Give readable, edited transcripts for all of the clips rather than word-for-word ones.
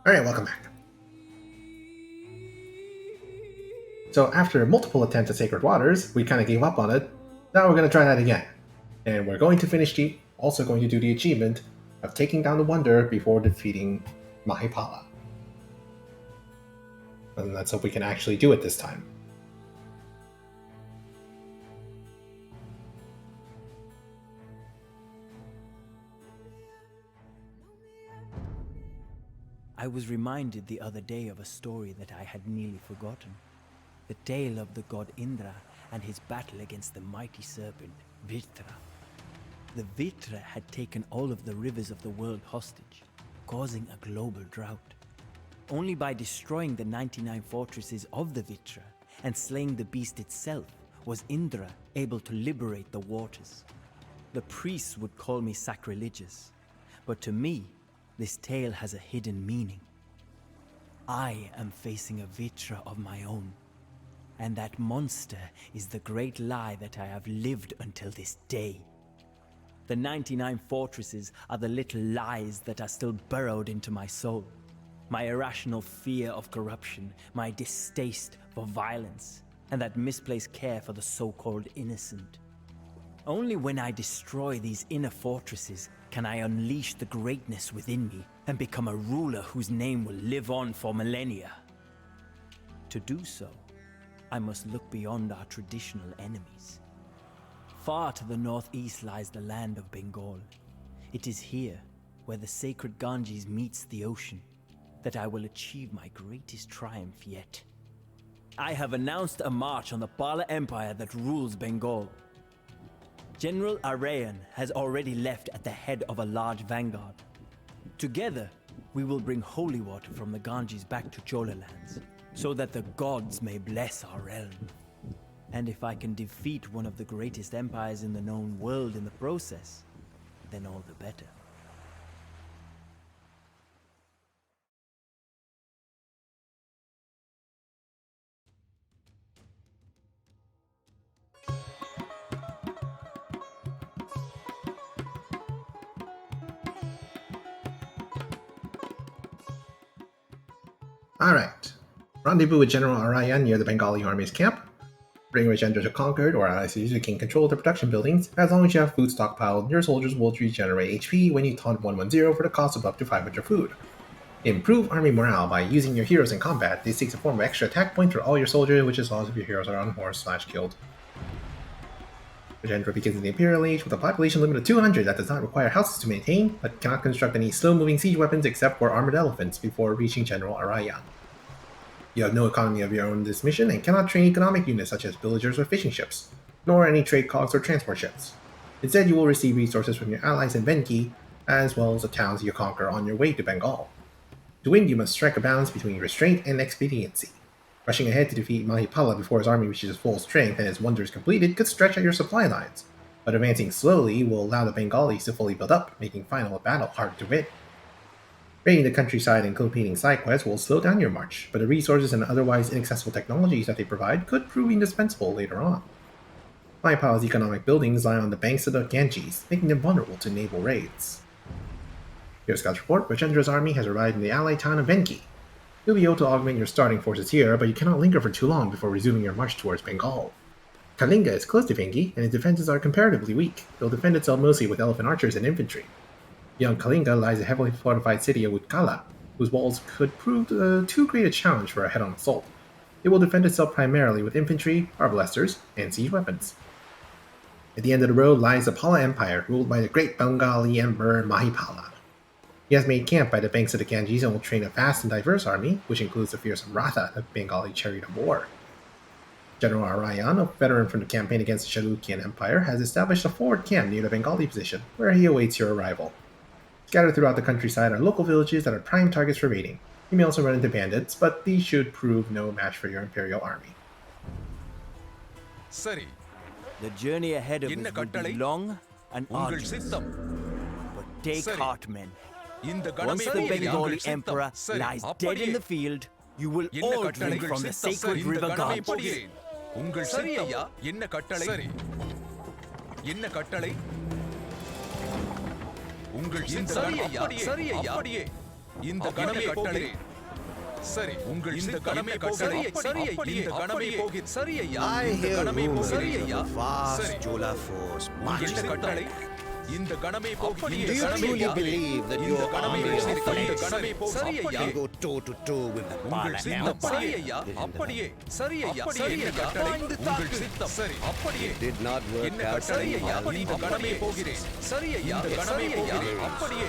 Alright, welcome back. So after multiple attempts at Sacred Waters, we kind of gave up on it. Now we're going to try that again. And we're going to also going to do the achievement of taking down the Wonder before defeating Mahipala. And let's hope we can actually do it this time. I was reminded the other day of a story that I had nearly forgotten. The tale of the god Indra and his battle against the mighty serpent, Vritra. The Vritra had taken all of the rivers of the world hostage, causing a global drought. Only by destroying the 99 fortresses of the Vritra and slaying the beast itself was Indra able to liberate the waters. The priests would call me sacrilegious, but to me, this tale has a hidden meaning. I am facing a Vritra of my own, and that monster is the great lie that I have lived until this day. The 99 fortresses are the little lies that are still burrowed into my soul. My irrational fear of corruption, my distaste for violence, and that misplaced care for the so-called innocent. Only when I destroy these inner fortresses can I unleash the greatness within me and become a ruler whose name will live on for millennia. To do so, I must look beyond our traditional enemies. Far to the northeast lies the land of Bengal. It is here, where the sacred Ganges meets the ocean, that I will achieve my greatest triumph yet. I have announced a march on the Pala Empire that rules Bengal. General Arayan has already left at the head of a large vanguard. Together, we will bring holy water from the Ganges back to Chola lands, so that the gods may bless our realm. And if I can defeat one of the greatest empires in the known world in the process, then all the better. Alright. Rendezvous with General Arayan near the Bengali army's camp. Bring Rajendra to Concord, or allies you can control the production buildings. As long as you have food stockpiled, your soldiers will regenerate HP when you taunt 110 for the cost of up to 500 food. Improve army morale by using your heroes in combat. This takes a form of extra attack point for all your soldiers, which is lost if your heroes are on horse/killed. Rajendra begins in the Imperial Age with a population limit of 200 that does not require houses to maintain, but cannot construct any slow-moving siege weapons except for armored elephants before reaching General Arayan. You have no economy of your own in this mission and cannot train economic units such as villagers or fishing ships, nor any trade cogs or transport ships. Instead, you will receive resources from your allies in Venki, as well as the towns you conquer on your way to Bengal. To win, you must strike a balance between restraint and expediency. Rushing ahead to defeat Mahipala before his army reaches full strength and his wonder is completed could stretch out your supply lines, but advancing slowly will allow the Bengalis to fully build up, making final battle hard to win. Raiding the countryside and completing side quests will slow down your march, but the resources and otherwise inaccessible technologies that they provide could prove indispensable later on. Mahipala's economic buildings lie on the banks of the Ganges, making them vulnerable to naval raids. Your scouts report, Rajendra's army has arrived in the allied town of Venki. You'll be able to augment your starting forces here, but you cannot linger for too long before resuming your march towards Bengal. Kalinga is close to Venki, and its defenses are comparatively weak. It will defend itself mostly with elephant archers and infantry. Beyond Kalinga lies a heavily fortified city of Utkala, whose walls could prove too great a challenge for a head-on assault. It will defend itself primarily with infantry, arbalesters, and siege weapons. At the end of the road lies the Pala Empire, ruled by the great Bengali Emperor Mahipala. He has made camp by the banks of the Ganges and will train a vast and diverse army, which includes the fearsome Ratha, the Bengali chariot of war. General Arayan, a veteran from the campaign against the Chalukyan Empire, has established a forward camp near the Bengali position, where he awaits your arrival. Scattered throughout the countryside are local villages that are prime targets for raiding. You may also run into bandits, but these should prove no match for your Imperial army. Sari. The journey ahead of us will be long and arduous. But take heart, men. Once the Bengali Emperor lies dead in the field, you will all drink from the sacred river Ganges. இந்த கணமே போகிறேன். சரி, உங்கள் இந்த கணமே கட்டளை சரி, இந்த கணமே போகிறேன். சரி ஐயா, இந்த கணமே போகிறேன். சரி ஐயா, vast Jola force இந்த marching. கட்டளை இந்த கணமே போகிறேன். Do you truly believe that your army of இந்த Flames கணமே can போகிறேன். go toe to toe with the உங்கள் Parliament? சித்தம் சரி ஐயா, அப்படியே சரி ஐயா, சரி ஐயா, கட்டளை உங்கள் சித்தம் சரி, அப்படியே Did not work என்ன out கட்டளை so ஐயா, well. இந்த கணமே போகிறேன். சரி ஐயா, இந்த கணமே போகிறேன். அப்படியே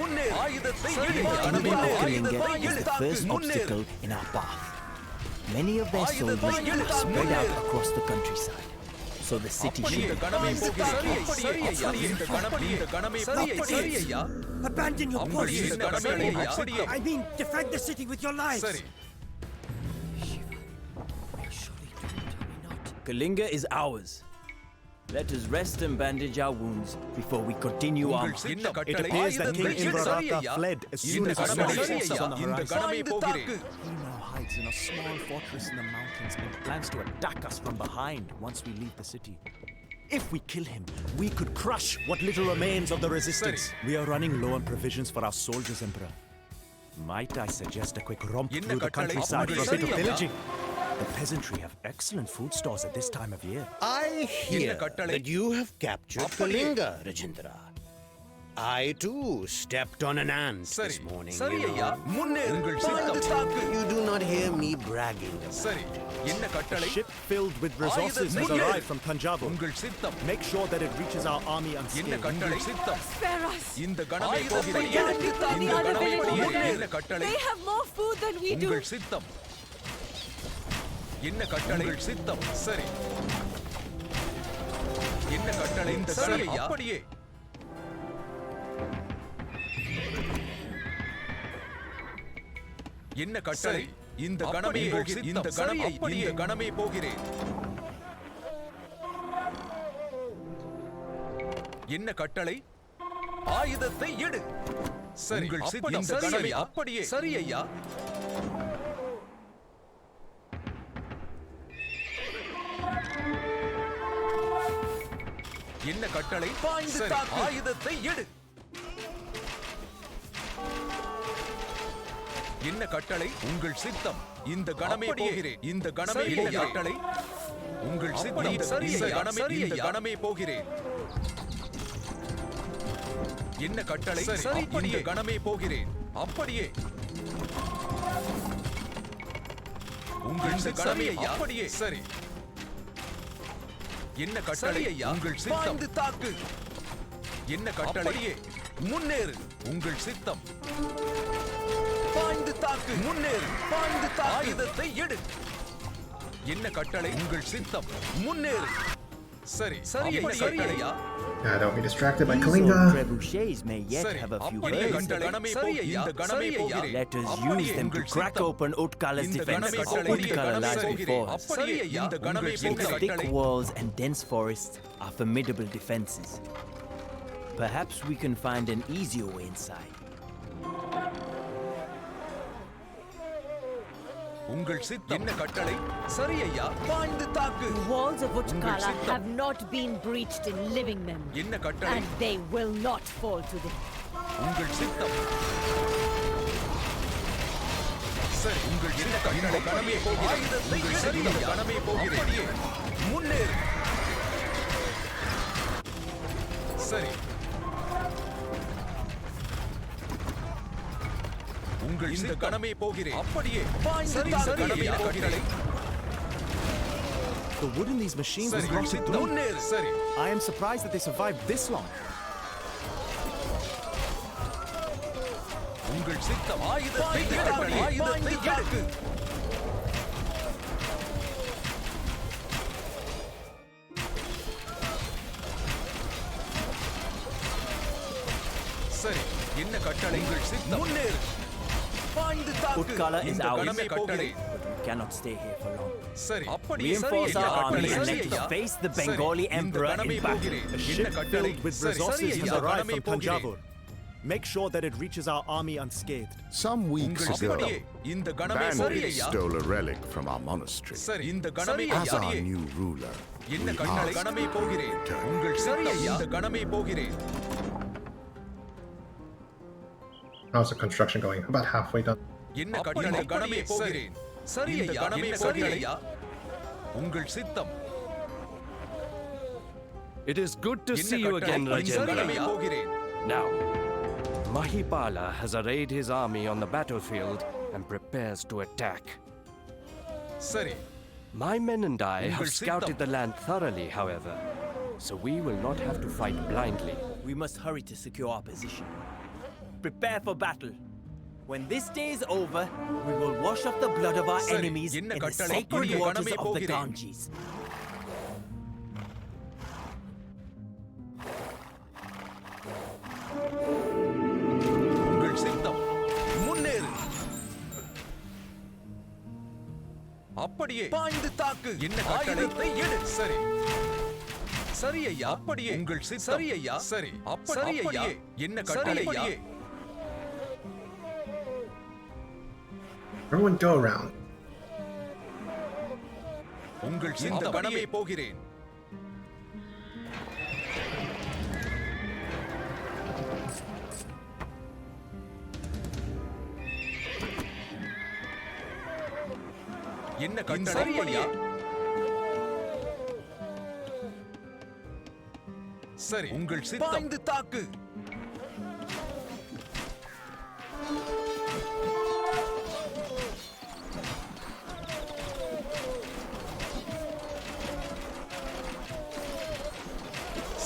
முன்னே ஆயுதத்தை இடு. Kingdom of ஆயுதத்தை Kalinga is the இடு. first முன்னேறு. obstacle in our path. Many of their soldiers are spread out across the countryside, so the city அப்படியே should கணமே போகிறேன். சரி ஐயா, இந்த கணமே இந்த கணமே சரி ஐயா, Abandon your அப்படியே post. இந்த கணமே அப்படியே I mean, defend the city with your lives. சரி. Kalinga is ours. Let us rest and bandage our wounds before we continue our உங்கள் march. சித்தம் It appears that King Indrarata fled as soon as he saw his forces on the இந்த horizon. கணமே போகிறேன். He now hides in a small fortress in the mountains and plans to attack us from behind once we leave the city. If we kill him, we could crush what little remains of the resistance. We are running low on provisions for our soldiers, Emperor. Might I suggest a quick romp என்ன through the கட்டளை? countryside for a bit of அப்படியே pillaging? The peasantry have excellent food stores at this time of year. I hear கட்டளை? that you have captured அப்படியே. Kalinga, Rajendra. I too stepped on an ant சரி this morning. சரி you ஐயா, know. முன்னே உங்கள் சித்தம் தாக்கு. You do not hear me bragging. சரி, என்ன A கட்டளை? ship filled with resources has முன்னேறு. arrived from Tanjavur. உங்கள் சித்தம் Make sure that it reaches our army என்ன unscathed. கட்டளை? சித்தம் Spare us. இந்த கணமே போகிறேன். Get it from the இந்த other கணமே village. போகிறேன். என்ன கட்டளை? They have more food than we do. உங்கள் சித்தம் என்ன கட்டளை? உங்கள் சித்தம் சரி, என்ன கட்டளை? இந்த சரி ஐயா, அப்படியே என்ன கட்டளை? இந்த கணமே போகிறேன். இந்த கணமே இந்த கணமே போகிறேன். என்ன கட்டளை? ஆயுதத்தை எடு. சரி, உங்கள் சித்தம் இந்த கணமே அப்படியே சரி ஐயா. என்ன கட்டளை? சரி, ஆயுதத்தை எடு. என்ன கட்டளை? உங்கள் சித்தம் இந்த கணமே போகிறேன். இந்த கணமே என்ன கட்டளை? உங்கள் சித்தம் இந்த கணமே இந்த கணமே போகிறேன். என்ன கட்டளை? சரி, இந்த கணமே போகிறேன். அப்படியே உங்கள் இந்த கணமே அப்படியே சரி. என்ன கட்டளை? உங்கள் சித்தம் தாக்கு. என்ன கட்டளை? முன்னேறு. உங்கள் சித்தம் பாய்ந்து தாக்கு. முன்னேறு. பாய்ந்து தாக்கு. ஆயுதத்தை எடு. என்ன கட்டளை? உங்கள் சித்தம் முன்னேறு. சரி சரி கட்டளையா? Now, don't be distracted by These old Kalinga. trebuchets may yet சரி, have a few அப்படியே words. இந்த கணமே இந்த கணமே போகிறேன். Let us அப்படியே use them to உங்கள் crack சித்தம். open Utkala's இந்த defenses. கணமே கட்டளை. Utkala lies சரி, before us. அப்படியே இந்த கணமே Its போகிற thick கட்டளை. walls and dense forests are formidable defenses. Perhaps we can find an easier way inside. உங்கள் சித்தம் என்ன கட்டளை? சரி ஐயா, பாய்ந்து தாக்கு. The walls of Utkala சித்தம். have not been breached in living memory, என்ன கட்டளை? and they will not fall to them. உங்கள் சித்தம் சரி, உங்கள் என்ன கட்டளை? கணமே போகிறேன். உங்கள் சித்தம் கணமே போகிறேன். முன்னேறு. சரி, உங்கள் இந்த கணமே போகிறேன். அப்படியே சரி சரி ஐயா, கட்டளை. The wood in these machines is சரி, rotted through. முன்னேறு. சரி, I am surprised that they survived this long. உங்கள் சித்தம் ஆயுதத்தை எடு. ஆயுதத்தை எடு. சரி, என்ன கட்டளை? உங்கள் சித்தம் முன்னேறு. பாய்ந்து தாக்கு. Utkala is இந்த ours, கணமே கட்டளை. but we cannot stay here for long. சரி, அப்படியே சரி Reinforce ஐயா, our army கட்டளை. and சரி let us ஐயா. face the சரி, Bengali இந்த emperor கணமே in battle. போகிறேன். A என்ன ship கட்டளை? filled with சரி, resources சரி has ஐயா, arrived கணமே from போகிறேன். Tanjavur. Make sure that it reaches our army unscathed. Some weeks உங்கள் ago, அப்படியே இந்த கணமே சரி bandits ஐயா. stole a relic from our monastery. சரி, இந்த கணமே As our அப்படியே new ruler, என்ன we கட்டளை? ask கணமே you போகிறேன். to return. உங்கள் சரி ஐயா, இந்த கணமே போகிறேன். How's the construction going? About halfway done. என்ன கட்டளை கணமே போகிறேன் சரி ஐயா கணமே சரி ஐயா உங்கள் சித்தம் It is good to see you again, கணமே Rajendra. போகிறேன் Now, Mahipala has arrayed his army on the battlefield and prepares to attack. சரி My men and I have Ungal scouted Sittam. the land thoroughly, however, so we will not have to fight blindly. We must hurry to secure our position. Prepare for battle. When this day is over, we will wash off the blood of our Sari, enemies in enna the kattale, sacred puriye waters ganame of the pogireen. Ganges. உங்கள் சித்தம் முன்னேறு அப்படியே பாய்ந்து தாக்கு என்ன ஆயுதத்தை எடு சரி சரி ஐயா அப்படியே உங்கள் சித்தம் சரி ஐயா சரி சரி ஐயா என்ன கட்டளை ஐயா Everyone go around. உங்கள் சித்தம் கணமே போகிறேன் என்ன கட்டளை ஐயா சரி உங்கள் சித்தம் பாய்ந்து தாக்கு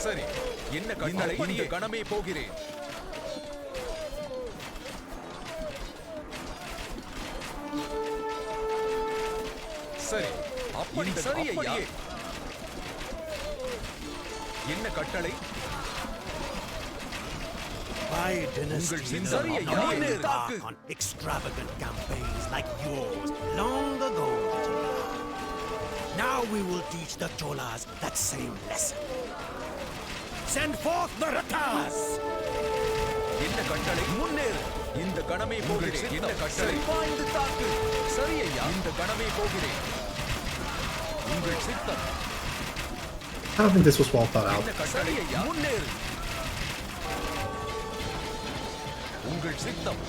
சரி என்ன கட்டளை இந்த கணமே போகிறேன் சரி அப்படி சரி ஐயா என்ன கட்டளை My dynasty Ungal Sittam. did Sorry, not ஐயா. embark on extravagant campaigns like yours long ago, Rajendra. Now we will teach the Cholas that same lesson. Send forth the Ratas! என்ன கட்டளை முன்னேறு இந்த கணமே போகிறேன் என்ன கட்டளை பாய்ந்து தாக்கு சரி ஐயா இந்த கணமே போகிறேன் உங்கள் சித்தம் I don't think this was well thought out. என்ன கட்டளை ஐயா முன்னேறு உங்கள் சித்தம்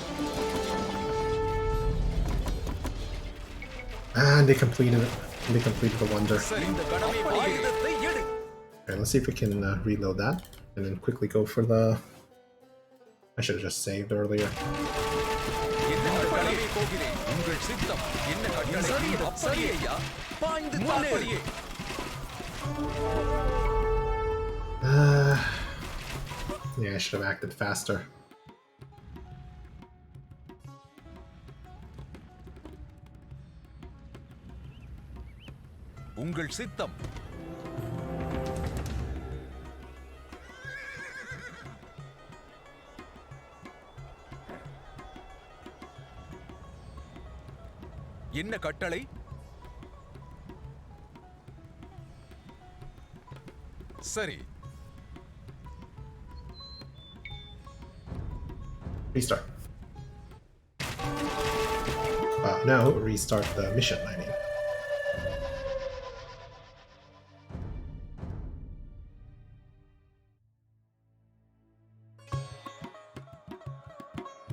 And they completed it. They completed the wonder. சரி இந்த கணமே ஆயுதத்தை எடு Okay, let's see if we can reload that. And then quickly go for the... I should have just saved earlier. என்ன கட்டளை போகிறேன் உங்கள் சித்தம் என்ன கட்டளை சரி சரி ஐயா பாய்ந்து தாக்கு Yeah, I should have acted faster. உங்கள் சித்தம் என்ன கட்டளை சரி Restart. No, restart the mission, I mean.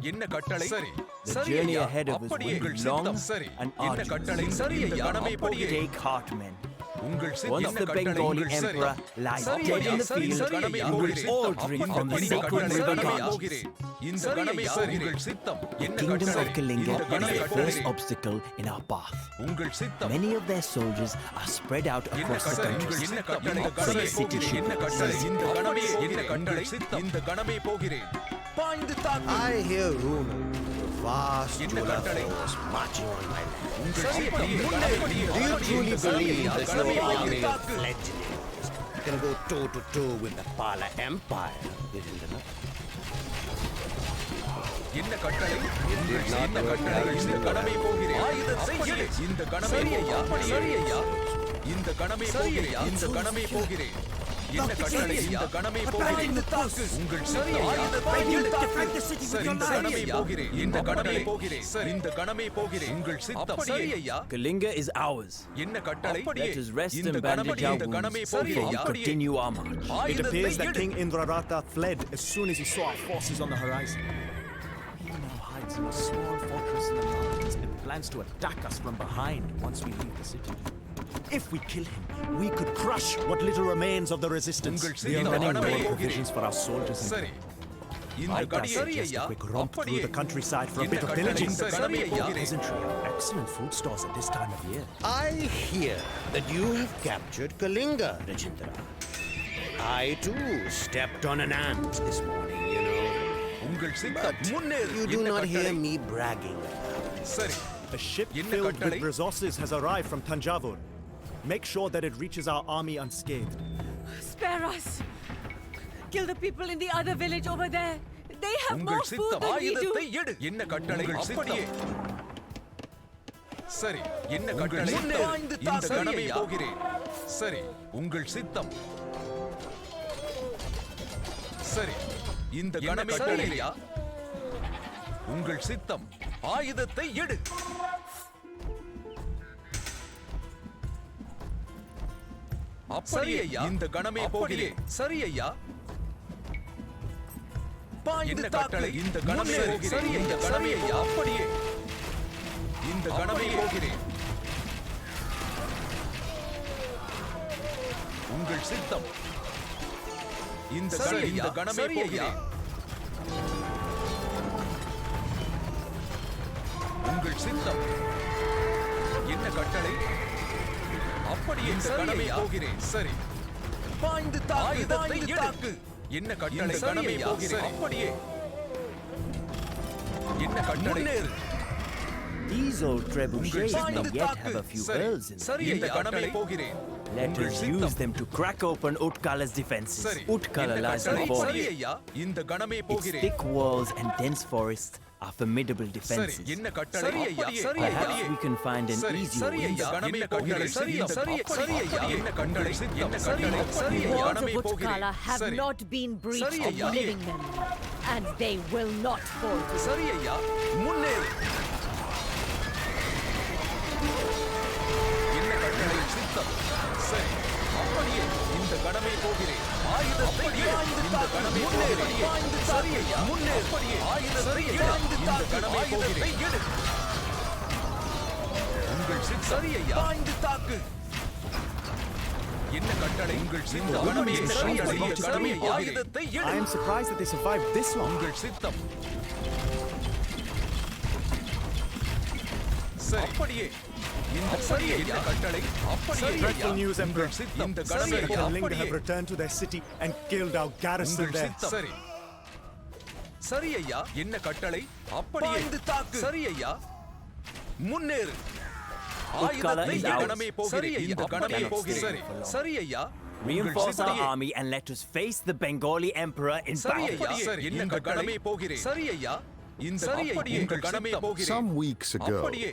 என்ன கட்டளை சரி The சரி journey ஐயா ahead of us அப்படி will உங்கள் be சித்தம் long சரி and என்ன கட்டளை arduous. சரி ஐயா But அப்படியே take heart, men. உங்கள் Once சித்தம் the என்ன கட்டளை Bengali உங்கள் சரி emperor lies சரி dead ஐயா in the சரி field, சரி ஐயா we will உங்கள் all சித்தம் drink அப்படி from the இந்த sacred கட்டளை river சரி ஐயா Ganges. போகிறேன் இந்த கணமே உங்கள் சித்தம் என்ன Kingdom கட்டளை of Kalinga இந்த is கணமே the first போகிறேன் obstacle in our path. உங்கள் சித்தம் Many of their soldiers are spread out என்ன across the கட்டளை country. என்ன கட்டளை இந்த Some கணமே city போகிறேன் என்ன கட்டளை இந்த கணமே என்ன கட்டளை சித்தம் இந்த கணமே போகிறேன் பாய்ந்து தாக்கு I hear rumors of vast என்ன Chola கட்டளை? force marching on my land. உங்கள் சித்தம் முன்னேறி Do you truly believe that your கணமே army of தாக்கு legionnaires can go toe-to-toe with the Pala Empire, Virendra? என்ன கட்டளை என்ன கட்டளை இந்த கடமை போகிறேன் ஆயுதத்தை எடு இந்த கடமை ஐயா சரி ஐயா இந்த கடமை போகிறேன் இந்த கடமை போகிறேன் என்ன கட்டளை இந்த கடமை போகிறேன் தாக்கு உங்கள் சரி ஆயுதத்தை எடு சரி இந்த கடமை போகிறேன் இந்த கடமை போகிறேன் சரி இந்த கடமை போகிறேன் உங்கள் சித்தம் சரி ஐயா Kalinga is ours. என்ன கட்டளை Let us rest இந்த and கடமை bandage our இந்த கடமை wounds before போகிறேன் we continue our march. It appears that King Indrarata fled as soon as he saw our forces on the horizon. It's in a small fortress in the mountains. It plans to attack us from behind once we leave the city. If we kill him, we could crush what little remains of the resistance. உங்கள் We are சித்தம் running low on கடமையை provisions for our soldiers. சரி இந்த Might I கட்டளை சரி suggest ஐயா a quick romp through அப்படியே the countryside for a என்ன bit of கட்டளை pillaging? இந்த கடமையை போகிறேன் Peasantry have excellent food stores at this time of year. I hear that you have captured Kalinga, Rajendra. I too stepped on an ant this morning, you know. உங்கள் சித்தம் முன்னேறு You do என்ன not hear கட்டளை me bragging about it. சரி A ship என்ன filled கட்டளை? with resources has arrived from Tanjavur. Make sure that it reaches our army unscathed. Spare us! Kill the people in the other village over there. They have more உங்கள் food சித்தம் than we do. ஆயுதத்தை எடு என்ன கட்டளை அப்படியே சரி என்ன கட்டளை இந்த கடமை போகிறேன் சரி உங்கள் சித்தம் சரி இந்த கடமை கட்டளையா உங்கள் சித்தம் ஆயுதத்தை எடு அப்படியே இந்த கடமை போகிறேன் சரி ஐயா என்ன கட்டளை இந்த கடமை சரி இந்த கடமை ஐயா அப்படியே இந்த கடமை போகிறேன் உங்கள் சித்தம் இந்த கடமை போகிறேன் உங்கள் சித்தம் என்ன கட்டளை அப்படியே இந்த கடமை போகிறேன் சரி பாய்ந்து தாக்கு என்ன கட்டளை கடமை போகிறேன் அப்படியே என்ன கட்டளை These old trebuchets may yet have a few bells in them. சரி இந்த கடமை போகிறேன் Let us use them to crack open Utkala's defenses. சரி Utkala lies in சரி forest. ஐயா இந்த கடமை Its போகிறேன் thick walls and dense forests are formidable சரி defenses. என்ன கட்டளை ஐயா சரி Perhaps we can find an சரி easy சரி way. ஐயா கடமை போகிறேன் சரி சரி ஐயா என்ன கட்டளை என்ன கட்டளை சரி The ஐயா walls கடமை of Utkala போகிறேன் have சரி not been breached சரி of ஐயா. living men, and they will not fall to them. சரி ஐயா முன்னேறு என்ன கட்டளை சித்தம் சரி அப்படியே இந்த கடமை போகிறேன் ஆயுதத்தை இந்த கடமை போகிறேன் சரி ஐயா முன்னேறு அப்படியே ஆயுதத்தை இந்த கடமை போகிறேன் உங்கள் சித்தம் சரி ஐயா பாய்ந்து தாக்கு என்ன கட்டளை உங்கள் சித்தம் கடமை சரி கடமை ஆயுதத்தை I am surprised that they survived this long. உங்கள் சித்தம் சரி அப்படியே இந்த சரி என்ன கட்டளை அப்படியே Dreadful news, Emperor. இந்த The கடமை Kalinga அப்படியே have returned to their city and killed our garrison உங்கள் there. சித்தம் சரி சரி ஐயா என்ன கட்டளை அப்படியே இந்த தாக்கு சரி ஐயா முன்னேறு ஆயுதத்தை is ours. கடமை போகிறேன் இந்த கடமை போகிறேன் சரி சரி ஐயா Reinforce our army and let us face the Bengali emperor in சரி battle. ஐயா என்ன கடமை போகிறேன் சரி ஐயா இந்த அப்படியே இந்த கடமை போகிறேன் Some weeks ago, அப்படியே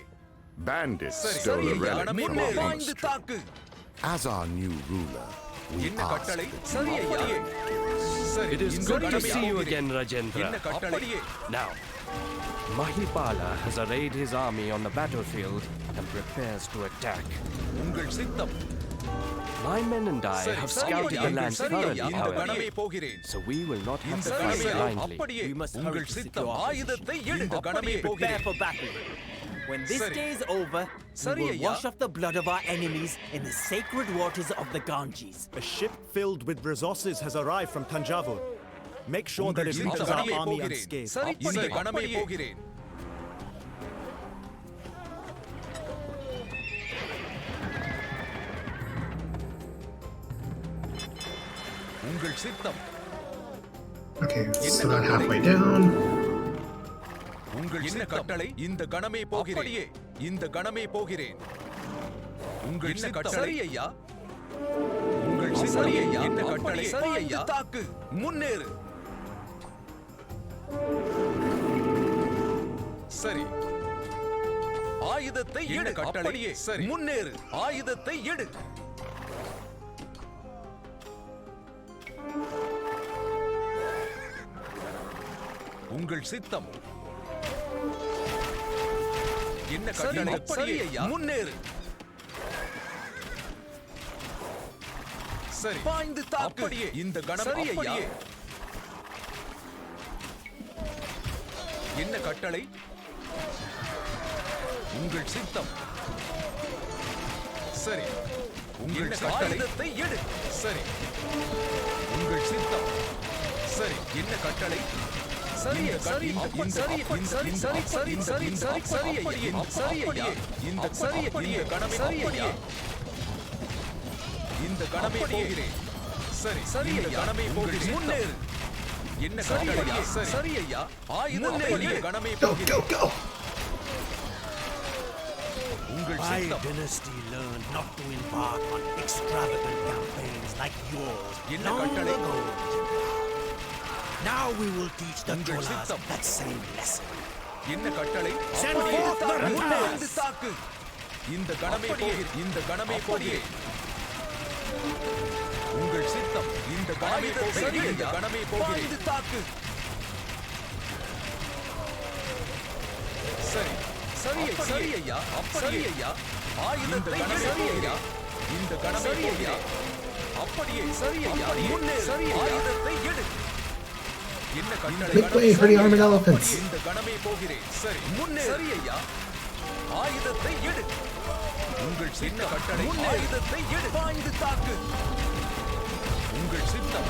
bandits சரி stole சரி a ஐயா relic from our முன்னேறு பாய்ந்து monastery. தாக்கு As our new ruler, we என்ன ask கட்டளை that சரி you ஐயா சரி It is இந்த good to கடமை see you போகிறேன். again, Rajendra. என்ன கட்டளை அப்படியே Now, Mahipala has arrayed his army on the battlefield and prepares to attack. உங்கள் சித்தம் My men and I சரி have சரி scouted ஐயா the land சரி thoroughly, ஐயா இந்த however, கடமை போகிறேன் so we will not have இந்த to fight கடமை blindly. அப்படியே We must hurry உங்கள் to சித்தம் secure our ஆயுதத்தை position. எடு கடமை Prepare போகிறேன் for battle. When this சரி. day is over, we சரி will ஐயா. wash off the blood of our enemies in the sacred waters of the Ganges. A ship filled with resources has arrived from Tanjavur. Make sure that it இந்த reaches our கடமை army போகிறேன் unscathed. சரி இந்த கடமை போகிறேன் உங்கள் சித்தம் Okay, it's about halfway down. உங்கள் என்ன கட்டளை இந்த கடமை போகிறேன் இந்த கடமை போகிறேன் உங்கள் என்ன கட்டளை சரி ஐயா உங்கள் சரி ஐயா என்ன கட்டளை சரி ஐயா தாக்கு முன்னேறு சரி ஆயுதத்தை எடு கட்டளையே சரி முன்னேறு ஆயுதத்தை எடு உங்கள் சித்தம் என்ன கட்டளை சரி ஐயா முன்னேறு சரி பாய்ந்து தாக்கு அப்படியே இந்த கணம் சரி ஐயா என்ன கட்டளை உங்கள் சித்தம். சரி. உங்கள் ஆயுதத்தை எடு. சரி. உங்கள் சித்தம். சரி. என்ன கட்டளை? சரி சரி சரி சரி சரி சரி சரி சரி சரியே சரியே இந்த சரியே கடமை சரியே இந்த கடமை போகிறேன். சரி சரியே கடமை போகிறேன். முன்னேறு. என்ன கட்டளை? சரி ஐயா. ஆயுதத்தை கடமை Go, போகிறேன். go, go! உங்கள் My சித்தம். dynasty learned not to embark on extravagant campaigns like yours என்ன long கட்டளை? ago. Now we will teach the உங்கள் Cholas சித்தம். that same lesson. என்ன கட்டளை? Send அப்படியே forth the தாக்கு. returns. வந்து தாக்கு. இந்த கடமை போகிறேன். இந்த கடமை போகிறேன். உங்கள் சித்தம். இந்த கடமை போகிறேன். இந்த கடமை போகிறேன். வந்து தாக்கு. சரி சரி சரி ஐயா. சரி ஐயா. ஆயுதத்தை சரி ஐயா. இந்த கடமை போகிறேன். அப்படியே சரி ஐயா. சரி ஆயுதத்தை எடு. என்ன கட்டளை? Make way for the armored elephants. இந்த கடமை போகிறேன். சரி முன்னே சரி ஐயா. ஆயுதத்தை எடு. உங்கள் சின்ன கட்டளை. ஆயுதத்தை எடு. பாய்ந்து தாக்கு. உங்கள் சித்தம்.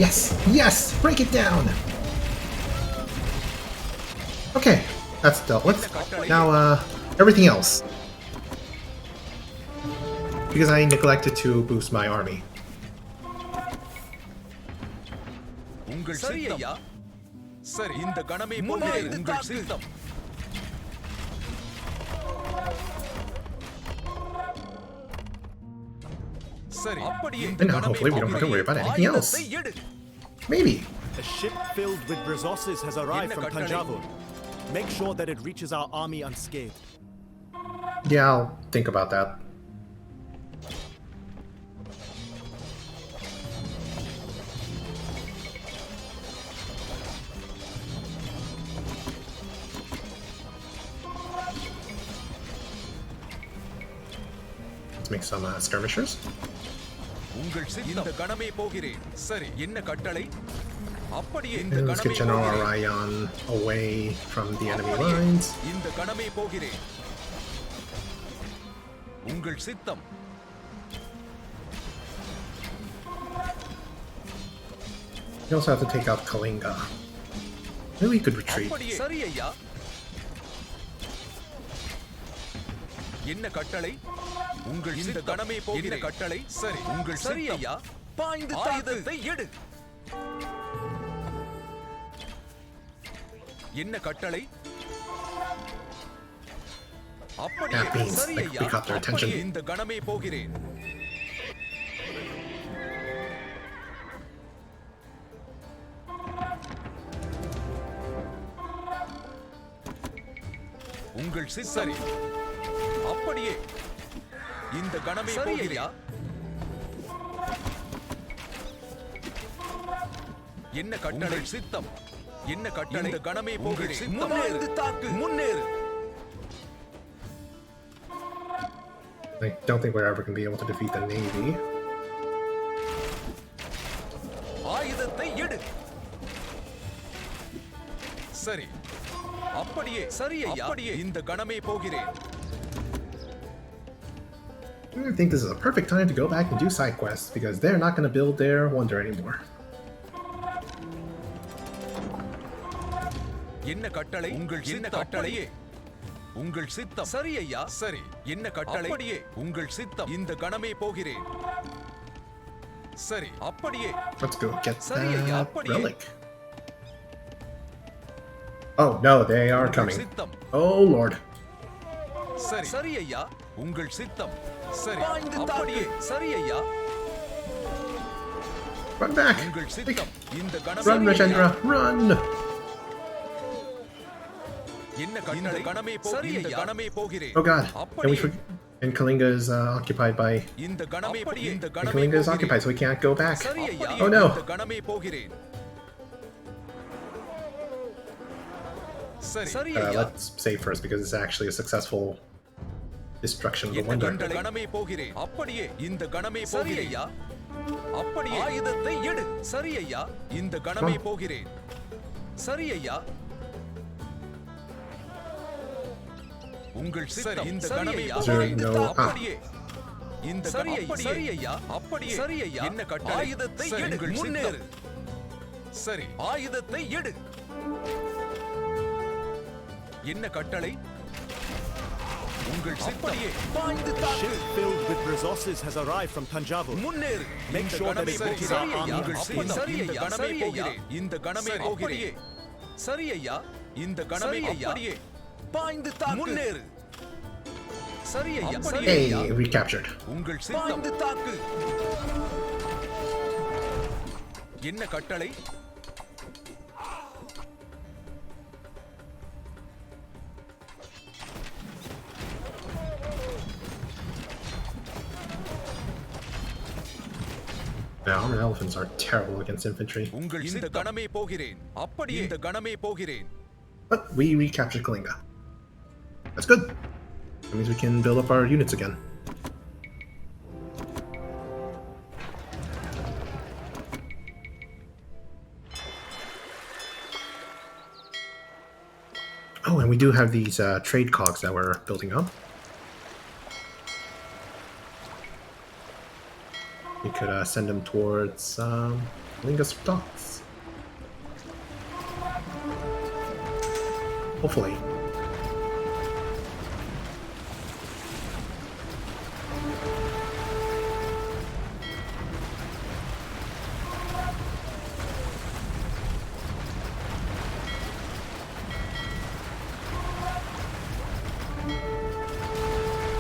Yes, yes! Break it down! Okay, that's dealt with. Now, everything else. Because I neglected to boost my army. உங்கள் சரி ஐயா. சரி இந்த கடமை போகிறேன். உங்கள் சித்தம். சரி அப்படியே இந்த And now, கடமை hopefully, we don't have to worry about anything else. ஆயுதத்தை எடு. Maybe. A ship filled with resources has arrived என்ன from கட்டளை? Tanjavur. Make sure that it reaches our army unscathed. Yeah, I'll think about that. Let's make some skirmishers. உங்கள் சித்தம். இந்த கடமை போகிறேன். சரி என்ன கட்டளை? அப்படியே இந்த And let's get கடமை General போகிறேன். Orion away from the enemy அப்படியே lines. இந்த கடமை போகிறேன். உங்கள் சித்தம். We also have to take out Kalinga. Maybe we could retreat. அப்படியே சரி ஐயா. என்ன கட்டளை? உங்கள் இந்த கடமை போகிற கட்டளை. சரி உங்கள் சரி ஐயா. பாய்ந்து ஆயுதத்தை எடு. என்ன கட்டளை? அப்படியே That means சரி like, ஐயா. we got their attention. அப்படியே இந்த கடமை போகிறேன். உங்கள் சரி அப்படியே இந்த கடமை போகிறேன். என்ன கட்டளை? சித்தம். என்ன கட்டளை? இந்த கடமை போகிறேன். முன்னேறு தாக்கு. முன்னேறு. I don't think we're ever going to be able to defeat the Navy. ஆயுதத்தை எடு. சரி அப்படியே சரி ஐயா. அப்படியே இந்த கடமை போகிறேன். I think this is a perfect time to go back and do side quests because they're not going to build their wonder anymore. என்ன கட்டளை? உங்கள் என்ன கட்டளையே? உங்கள் சித்தம். சரி ஐயா. சரி என்ன கட்டளை? அப்படியே உங்கள் சித்தம். இந்த கடமை போகிறேன். சரி அப்படியே Let's go get Sorry, that அப்படியே. relic. Oh no, they are உங்கள் coming. சித்தம். Oh lord. சரி சரி ஐயா. உங்கள் சித்தம். சரி அப்படியே சரி ஐயா. Run back! உங்கள் சித்தம். இந்த கடமை. Run, Rajendra! Run! என்ன கட்டளை? கடமை போகிறேன். இந்த கடமை போகிறேன். Oh god. And we அப்படியே forget. And Kalinga is occupied by. இந்த கடமை இந்த And கடமை Kalinga is போகிறேன். occupied, so we can't go back. சரி ஐயா. Oh no! இந்த கடமை போகிறேன். சரி சரி ஐயா. Let's save first because it's actually a successful destruction of the இந்த wonder. கடமை போகிறேன். அப்படியே இந்த கடமை போகிறேன். ஐயா. அப்படியே ஆயுதத்தை எடு. சரி ஐயா. இந்த கடமை போகிறேன். சரி ஐயா. உங்கள் சித்தம் இந்த கணமே அப்படியே. இந்த சரி ஐயா. அப்படியே. சரி ஐயா. என்ன கட்டளை? ஆயுதத்தை எடு. முன்னேறு. சரி. ஆயுதத்தை எடு. என்ன கட்டளை? உங்கள் சித்தம் பாய்ந்து A தாக்கு. ship filled with resources has arrived from Tanjavur. முன்னேறு. Make sure that it reaches our army unscathed. சரி ஐயா. கணமே போகிறேன். இந்த கணமே போகிறேன். சரி ஐயா. இந்த கணமே அப்படியே. பாய்ந்து தாக்கு. முன்னேறு. சரி ஐயா. சரி Hey, ஐயா. recaptured. உங்கள் சித்தம் பாய்ந்து தாக்கு. என்ன கட்டளை? The armored elephants are terrible against infantry. உங்கள் இந்த கணமே போகிறேன். அப்படியே இந்த கணமே போகிறேன். But we recaptured Kalinga. That's good. That means we can build up our units again. Oh, and we do have these trade cogs that we're building up. We could send them towards Kalinga's docks. Hopefully.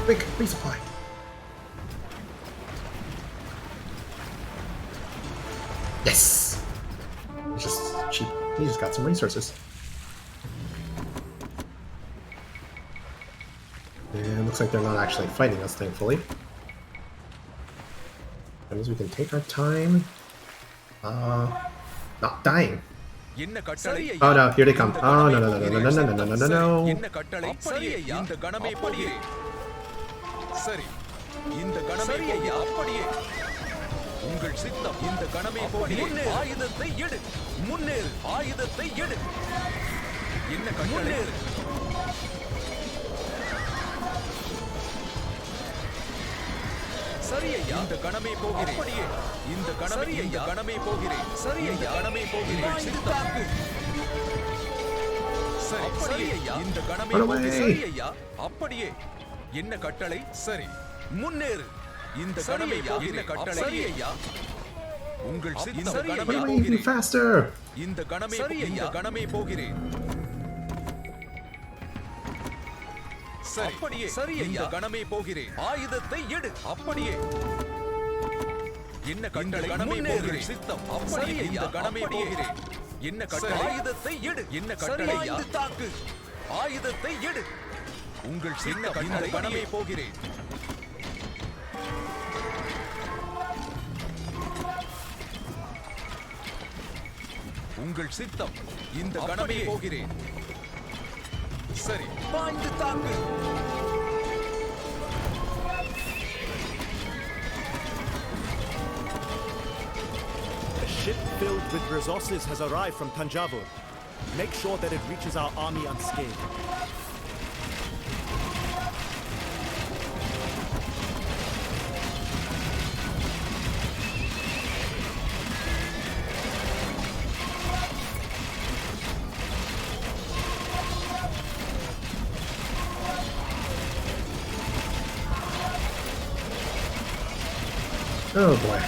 Quick, resupply. Yes! It's just cheap. He just got some resources. And looks like they're not actually fighting us, thankfully. That means we can take our time. Not dying. என்ன கட்டளை? Oh no, here they come. Oh no no no no no no no no no no என்ன கட்டளை? சரி ஐயா. இந்த கணமே அப்படியே. சரி. இந்த கணமே ஐயா. அப்படியே. உங்கள் சித்தம் இந்த கணமே போகிறேன். ஆயுதத்தை எடு. முன்னேறு. ஆயுதத்தை எடு. என்ன கட்டளை? சரி ஐயா. இந்த கணமே போகிறேன். அப்படியே. இந்த கணமே ஐயா. கணமே போகிறேன். சரி ஐயா. கணமே போகிறேன். சித்தாக்கு. சரி. சரி ஐயா. இந்த கணமே போகிறேன். சரி ஐயா. அப்படியே. என்ன கட்டளை? சரி. முன்னேறு. இந்த கணமே என்ன கட்டளை? சரி ஐயா. உங்கள் சித்தம் கணமே Why even போகிறேன். faster? இந்த கணமே இந்த கணமே போகிறேன். சரி. அப்படியே. சரி ஐயா. இந்த கணமே போகிறேன். ஆயுதத்தை எடு. அப்படியே. என்ன கட்டளை? கணமே போகிறேன். சித்தம். அப்படியே. இந்த கணமே போகிறேன். என்ன கட்டளை? ஆயுதத்தை எடு. என்ன கட்டளை? பாய்ந்து தாக்கு. ஆயுதத்தை எடு. உங்கள் சின்ன கட்டளை? கணமே போகிறேன். உங்கள் சித்தம் இந்த கணமே போகிறேன். சரி. பாய்ந்து தாக்கு. A ship filled with resources has arrived from Tanjavur. Make sure that it reaches our army unscathed. Oh boy.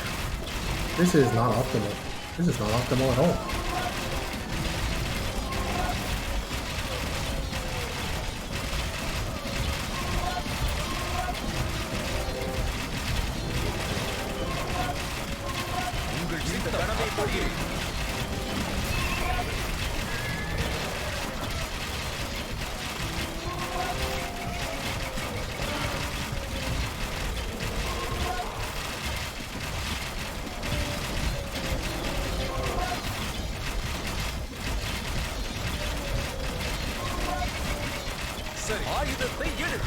This is not optimal. This is not optimal at all. உங்கள் சித்த கணமே போகிறேன். சரி. ஆயுதத்தை எடு.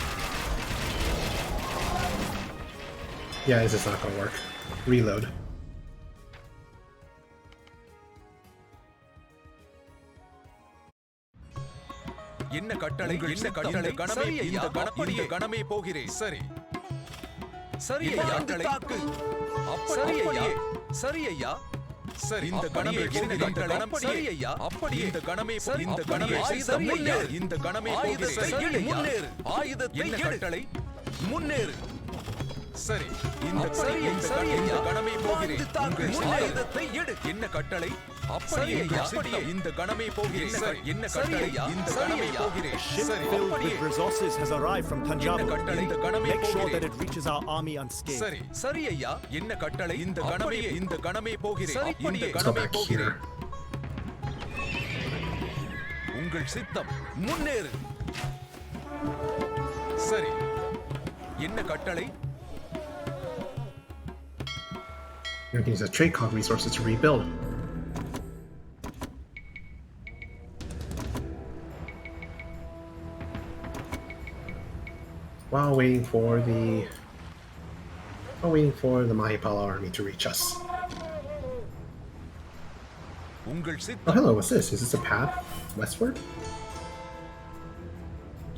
Yeah, this is not gonna work. Reload. என்ன கட்டளை என்ன கட்டளை கணமே இந்த அப்படியே கணமே போகிறேன் சரி சரி ஐயா தாக்கு அப்படியே சரி ஐயா சரி இந்த கணமே என்ன கட்டளை சரி ஐயா அப்படியே இந்த கணமே இந்த கணமே முன்னேறு இந்த கணமே போகிறேன் முன்னேறு ஆயுதத்தை என்ன கட்டளை முன்னேறு சரி இந்த சரி இந்த கணமே போகிறேன் உங்கள் ஆயுதத்தை எடு என்ன கட்டளை அப்படியே அப்படியே இந்த கணமே போகிறேன் சரி என்ன கட்டளை இந்த கணமே போகிறேன் Ship சரி filled அப்படியே with resources has arrived from Tanjavur. Make sure that it reaches our army unscathed. சரி சரி ஐயா என்ன கட்டளை இந்த கணமே இந்த கணமே போகிறேன் இந்த Let's go கணமே back போகிறேன் here. உங்கள் சித்தம் முன்னேறு சரி என்ன கட்டளை You can use the trade cog resources to rebuild. While waiting for the Mahipala army to reach us. உங்கள் Oh, சித்தம் hello, what's this? Is this a path westward?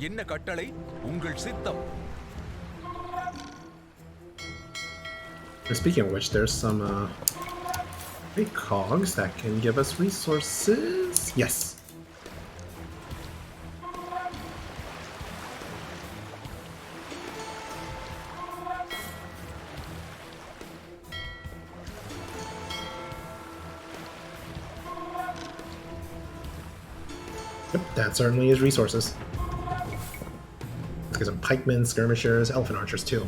என்ன கட்டளை உங்கள் சித்தம் Speaking of which, there's some big cogs that can give us resources. Yes. Yep, that certainly is resources. Let's get some pikemen, skirmishers, elephant archers too.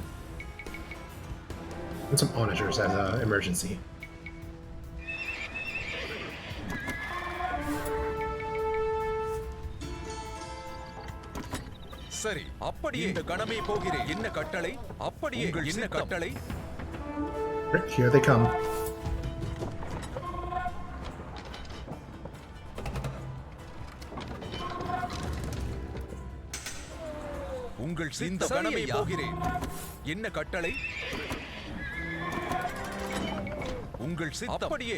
And some onagers as an emergency. சரி அப்படியே இந்த கணமே போகிறேன் என்ன கட்டளை அப்படியே என்ன கட்டளை Right, here they come. உங்கள் சித்த கணமே போகிறேன் என்ன கட்டளை உங்கள் சித்தம் அப்படியே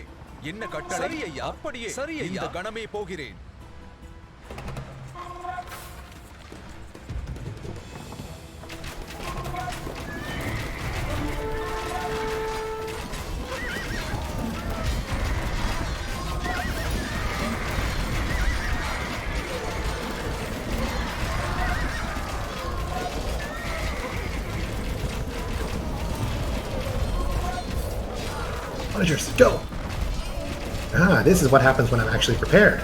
என்ன கட்டளை சரி ஐயா அப்படியே சரி இந்த கணமே போகிறேன் Onagers, go! Ah, this is what happens when I'm actually prepared.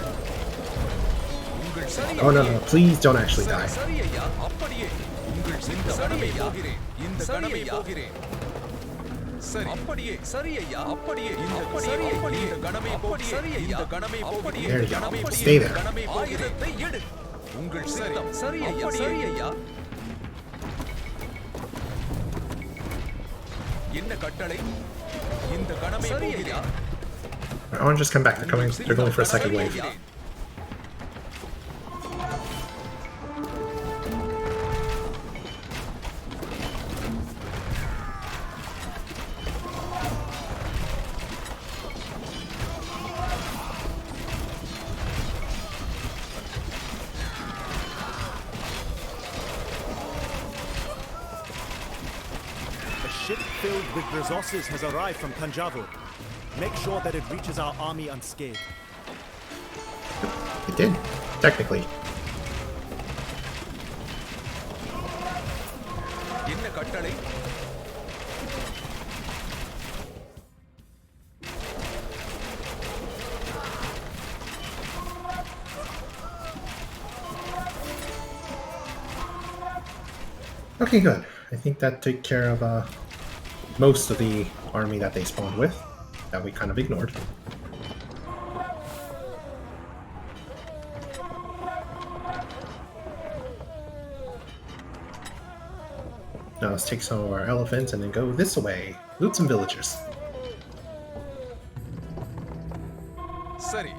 உங்கள் சரி Oh no, no, please don't actually die. சரி ஐயா அப்படியே உங்கள் சித்த கணமே போகிறேன் இந்த கணமே போகிறேன் சரி அப்படியே சரி ஐயா அப்படியே இந்த சரி அப்படியே இந்த கணமே போகிறேன் சரி ஐயா இந்த கணமே போகிறேன் There you go. கணமே Stay there. கணமே ஆயுதத்தை எடு உங்கள் சித்தம் சரி ஐயா சரி ஐயா என்ன கட்டளை இந்த கணமே போகிறேன் My onagers come back. They're going for a second wave. A ship filled with resources has arrived from Tanjavur. Make sure that it reaches our army unscathed. It did, technically. என்ன கட்டளை Okay, good. I think that took care of most of the army that they spawned with, that we kind of ignored. Now let's take some of our elephants and then go this way. Loot some villagers. சரி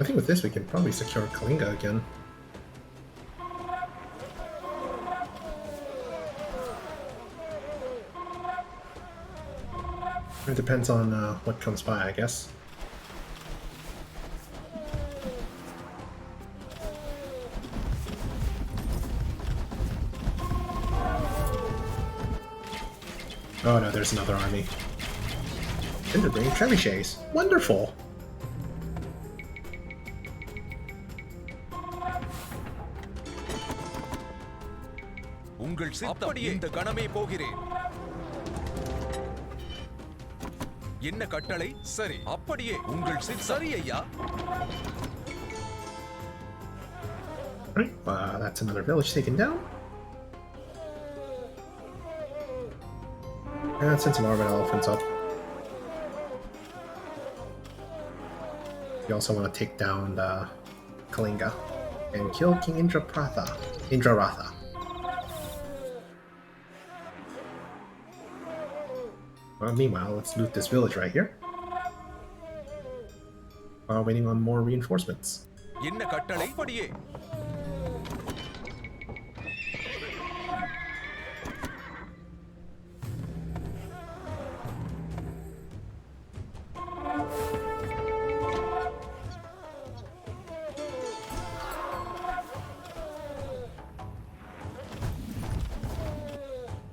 I think with this we can probably secure Kalinga again. It depends on what comes by, I guess. Oh no, there's another army. And they're bringing trebuchets. Wonderful! உங்கள் சித்தம் இந்த கணமே போகிறேன். என்ன கட்டளை? சரி, அப்படியே உங்கள் சித்தம். சரி ஐயா. Right, that's another village taken down. And let's send some armored elephants up. We also want to take down Kalinga and kill King Indraratha. Meanwhile, let's loot this village right here. While waiting on more reinforcements. என்ன கட்டளை? அப்படியே.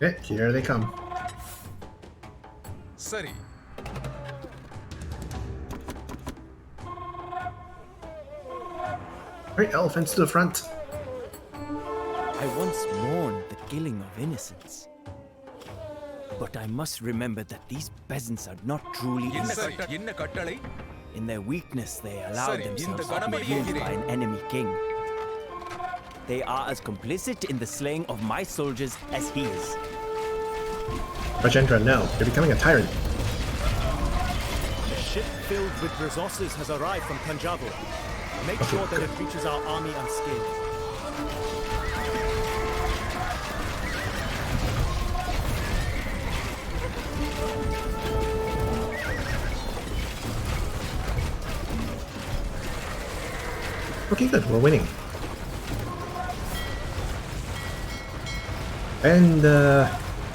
Okay, here they come. சரி. Alright, elephants to the front. I once mourned the killing of innocents. But I must remember that these peasants are not truly innocent. என்ன கட்டளை? In their weakness, they allowed சரி, இந்த themselves to கணமே be used by போகிறேன். an enemy king. They are as complicit in the slaying of my soldiers as he is. Rajendra, no. You're becoming a tyrant. A ship filled with resources has arrived from Tanjavur. Make sure that it reaches our army unscathed. Okay, good. We're winning. And,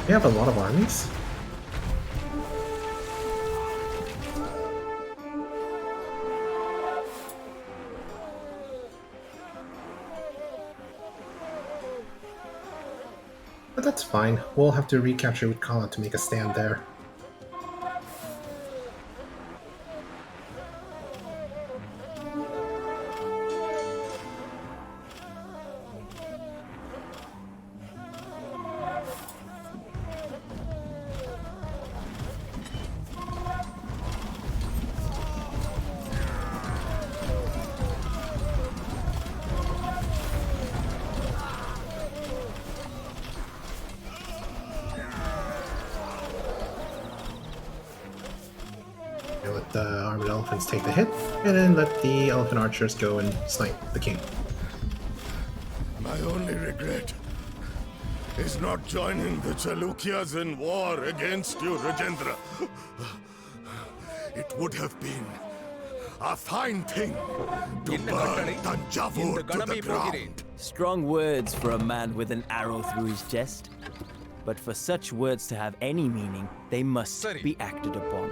we have a lot of armies. But that's fine. We'll have to recapture Utkala to make a stand there. Let the armored elephants take the hit, and then let the elephant archers go and snipe the king. My only regret is not joining the Chalukyas in war against you, Rajendra. It would have been a fine thing to என்ன burn கட்டளை? இந்த Tanjavur to கணமே the போகிறேன். ground. Strong words for a man with an arrow through his chest. But for such words to have any meaning, they must சரி. be acted upon.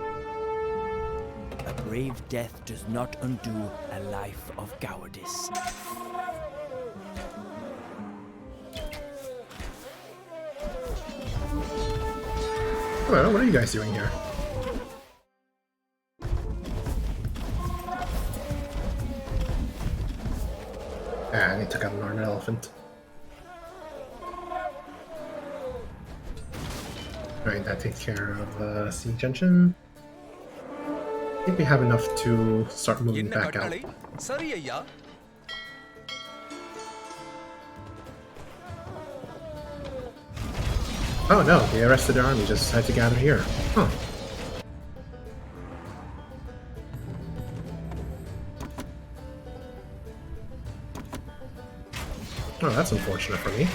A brave death does not undo a life of cowardice. Hello, what are you guys doing here? Ah, they took out an armored elephant. Alright, that takes care of the siege engine. I think we have enough to start moving என்ன back out. கட்டளை? சரி ஐயா. Oh no, they arrested their army, just had to gather here. Huh. Oh, that's unfortunate for me.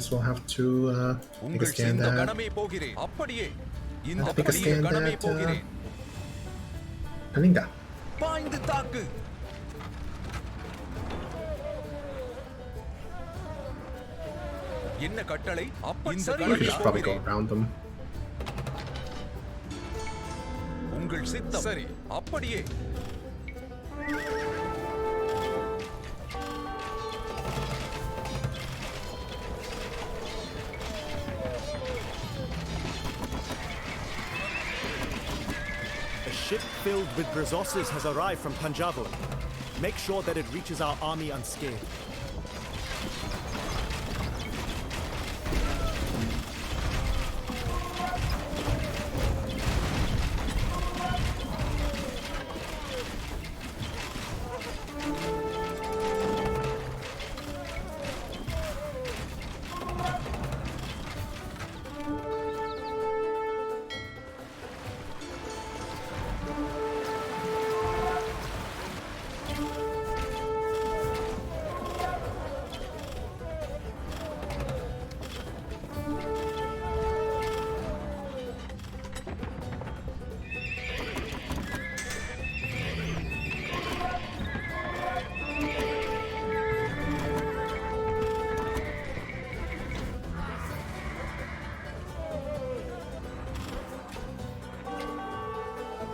guess we'll have to take a உங்கள் stand சிந்த at. கணமே போகிறேன் அப்படியே இந்த I'll take a stand கணமே at போகிறேன் Kalinga. பாய்ந்து தாக்கு என்ன கட்டளை இந்த We கணமே should probably go போகிறேன் around them. உங்கள் சித்தம் சரி அப்படியே A ship filled with resources has arrived from Tanjavur. Make sure that it reaches our army unscathed.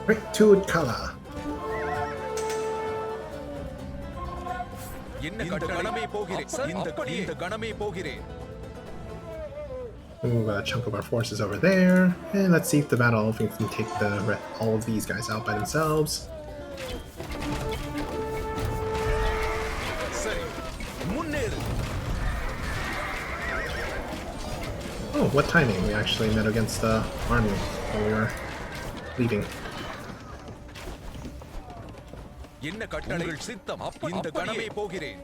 Right to Kala. என்ன கட்டளை போகிறேன் இந்த கணமே போகிறேன் Move a chunk of our forces over there, and let's see if the battle elephants can take all of these guys out by themselves. சரி முன்னேறு Oh, what timing! We actually met against the army while we were leaving. என்ன கட்டளை சித்தம் இந்த கணமே போகிறேன்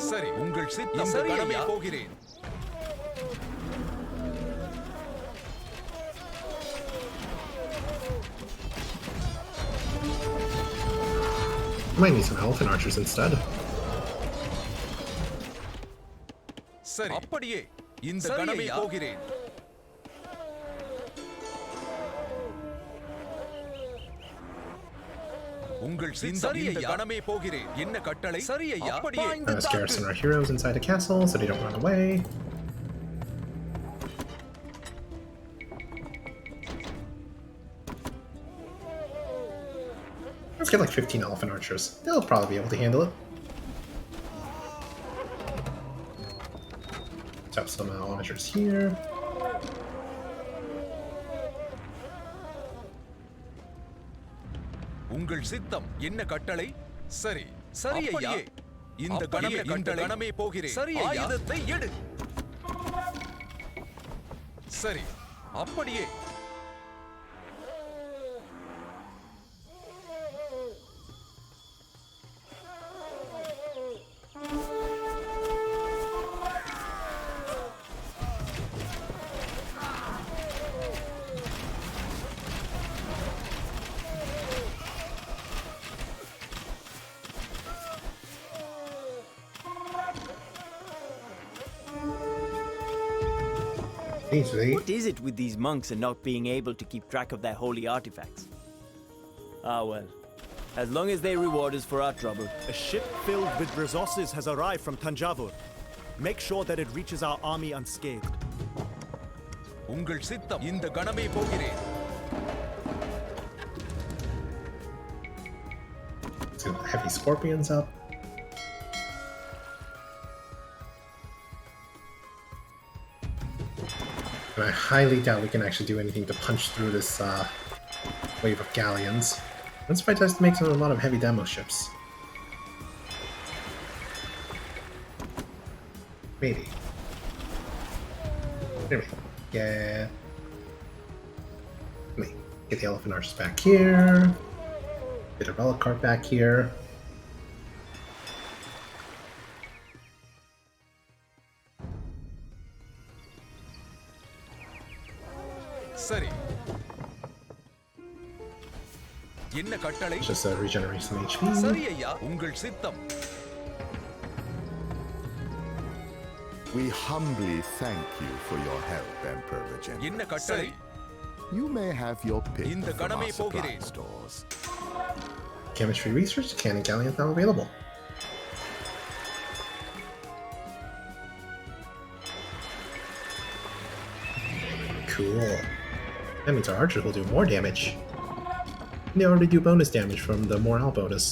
சரி உங்கள் சித்தம் இந்த கணமே போகிறேன் Might need some elephant archers instead. சரி அப்படியே இந்த கணமே போகிறேன் உங்கள் சித்தம் இந்த கணமே போகிறேன் என்ன கட்டளை சரி ஐயா அப்படியே Let's garrison our heroes inside the castle so they don't run away. Let's get like 15 elephant archers. They'll probably be able to handle it. Let's have some archers here. உங்கள் சித்தம் என்ன கட்டளை சரி சரி ஐயா இந்த கணமே போகிறேன் சரி ஆயுதத்தை எடு சரி அப்படியே What is it with these monks and not being able to keep track of their holy artifacts? Ah well, as long as they reward us for our trouble. A ship filled with resources has arrived from Tanjavur. Make sure that it reaches our army unscathed. உங்கள் சித்தம் இந்த கணமே போகிறேன் Let's get the heavy scorpions up. And I highly doubt we can actually do anything to punch through this wave of galleons. Let's try to make a lot of heavy demo ships. Maybe. There we go. Get the elephant archers back here. Get a relic cart back here. சரி என்ன கட்டளை Just regenerate some HP. சரி ஐயா உங்கள் சித்தம் We humbly thank you for your help, Emperor Regent. என்ன கட்டளை? You may have your pick இந்த from கணமே our supply போகிறேன். stores. Chemistry research, cannon galleons now available. Cool. That means our archers will do more damage. They already do bonus damage from the morale bonus.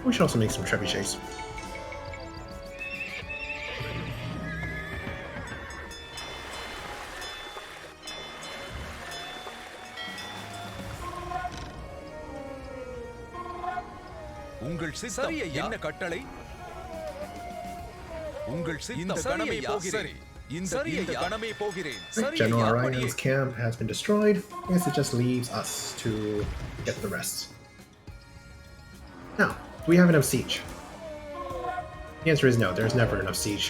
We should also make some trebuchets. உங்கள் சித்தம் என்ன கட்டளை? உங்கள் சித்தம் இந்த கணமே போகிறேன். இந்த கணமே போகிறேன். General Orion's camp has been destroyed. I guess it just leaves us to get the rest. Now, do we have enough siege? The answer is no, there's never enough siege.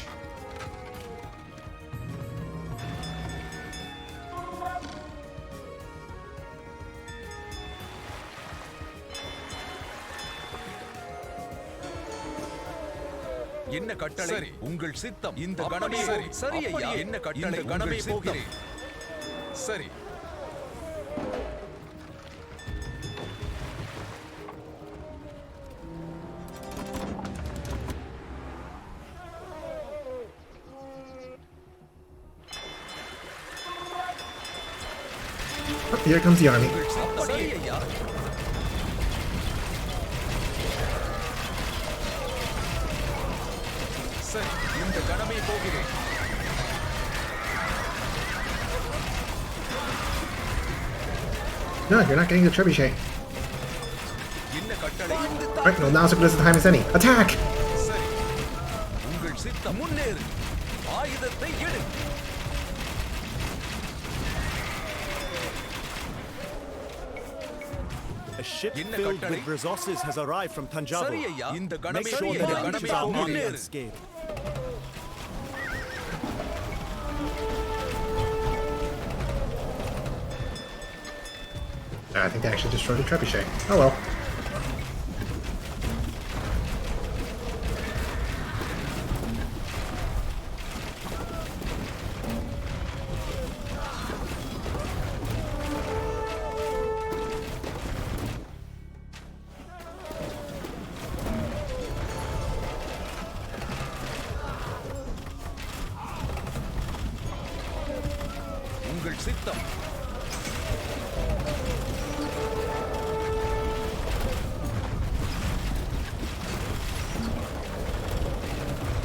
என்ன கட்டளை? உங்கள் சித்தம் இந்த கணமே சரி ஐயா. என்ன கட்டளை? இந்த கணமே போகிறேன். சரி. Oh, here comes the army. சரி ஐயா. சரி, இந்த கணமே போகிறேன். No, you're not getting the trebuchet. என்ன கட்டளை? Alright, well, now's as good a time as any. Attack! சரி. உங்கள் சித்தம் முன்னேறு. ஆயுதத்தை எடு. A ship என்ன filled கட்டளை? with resources has arrived from Tanjavur. சரி ஐயா. இந்த Make கணமே sure இந்த that it கணமே reaches our army முன்னேறு. unscathed. I think they actually destroyed the trebuchet. Oh well. உங்கள் சித்தம்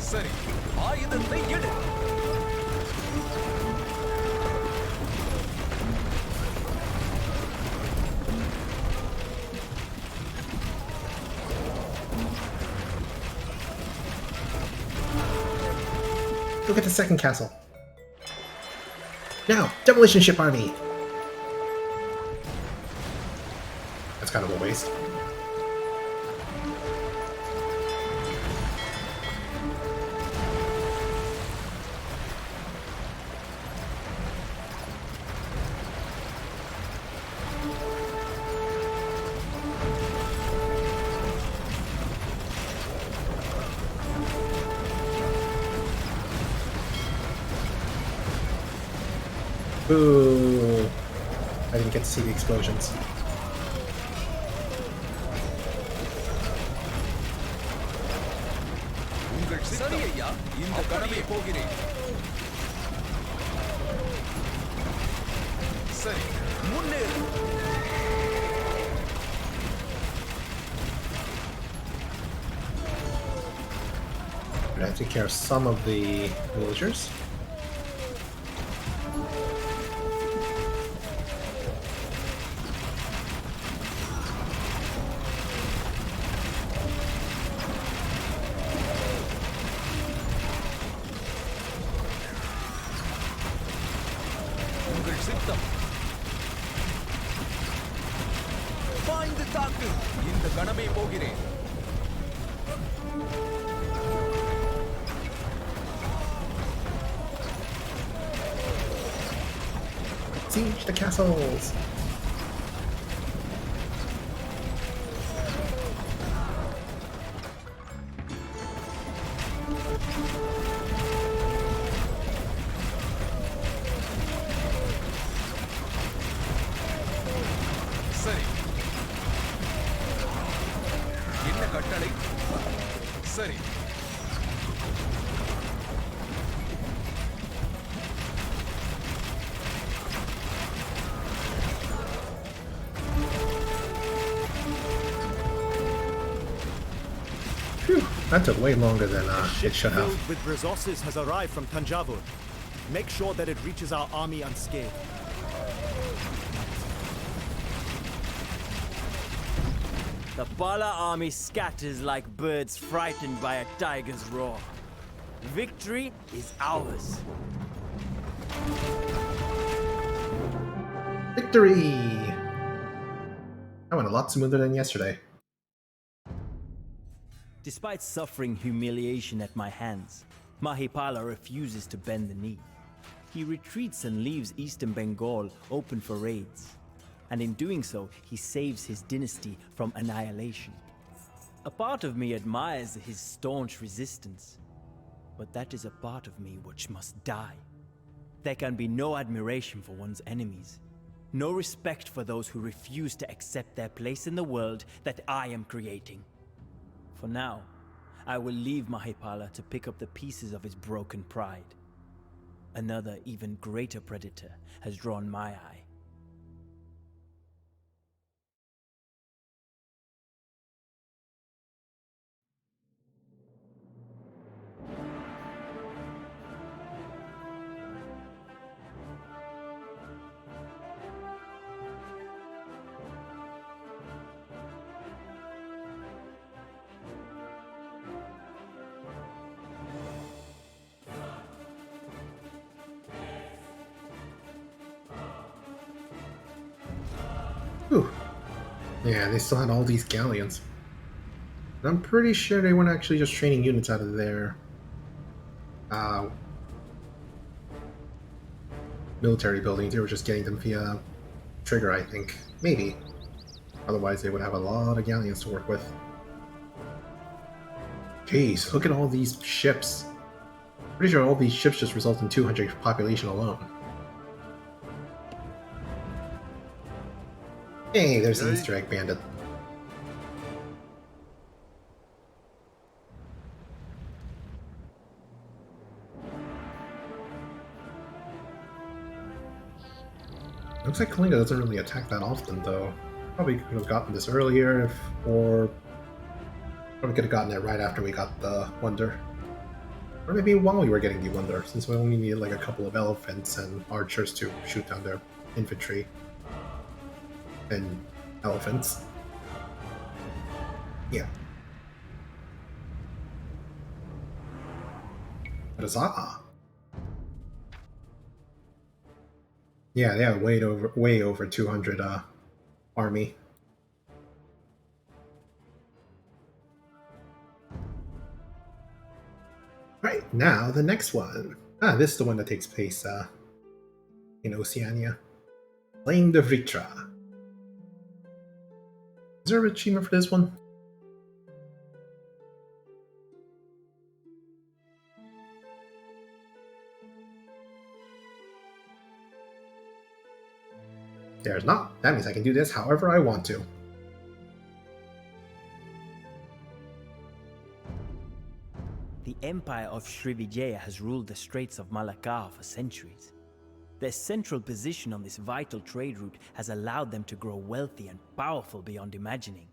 சரி, ஆயுதத்தை எடு. Go get the second castle. Now, demolition ship army. That's kind of a waste. Boo! I didn't get to see the explosions. உங்கள் சரி ஐயா. இந்த கணமே போகிறேன். சரி, முன்னேறு. I have to take care of some of the villagers. உங்கள் சித்தம் பாய்ந்து தாக்கு. இந்த கணமே போகிறேன். Siege the castles! சரி. என்ன கட்டளை? சரி. Phew, that took way longer than it should have. Filled with resources has arrived from Tanjavur. Make sure that it reaches our army unscathed. The Pala army scatters like birds frightened by a tiger's roar. Victory is ours. Victory! That went a lot smoother than yesterday. Despite suffering humiliation at my hands, Mahipala refuses to bend the knee. He retreats and leaves eastern Bengal open for raids. And in doing so, he saves his dynasty from annihilation. A part of me admires his staunch resistance, but that is a part of me which must die. There can be no admiration for one's enemies, no respect for those who refuse to accept their place in the world that I am creating. For now, I will leave Mahipala to pick up the pieces of his broken pride. Another, even greater predator has drawn my eye. Whew. Yeah, they still had all these galleons. And I'm pretty sure they weren't actually just training units out of their military buildings. They were just getting them via trigger, I think. Maybe. Otherwise, they would have a lot of galleons to work with. Jeez, look at all these ships. Pretty sure all these ships just result in 200 population alone. Hey, there's the Easter egg bandit. Looks like Kalinga doesn't really attack that often, though. Probably could have gotten this earlier, or probably could have gotten it right after we got the Wonder. Or maybe while we were getting the Wonder, since we only needed like a couple of elephants and archers to shoot down their infantry. And elephants. Yeah. Huzzah! Yeah, they have way over 200 army. Right, now the next one. This is the one that takes place in Oceania. Playing the Vritra. Is there an achievement for this one? There's not. That means I can do this however I want to. The Empire of Srivijaya has ruled the Straits of Malacca for centuries. Their central position on this vital trade route has allowed them to grow wealthy and powerful beyond imagining.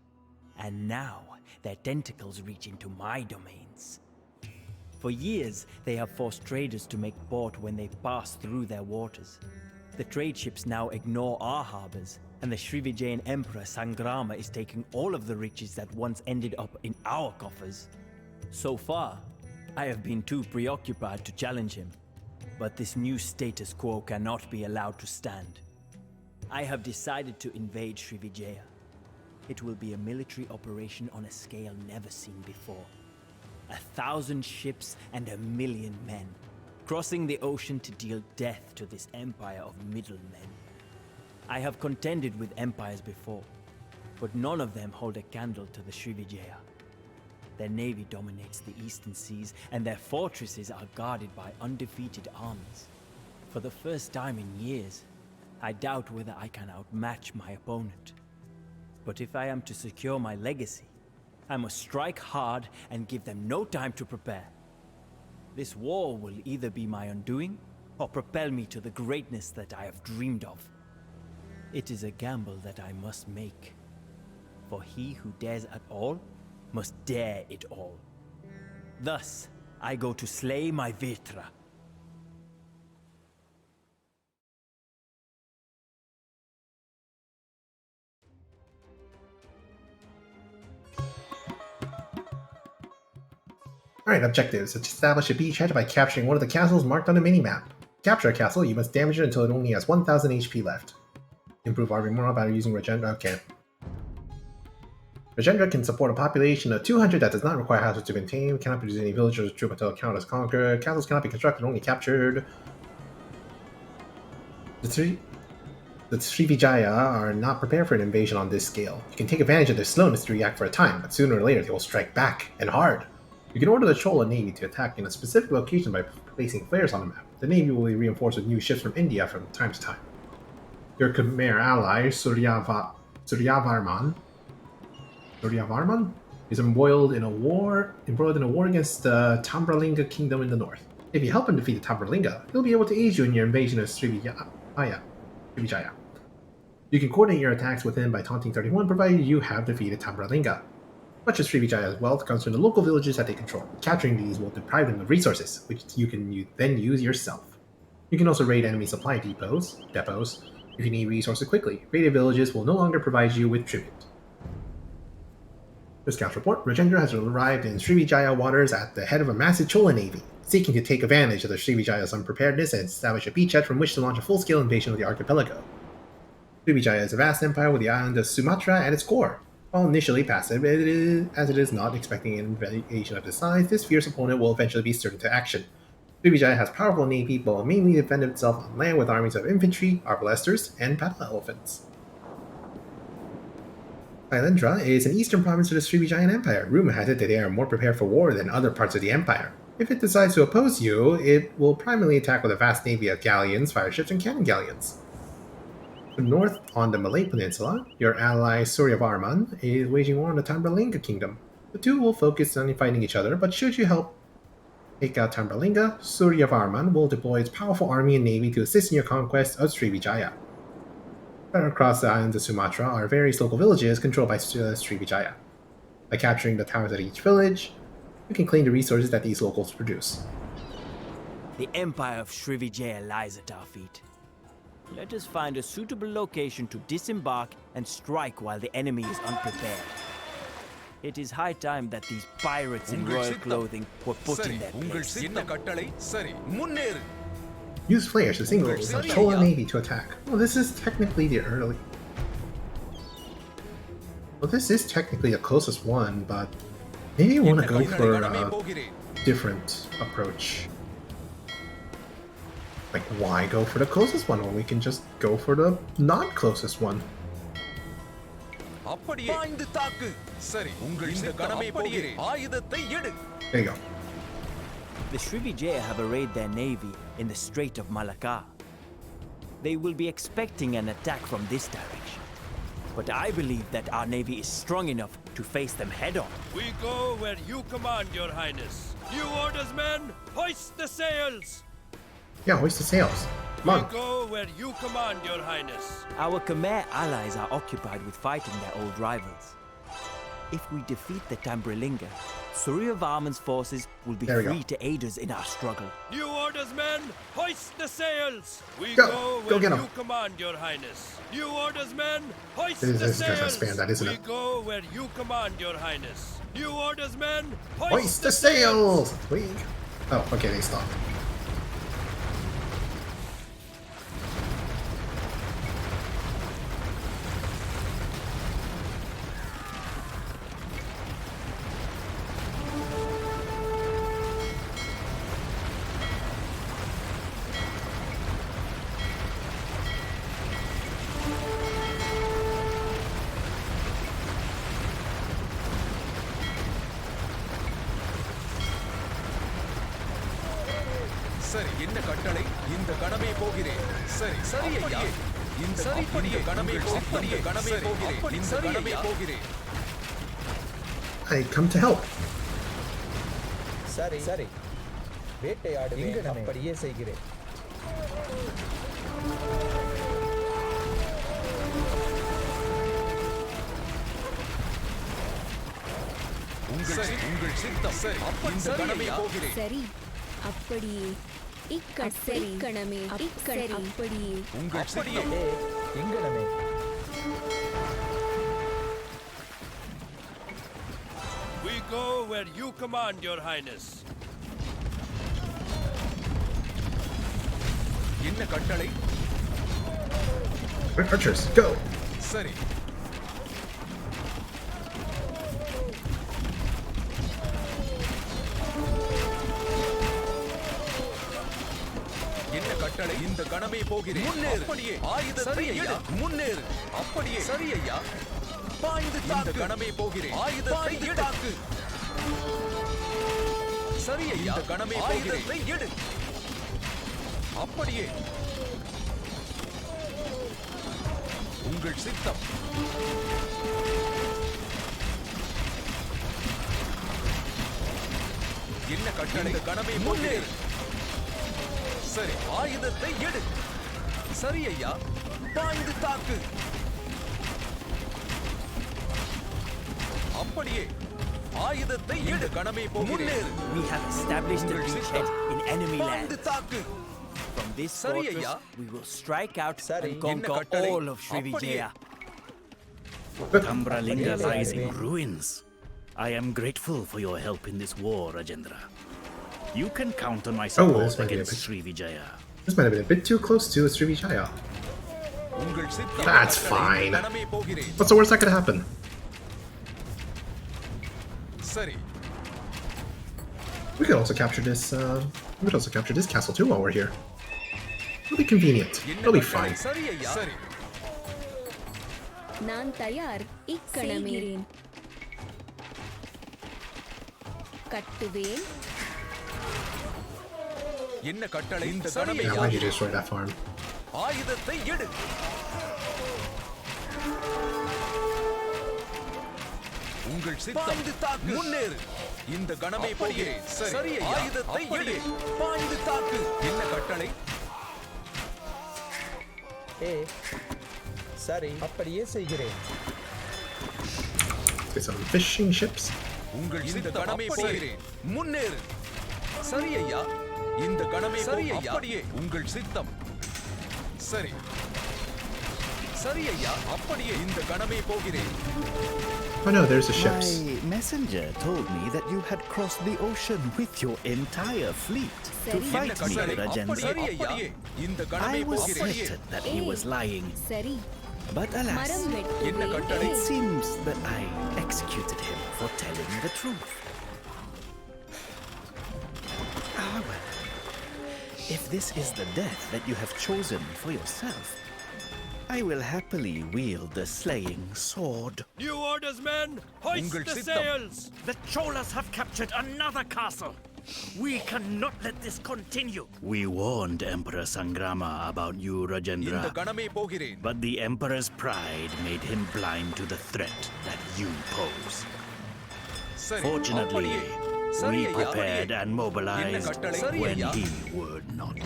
And now, their tentacles reach into my domains. For years, they have forced traders to make port when they pass through their waters. The trade ships now ignore our harbors, and the Srivijayan Emperor Sangrama is taking all of the riches that once ended up in our coffers. So far, I have been too preoccupied to challenge him. But this new status quo cannot be allowed to stand. I have decided to invade Srivijaya. It will be a military operation on a scale never seen before. 1,000 ships and 1,000,000 men, crossing the ocean to deal death to this empire of middlemen. I have contended with empires before, but none of them hold a candle to the Srivijaya. Their navy dominates the eastern seas, and their fortresses are guarded by undefeated armies. For the first time in years, I doubt whether I can outmatch my opponent. But if I am to secure my legacy, I must strike hard and give them no time to prepare. This war will either be my undoing, or propel me to the greatness that I have dreamed of. It is a gamble that I must make. For he who dares at all must dare it all. Thus, I go to slay my Virtra. Alright, objectives. Establish a beachhead by capturing one of the castles marked on the minimap. Capture a castle, you must damage it until it only has 1000 HP left. Improve army morale by using Regendra. Okay. Regendra can support a population of 200 that does not require houses to maintain, cannot produce any villagers or troop until a count is conquered, castles cannot be constructed, only captured. The Srivijaya are not prepared for an invasion on this scale. You can take advantage of their slowness to react for a time, but sooner or later they will strike back, and hard. You can order the Chola Navy to attack in a specific location by placing flares on the map. The Navy will be reinforced with new ships from India from time to time. Your Khmer ally, Suryavarman, is embroiled in a war against the Tambralinga kingdom in the north. If you help him defeat the Tambralinga, he'll be able to aid you in your invasion of Srivijaya. You can coordinate your attacks with him by taunting 31, provided you have defeated Tambralinga. Much of Srivijaya's wealth comes from the local villages that they control. Capturing these will deprive them of resources, which you can then use yourself. You can also raid enemy supply depots, if you need resources quickly. Raided villages will no longer provide you with tribute. This scout report, Rajendra has arrived in Srivijaya waters at the head of a massive Chola navy, seeking to take advantage of the Srivijaya's unpreparedness and establish a beachhead from which to launch a full-scale invasion of the archipelago. Srivijaya is a vast empire with the island of Sumatra at its core. While initially passive, as it is not expecting an invasion of this size, this fierce opponent will eventually be stirred into action. Srivijaya has powerful navy, but will mainly defend itself on land with armies of infantry, arbalesters, and battle elephants. Sailendra is an eastern province of the Srivijayan Empire. Rumor has it that they are more prepared for war than other parts of the empire. If it decides to oppose you, it will primarily attack with a vast navy of galleons, fireships, and cannon galleons. North on the Malay Peninsula, your ally Suryavarman is waging war on the Tambralinga kingdom. The two will focus on fighting each other, but should you help take out Tambralinga, Suryavarman will deploy its powerful army and navy to assist in your conquest of Srivijaya. Spread across the islands of Sumatra are various local villages controlled by Srivijaya. By capturing the towers at each village, you can claim the resources that these locals produce. The empire of Srivijaya lies at our feet. Let us find a suitable location to disembark and strike while the enemy is unprepared. It is high time that these pirates in royal clothing were put in their place. Use flares to single the Chola navy to attack. Well, this is technically the early... Well, this is technically the closest one, but maybe you want to go for a different approach. Like, why go for the closest one when we can just go for the not closest one? There you go. The Srivijaya have arrayed their navy in the Strait of Malacca. They will be expecting an attack from this direction. But I believe that our navy is strong enough to face them head-on. We go where you command, your highness. New orders, men! Hoist the sails! Yeah, hoist the sails. Come on. We go where you command, your highness. Our Khmer allies are occupied with fighting their old rivals. If we defeat the Tambralinga, Suryavarman's forces will be free to aid us in our struggle. New orders, men! Hoist the sails! We go where get 'em. you command, your highness. New orders, men! Hoist This the is just a sails! spam, that isn't we it? go where you command, your highness. New orders, men! Hoist the sails! Wait. Oh, okay, they stopped. சரி என்ன கட்டளை இந்த கணமே போகிறேன் சரி சரி ஐயா இந்த அப்படியே கணமே அப்படியே கணமே போகிறேன் இந்த கணமே போகிறேன் I come to help. சரி சரி வேட்டையாடுவேன் அப்படியே செய்கிறேன் உங்கள் சித்தம் சரி இந்த கணமே போகிறேன் சரி அப்படியே இக்கணமே அப்படியே உங்கள் சித்தம் எங்கனமே We go where you command, Your Highness. என்ன கட்டளை Archers, go! சரி என்ன கட்டளை இந்த கணமே போகிறேன் முன்னேறு அப்படியே ஆயுதத்தை எடு முன்னேறு அப்படியே சரி ஐயா பாய்ந்து இந்த கணமே போகிறேன் ஆயுதத்தை எடு சரி ஐயா கணமே ஆயுதத்தை எடு அப்படியே உங்கள் சித்தம் என்ன கட்டளை இந்த கணமே முன்னேறு சரி ஆயுதத்தை எடு சரி ஐயா பாய்ந்து தாக்கு அப்படியே ஆயுதத்தை எடு கணமே முன்னேறு We have established a beachhead in enemy பாய்ந்து land. தாக்கு From this Sari fortress, ஐயா. we will strike out Sari. and conquer என்ன கட்டளை? all of Srivijaya. Tambralinga lies in ruins. I am grateful for your help in this war, Rajendra. You can count on my this support might be a against bit- Srivijaya. This might have been a bit too close to Srivijaya. உங்கள் சித்தம் That's கட்டளை fine. இந்த கணமே போகிறேன் What's the worst that could happen? சரி We could also capture this. We could also capture this castle too while we're here. It'll be convenient. என்ன It'll be கட்டளை fine. சரி ஐயா சரி நான் தயார் இக்கணமே கட்டுவேன் என்ன கட்டளை இந்த Yeah, கணமே why did you destroy that farm? ஆயுதத்தை எடு உங்கள் சித்தம் முன்னேறு இந்த கணமே போகிறேன் சரி ஆயுதத்தை எடு பாய்ந்து தாக்கு என்ன கட்டளை சரி அப்படியே செய்கிறேன் Let's get some fishing ships. உங்கள் இந்த கணமே போகிறேன் முன்னேறு சரி ஐயா இந்த கணமே சரி ஐயா அப்படியே உங்கள் சித்தம் சரி சரி ஐயா அப்படியே இந்த கணமே போகிறேன் Oh no, there's the ships. My messenger told me that you had crossed the ocean with your entire fleet to Sari. fight me, சரி Rajendra. அப்படியே இந்த கணமே I was போகிறேன் certain that he was lying, சரி but alas, மரம் என்ன கட்டளை it seems that I executed him for telling the truth. Ah well, if this is the death that you have chosen for yourself, I will happily wield the slaying sword. New orders, men! Hoist உங்கள் the சித்தம். sails! The Cholas have captured another castle. We cannot let this continue. We warned Emperor Sangrama about you, இந்த Rajendra, கணமே போகிறேன் but the Emperor's pride made him blind to the threat that you pose. சரி Fortunately, அப்படியே சரி we ஐயா prepared அப்படியே and mobilized கட்டளை? சரி when ஐயா. he would not.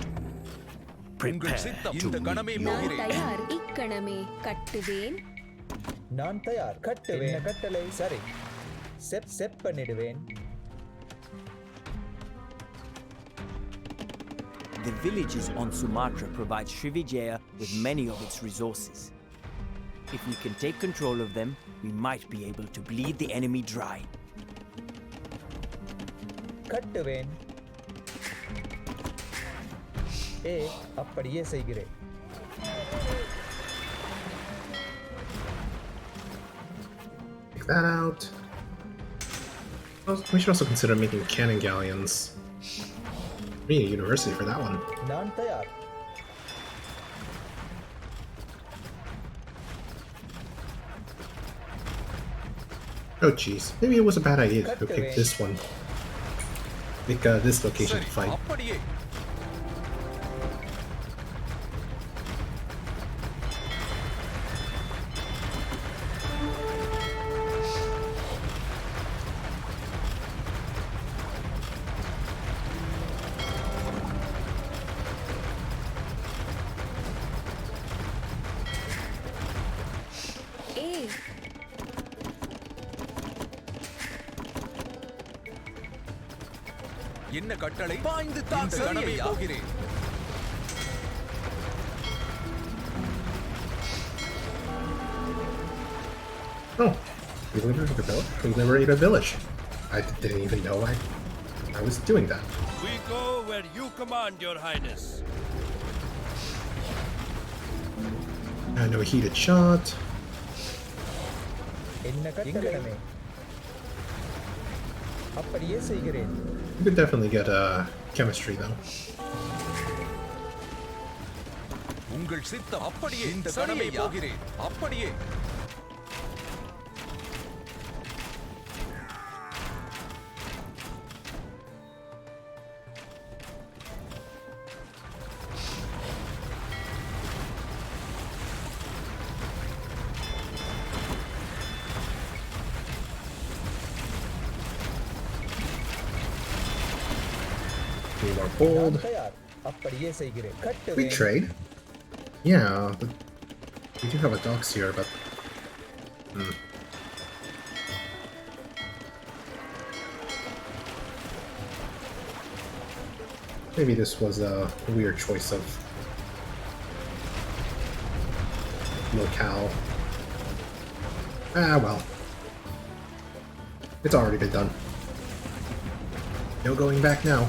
உங்கள் Prepare சித்தம் to இந்த கணமே meet நான் your போகிறேன் தயார் இக்கணமே கட்டுவேன் நான் தயார் கட்டுவேன் என்ன கட்டளை சரி செப் பண்ணிடுவேன் The villages on Sumatra provide Srivijaya with many of its resources. If we can take control of them, we might be able to bleed the enemy dry. கட்டுவேன் அப்படியே செய்கிறேன் Take that out. We should also consider making cannon galleons. We need a university for that one. நான் தயார் Oh jeez, maybe it was a bad idea to pick this one. Pick this location சரி to fight. அப்படியே என்ன கட்டளை? பாய்ந்து தாக்கு. இந்த கணமே போகிறேன். Oh, we liberated a village. We liberated a village. I didn't even know I was doing that. We go where you command, Your Highness. No heated shot. என்ன கட்டளை? அப்படியே செய்கிறேன். You could definitely get chemistry though. உங்கள் சித்தம் அப்படியே. இந்த கணமே போகிறேன். அப்படியே. Need more gold. அப்படியே செய்கிறேன். We கட்டுவேன். trade. Yeah, but we do have a docks here, but maybe this was a weird choice of locale. Ah, well. It's already been done. No going back now.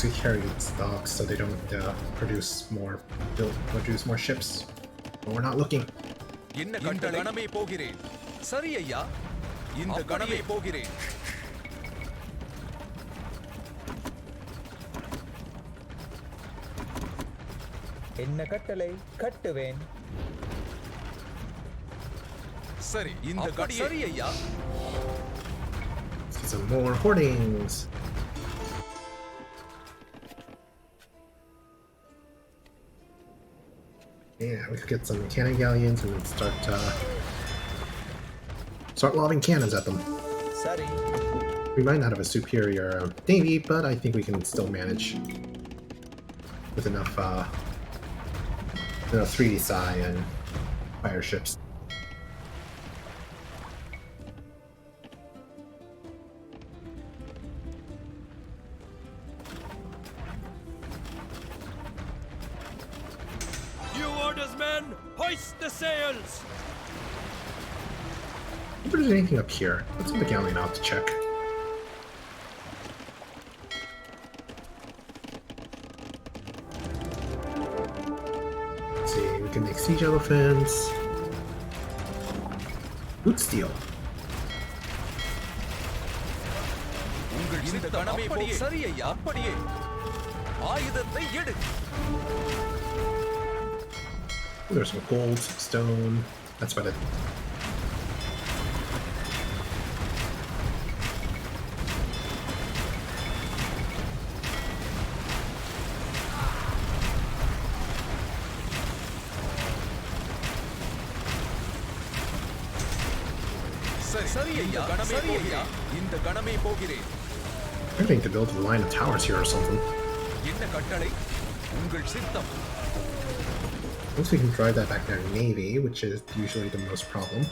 To carry its docks so they don't produce more ships. But we're not looking. என்ன கட்டளை? கணமே போகிறேன். சரி ஐயா. இந்த கணமே போகிறேன். என்ன கட்டளை? கட்டுவேன். சரி இந்த கடி. சரி ஐயா. See some more hoardings. Yeah, we could get some cannon galleons and then start lobbing cannons at them. சரி. We might not have a superior navy, but I think we can still manage with enough 3D psi and fire ships. Men, hoist the sails! If there's anything up here, let's get the galleon out to check. Let's see, we can make siege elephants. Boot steel. உங்கள் இந்த கணமே போகிறேன். சரி ஐயா. அப்படியே. ஆயுதத்தை எடு. There's some gold, some stone. That's about it. சரி ஐயா. கணமே போகிறேன். இந்த கணமே போகிறேன். I think to build a line of towers here or something. என்ன கட்டளை? உங்கள் சித்தம். Once we can drive that back to our navy, which is usually the most problem.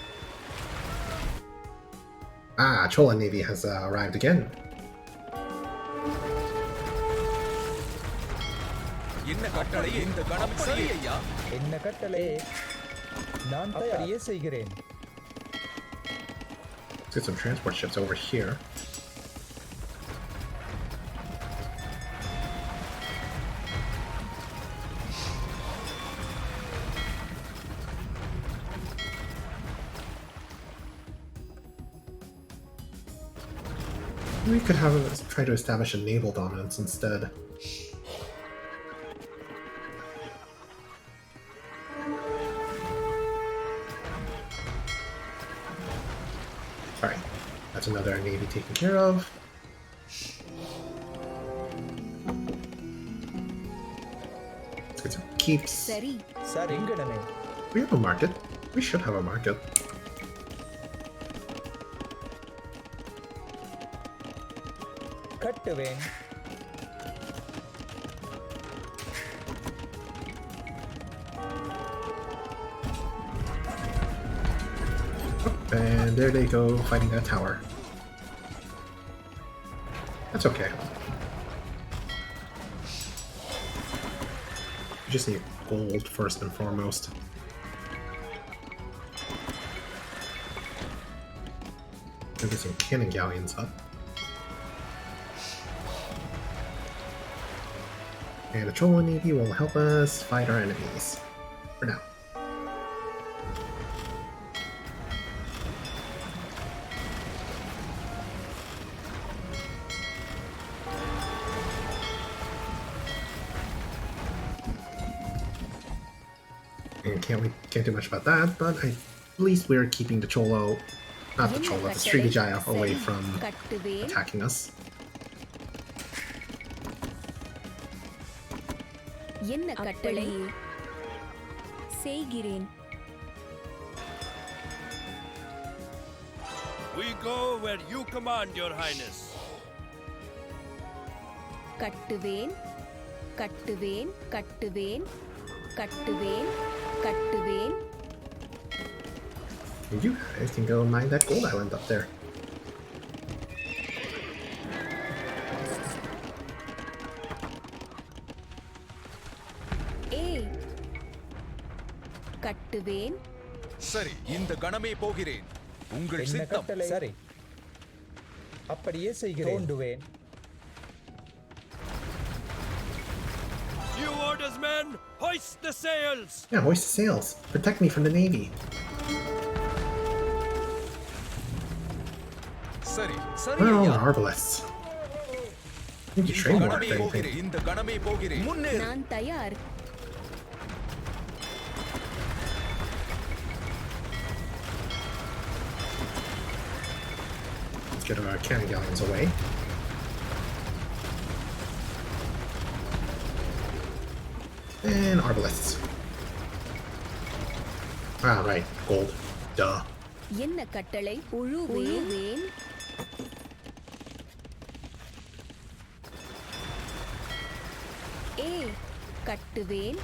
Ah, Chola Navy has arrived again. என்ன கட்டளை? இந்த கணம் சரி ஐயா. என்ன கட்டளை? நான் அப்படியே செய்கிறேன். Let's get some transport ships over here. We could have try to establish a naval dominance instead. Alright, that's another navy taken care of. keeps... சரி இங்கனமே We have a market. We should have a market. கட்டுவேன் And there they go, fighting that tower. That's okay. We just need gold first and foremost. We'll get some cannon galleons up. And the Trollo Navy will help us fight our enemies. For now. And can't do much about that, but at least we're keeping the Cholo, not the Cholo, the Srivijaya away from attacking us. என்ன கட்டளை செய்கிறேன் We go where you command, Your Highness. கட்டுவேன் கட்டுவேன் கட்டுவேன் கட்டுவேன் கட்டுவேன் You guys can go mine that gold island up there. கட்டுவேன் சரி இந்த கணமே போகிறேன் உங்கள் என்ன சித்தம் கட்டளை சரி அப்படியே செய்கிறேன் தோண்டுவேன் New orders, men! Hoist the sails! Yeah, hoist the sails. Protect me from the navy. சரி Where சரி are all ஐயா the arbalists? Need to train more, கணமே if anything. போகிறேன் இந்த கணமே போகிறேன் முன்னேறு நான் தயார் Let's get our cannon galleons away. And arbalists. Ah, right. Gold. Duh. என்ன கட்டளை உழுவேன் கட்டுவேன்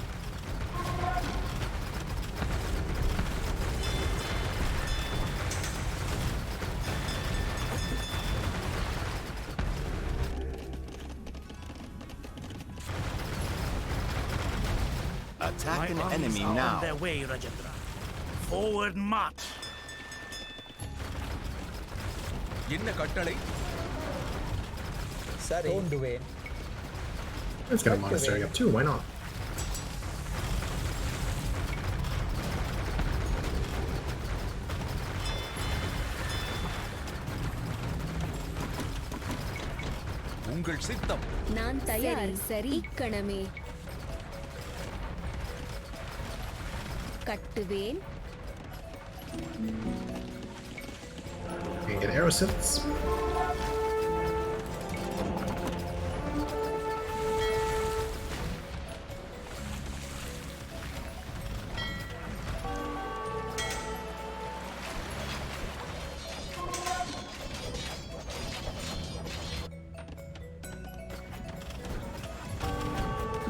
Attack an enemy On now. their way, Rajendra. Forward march. என்ன கட்டளை சரி தோண்டுவேன் Let's get a monastery up too, why not? உங்கள் சித்தம் நான் தயார் சரி இக்கணமே கட்டுவேன் And get arrow sets.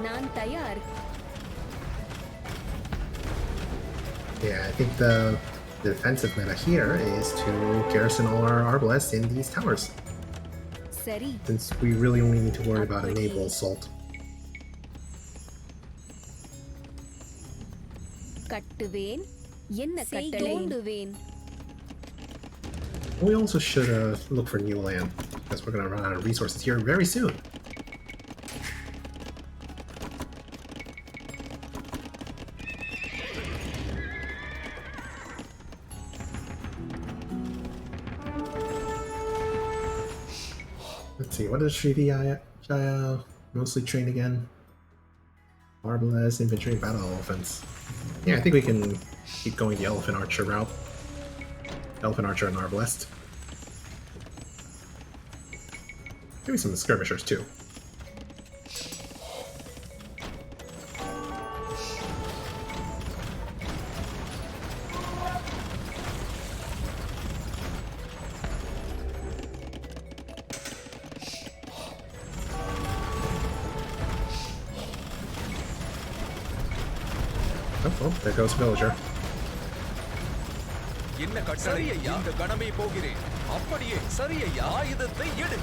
நான் தயார் Yeah, I think the defensive meta here is to garrison all our arbalists in these towers, சரி since we really only need to worry about a naval assault. கட்டுவேன் என்ன கட்டளை தோண்டுவேன் We also should look for new land, because we're going to run out of resources here very soon. Let's see, what does Srivijaya mostly train again? Arbalest, infantry, battle elephants. Yeah, I think we can keep going the elephant archer route. Elephant archer and arbalest. Maybe some skirmishers too. Oh, well, there goes villager. என்ன கட்டளை? இந்த கணமே போகிறேன். அப்படியே சரி ஐயா. ஆயுதத்தை எடு.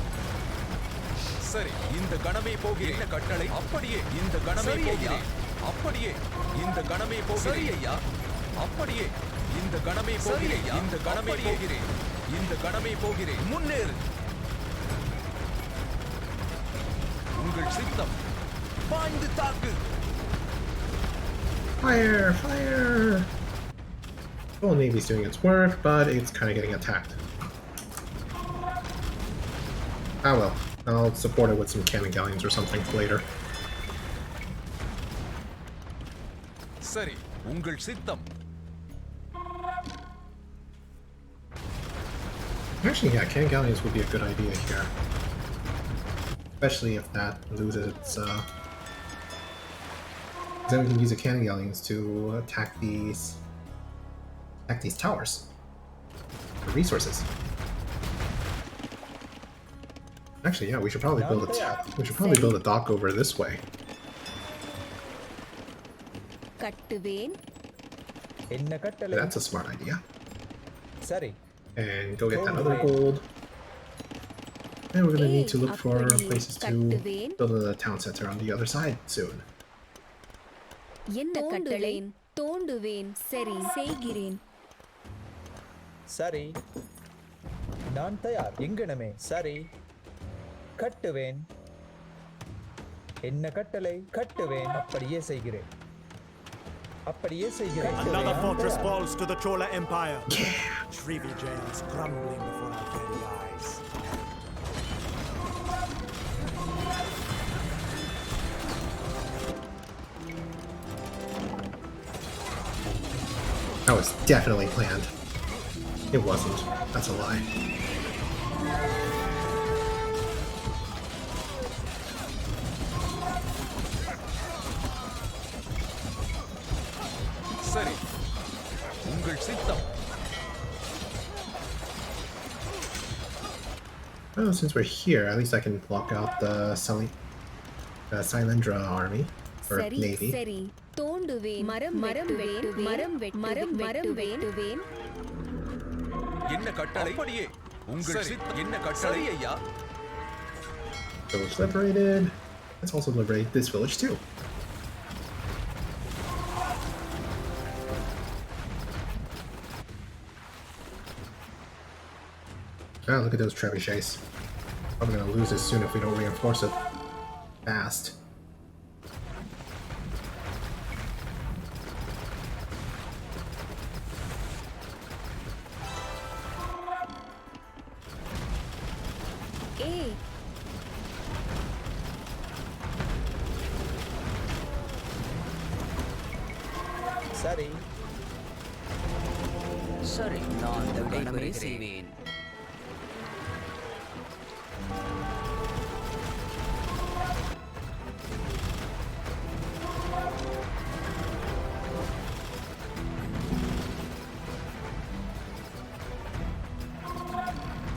சரி, இந்த கணமே போகிறேன். என்ன கட்டளை? அப்படியே இந்த கணமே போகிறேன். அப்படியே இந்த கணமே போகிறேன். சரி ஐயா. அப்படியே இந்த கணமே போகிறேன். இந்த கணமே போகிறேன். இந்த கணமே போகிறேன். முன்னேறு. உங்கள் சித்தம். பாய்ந்து தாக்கு. Fire! Fire! Well, Navy's doing its work, but it's kind of getting attacked. Ah well, I'll support it with some cannon galleons or something later. சரி, உங்கள் சித்தம். Actually, yeah, cannon galleons would be a good idea here. Especially if that loses its, then we can use the cannon galleons to attack these towers for resources. Actually, yeah, we should probably build a dock over this way. கட்டுவேன். என்ன கட்டளை? That's a smart idea. சரி. And go get that other gold. And we're gonna need to look for places to build a town center on the other side soon. என்ன கட்டளை? தோண்டுவேன். சரி, செய்கிறேன். சரி. நான் தயார். எங்கனமே. சரி. கட்டுவேன். என்ன கட்டளை? கட்டுவேன். அப்படியே செய்கிறேன். அப்படியே செய்கிறேன். Another fortress falls to the Chola Empire. Shrivi jails crumbling before our very eyes. That was definitely planned. It wasn't. That's a lie. சரி, உங்கள் சித்தம். Oh, since we're here, at least I can block out the Silendra army or சரி, navy. சரி. தோண்டுவேன். மரம் வெட்டுவேன். மரம் வெட்டுவேன். என்ன கட்டளை? அப்படியே உங்கள் சித்தம். என்ன கட்டளை ஐயா? Village liberated. Let's also liberate this village too. Ah, look at those trebuchets. Probably gonna lose this soon if we don't reinforce it fast. சரி. சரி, நான் கடமை செய்வேன்.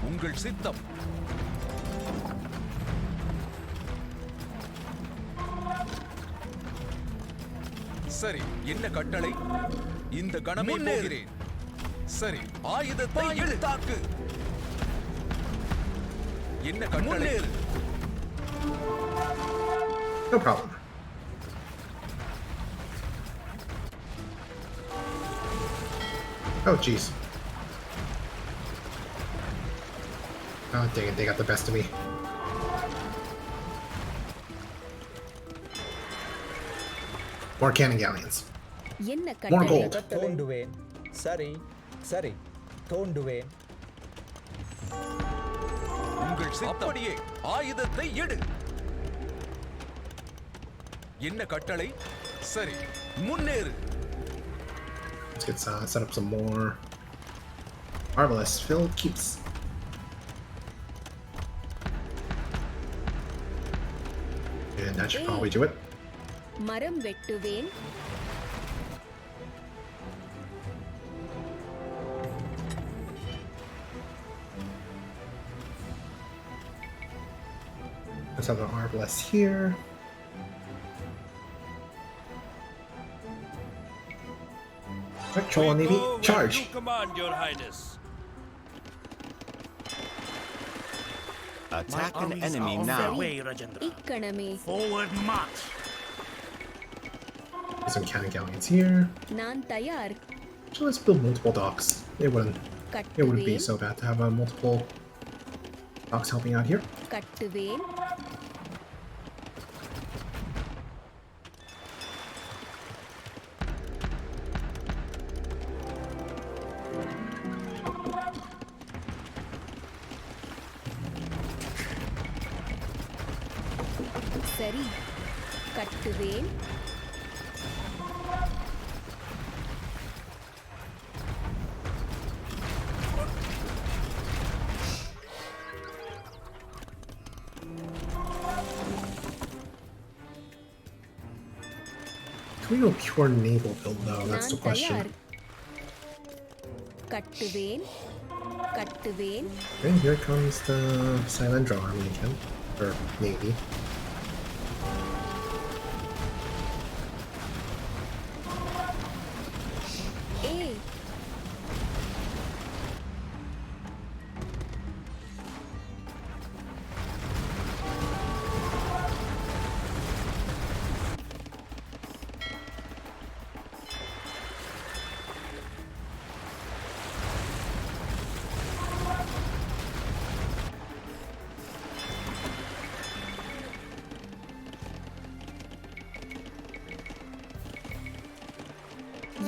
உங்கள் சித்தம். சரி, என்ன கட்டளை? இந்த கணமே போகிறேன். சரி, ஆயுதத்தை எடு. தாக்கு. என்ன கட்டளை? No problem. Oh, jeez. Oh, dang it, they got the best of me. More cannon galleons. என்ன More கட்டளை? gold. தோண்டுவேன். சரி. சரி. தோண்டுவேன். உங்கள் சித்தம். அப்படியே ஆயுதத்தை எடு. என்ன கட்டளை? சரி, முன்னேறு. Let's get set up some more marvelous filled keeps. And that should probably do it. மரம் வெட்டுவேன். Let's have an arbalest here. Right, Chola We Navy, go where charge! you command, Your Highness. Attack an enemy now. இக்கணமே Forward march. Get some cannon galleons here. நான் தயார். So let's build multiple docks. It wouldn't be கட்டுவேன் so bad to have multiple docks helping out here. கட்டுவேன் சரி கட்டுவேன் Can we go pure naval build though? That's the நான் question. தயார். கட்டுவேன் கட்டுவேன் Okay, here comes the Silendro army again. Or navy. ஏ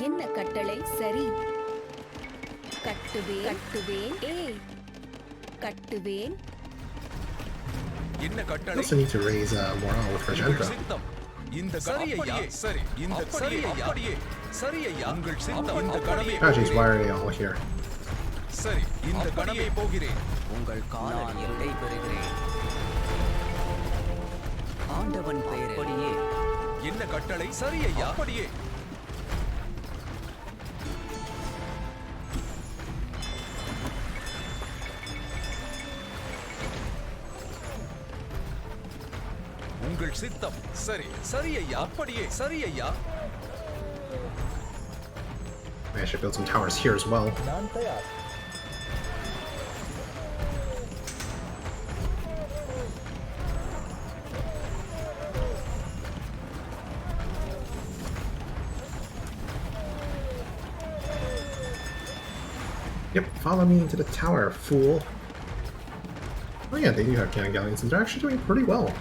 என்ன கட்டளை சரி கட்டுவேன் கட்டுவேன் ஏ கட்டுவேன் என்ன We கட்டளை also need to raise morale with உங்கள் Rajendra. சித்தம் இந்த கணமையா சரி இந்த சரியா அப்படியே சரியா உங்கள் சித்தம் இந்த கணமே Apologies, why are they all here? சரி இந்த கணமே போகிறேன் உங்கள் காலடியில் விடைபெறுகிறேன். ஆண்டவன் பெயர் அப்படியே என்ன கட்டளை சரியையா அப்படியே உங்கள் சித்தம் சரி சரியையா அப்படியே சரியையா I should build some towers here as well. நான் தயார். Yep, follow me into the tower, fool. Oh yeah, they do have cannon galleons, and they're actually doing pretty well.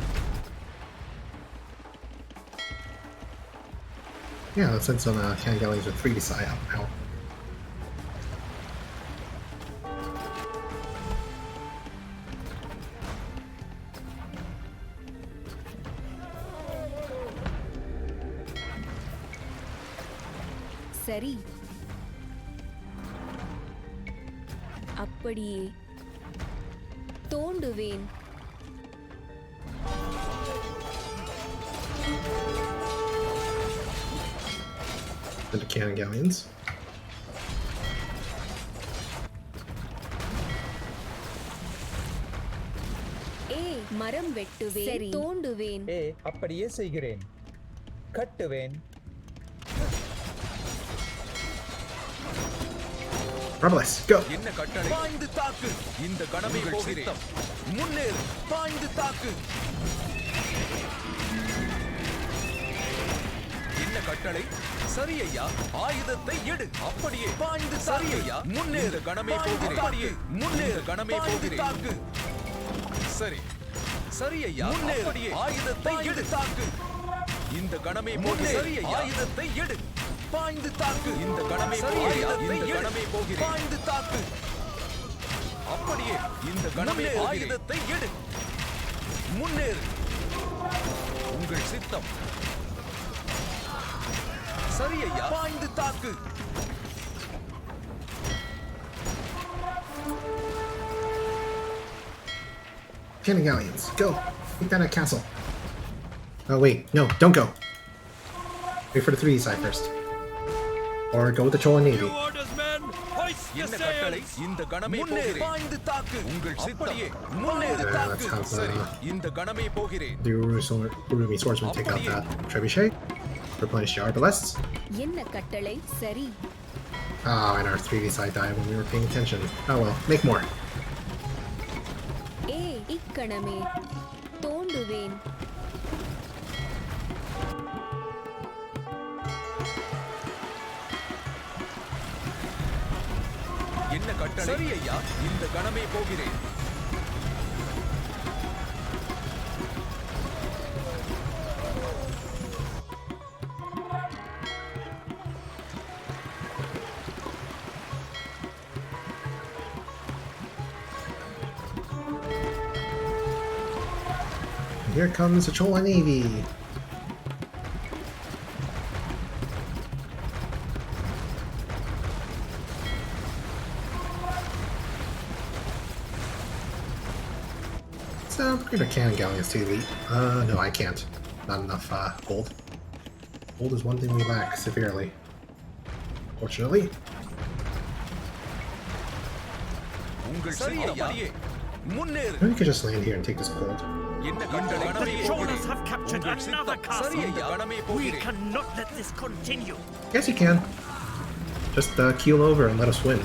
Yeah, let's send some cannon galleons with 3 side out now. சரி அப்படியே தோண்டுவேன் Into cannon galleons. ஏ மரம் வெட்டுவேன் சரி தோண்டுவேன் ஏ அப்படியே செய்கிறேன். கட்டுவேன் Rebels, go! என்ன கட்டளை பாய்ந்து தாக்கு இந்த கணமே போகிறேன் முன்னேறு பாய்ந்து தாக்கு என்ன கட்டளை சரியையா ஆயுதத்தை எடு அப்படியே பாய்ந்து சரியையா முன்னேறு கணமே போகிறேன் அப்படியே முன்னேறு கணமே போகிறேன் தாக்கு சரி சரியையா முன்னேறு ஆயுதத்தை எடு தாக்கு இந்த கணமே போகிறேன் ஆயுதத்தை எடு பாய்ந்து தாக்கு இந்த கணமே சரியையா இந்த கணமே போகிறேன் பாய்ந்து தாக்கு அப்படியே இந்த கணமே ஆயுதத்தை எடு முன்னேறு உங்கள் சித்தம் சரியையா பாய்ந்து தாக்கு Cannon galleons, go! Take down that castle. Oh wait, no, don't go. Wait for the 3D side first. Or go with the Chola Navy. New orders, men! Hoist the என்ன கட்டளை sails! இந்த கணமே போகிறேன் பாய்ந்து தாக்கு உங்கள் சித்தம் முன்னேறு தாக்கு let's have, சரி இந்த கணமே போகிறேன் The Urumi swordsman take out that trebuchet. Replenish the arbalests. என்ன கட்டளை சரி Ah, and our 3D side died when we were paying attention. Oh well, make more. A இக்கணமே தோண்டுவேன் என்ன கட்டளை? சரி ஐயா, இந்த கணமே போகிறேன். Here comes the Chola Navy. So, upgrade our cannon galleons to elite. No, I can't. Not enough gold. Gold is one thing we lack severely. Fortunately. சரி ஐயா, முன்னேறு. Maybe we could just land here and take this gold. என்ன கட்டளை? The Cholas have captured another சரி castle. ஐயா, கணமே We போகிறேன். cannot let this continue. Yes, you can. Just keel over and let us win.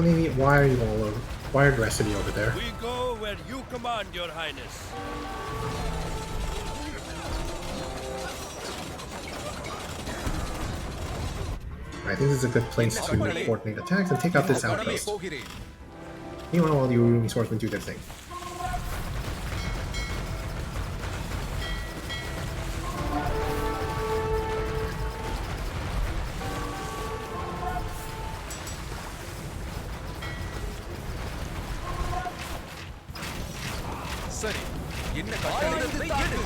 Navy, why are you all over? Why are the rest of you over there? We go where you command, Your Highness. I think this is a good place to coordinate attacks and take out this outpost. Meanwhile, all the Urumi swordsmen do their thing. சரி, என்ன கட்டளை? எடு.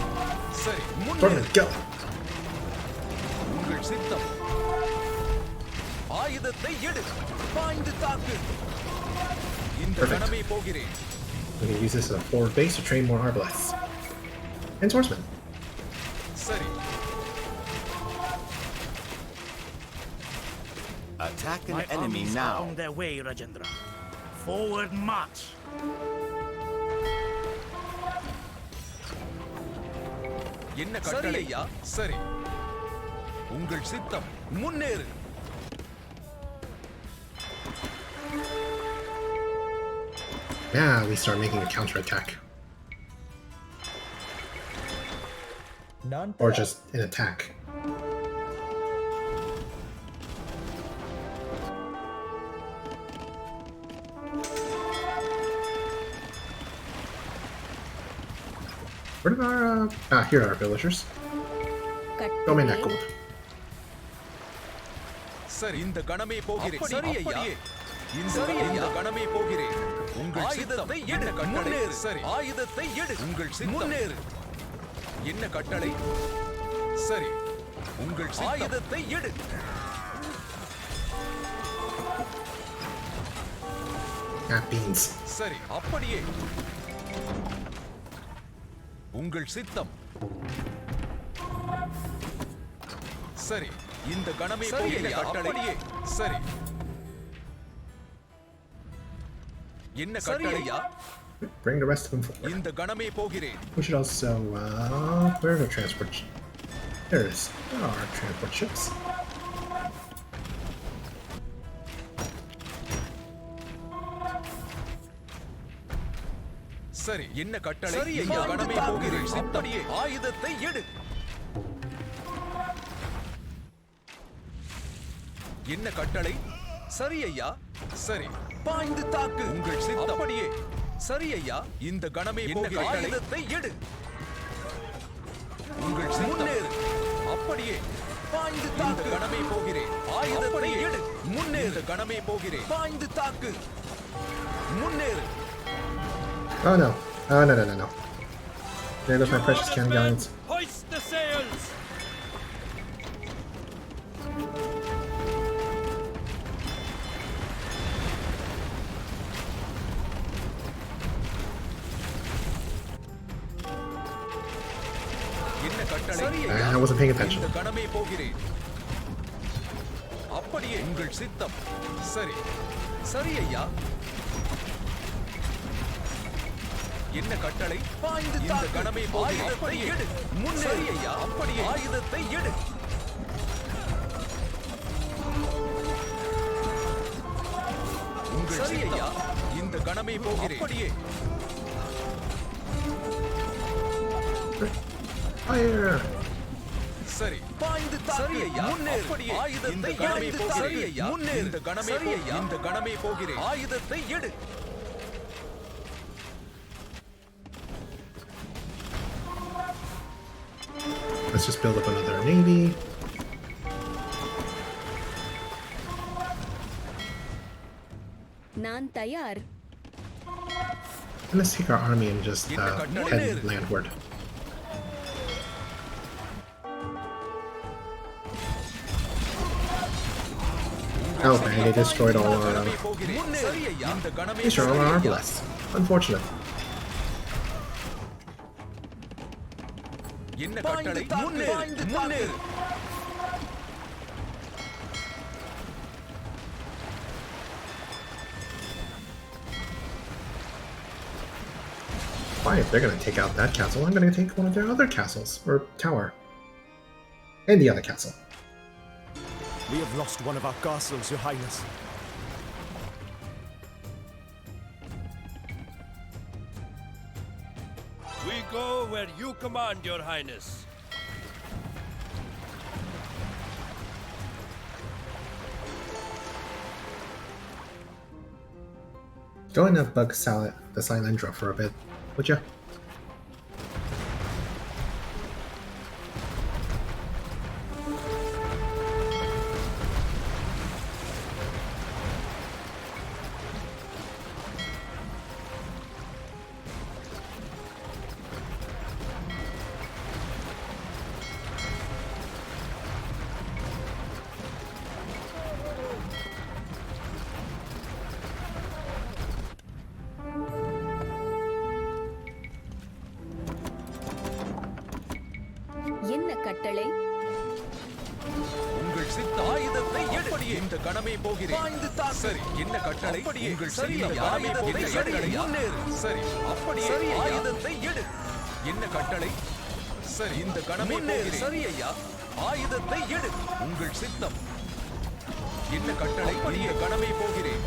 சரி, Thorman, go! உங்கள் சித்தம். ஆயுதத்தை எடு. பாய்ந்து தாக்கு. இந்த Perfect. கணமே போகிறேன். We can use this as a forward base to train more arbalests. And swordsmen. சரி. Attack an My enemy armies are now. on their way, Rajendra. Forward march. என்ன கட்டளை? ஐயா, சரி. உங்கள் சித்தம். முன்னேறு. Now we start making a counterattack. நான் Or just an attack. Where did our here are our villagers. Go make that gold. சரி, இந்த கணமே போகிறேன். சரி ஐயா. இந்த கணமே போகிறேன். உங்கள் ஆயுதத்தை எடு. முன்னேறு. சரி, ஆயுதத்தை எடு. உங்கள் சித்தம். முன்னேறு. என்ன கட்டளை? சரி, உங்கள் ஆயுதத்தை எடு. Beans. சரி, அப்படியே. உங்கள் சித்தம். சரி, இந்த கணமே போகிறேன். கட்டளை. சரி. என்ன கட்டளையா? Bring the rest of them forward. இந்த கணமே போகிறேன். We should also where are the transport? There it is. There are our transport ships. சரி, என்ன கட்டளை? சரி ஐயா, கணமே போகிறேன். அப்படியே ஆயுதத்தை எடு. என்ன கட்டளை? சரி ஐயா. சரி, பாய்ந்து தாக்கு. உங்கள் சித்தம். அப்படியே. சரி ஐயா, இந்த கணமே போகிறேன். ஆயுதத்தை எடு. உங்கள் சித்தம். முன்னேறு. அப்படியே. பாய்ந்து தாக்கு. இந்த கணமே போகிறேன். ஆயுதத்தை எடு. முன்னேறு. இந்த கணமே போகிறேன். பாய்ந்து தாக்கு. முன்னேறு. Oh no. Oh no, no, no, no. There goes my precious cannon galleons. Hoist the sails! என்ன கட்டளை? I wasn't paying attention. இந்த கணமே போகிறேன். அப்படியே உங்கள் சித்தம். சரி. சரி ஐயா. என்ன கட்டளை? பாய்ந்து இந்த கணமே போகிறேன். ஆயுதத்தை எடு. முன்னேறு ஐயா. அப்படியே ஆயுதத்தை எடு. உங்கள் சரி ஐயா. இந்த கணமே போகிறேன். அப்படியே Fire! சரி. பாய்ந்து தாக்கு ஐயா. முன்னேறு. அப்படியே ஆயுதத்தை கணமே போகிறேன். சரி ஐயா. முன்னேறு. இந்த கணமே போகிறேன். இந்த கணமே போகிறேன். ஆயுதத்தை எடு. Let's just build up another navy. நான் தயார். And let's take our army and just head landward. Oh man, they destroyed all our arbalest. Unfortunate. என்ன கட்டளை? முன்னேறு. முன்னேறு. Fine, if they're gonna take out that castle, I'm gonna take one of their other castles, or tower. And the other castle. We have lost one of our castles, Your Highness. We go where you command, Your Highness. Go and bug the Silendra for a bit, would ya? என்ன கட்டளை? உங்கள் சித்த ஆயுதத்தை எடு. அப்படியே இந்த கணமே போகிறேன். பாய்ந்து தாக்கு. சரி. என்ன கட்டளை? அப்படியே உங்கள் சித்த ஆயுதத்தை எடு. முன்னேறு. சரி. அப்படியே ஆயுதத்தை எடு. என்ன கட்டளை? சரி. இந்த கணமே போகிறேன். சரி ஐயா. ஆயுதத்தை எடு. உங்கள் சித்தம். என்ன கட்டளை? அப்படியே கணமே போகிறேன்.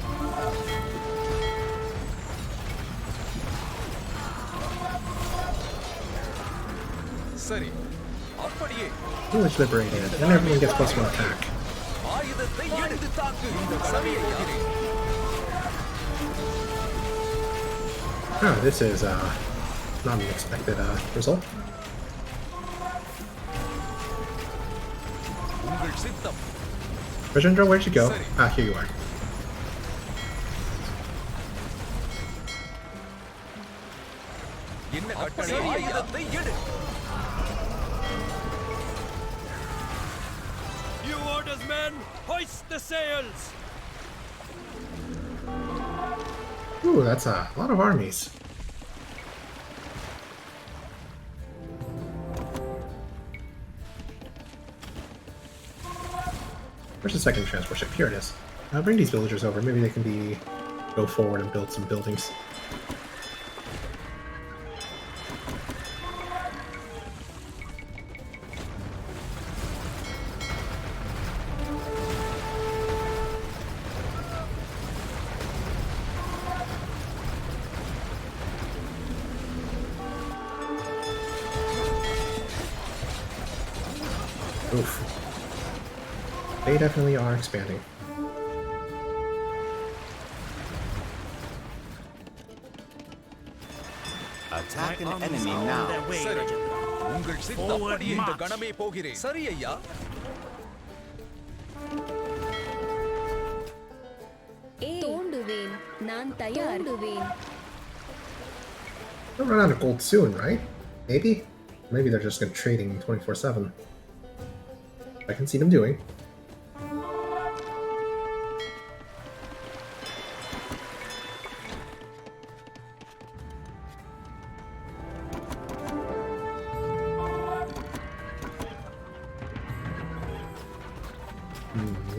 சரி. அப்படியே Village liberated, and everyone gets +1 attack. ஆயுதத்தை எடுத்து தாக்கு. இந்த கணமே போகிறேன். Ah, this is not an expected result. உங்கள் சித்தம். Rajendra, where'd you go? Ah, here you are. என்ன கட்டளை? ஆயுதத்தை எடு. New orders, men! Hoist the sails! Ooh, that's a lot of armies. Where's the second transport ship? Here it is. Bring these villagers over. Maybe they can go forward and build some buildings. Oof. They definitely are expanding. Attack an enemy now. சரி. உங்கள் சித்தம். அப்படியே இந்த கணமே போகிறேன். சரி ஐயா. நான் தயார். They'll run out of gold soon, right? Maybe? Maybe they're just gonna trading 24/7. I can see them doing.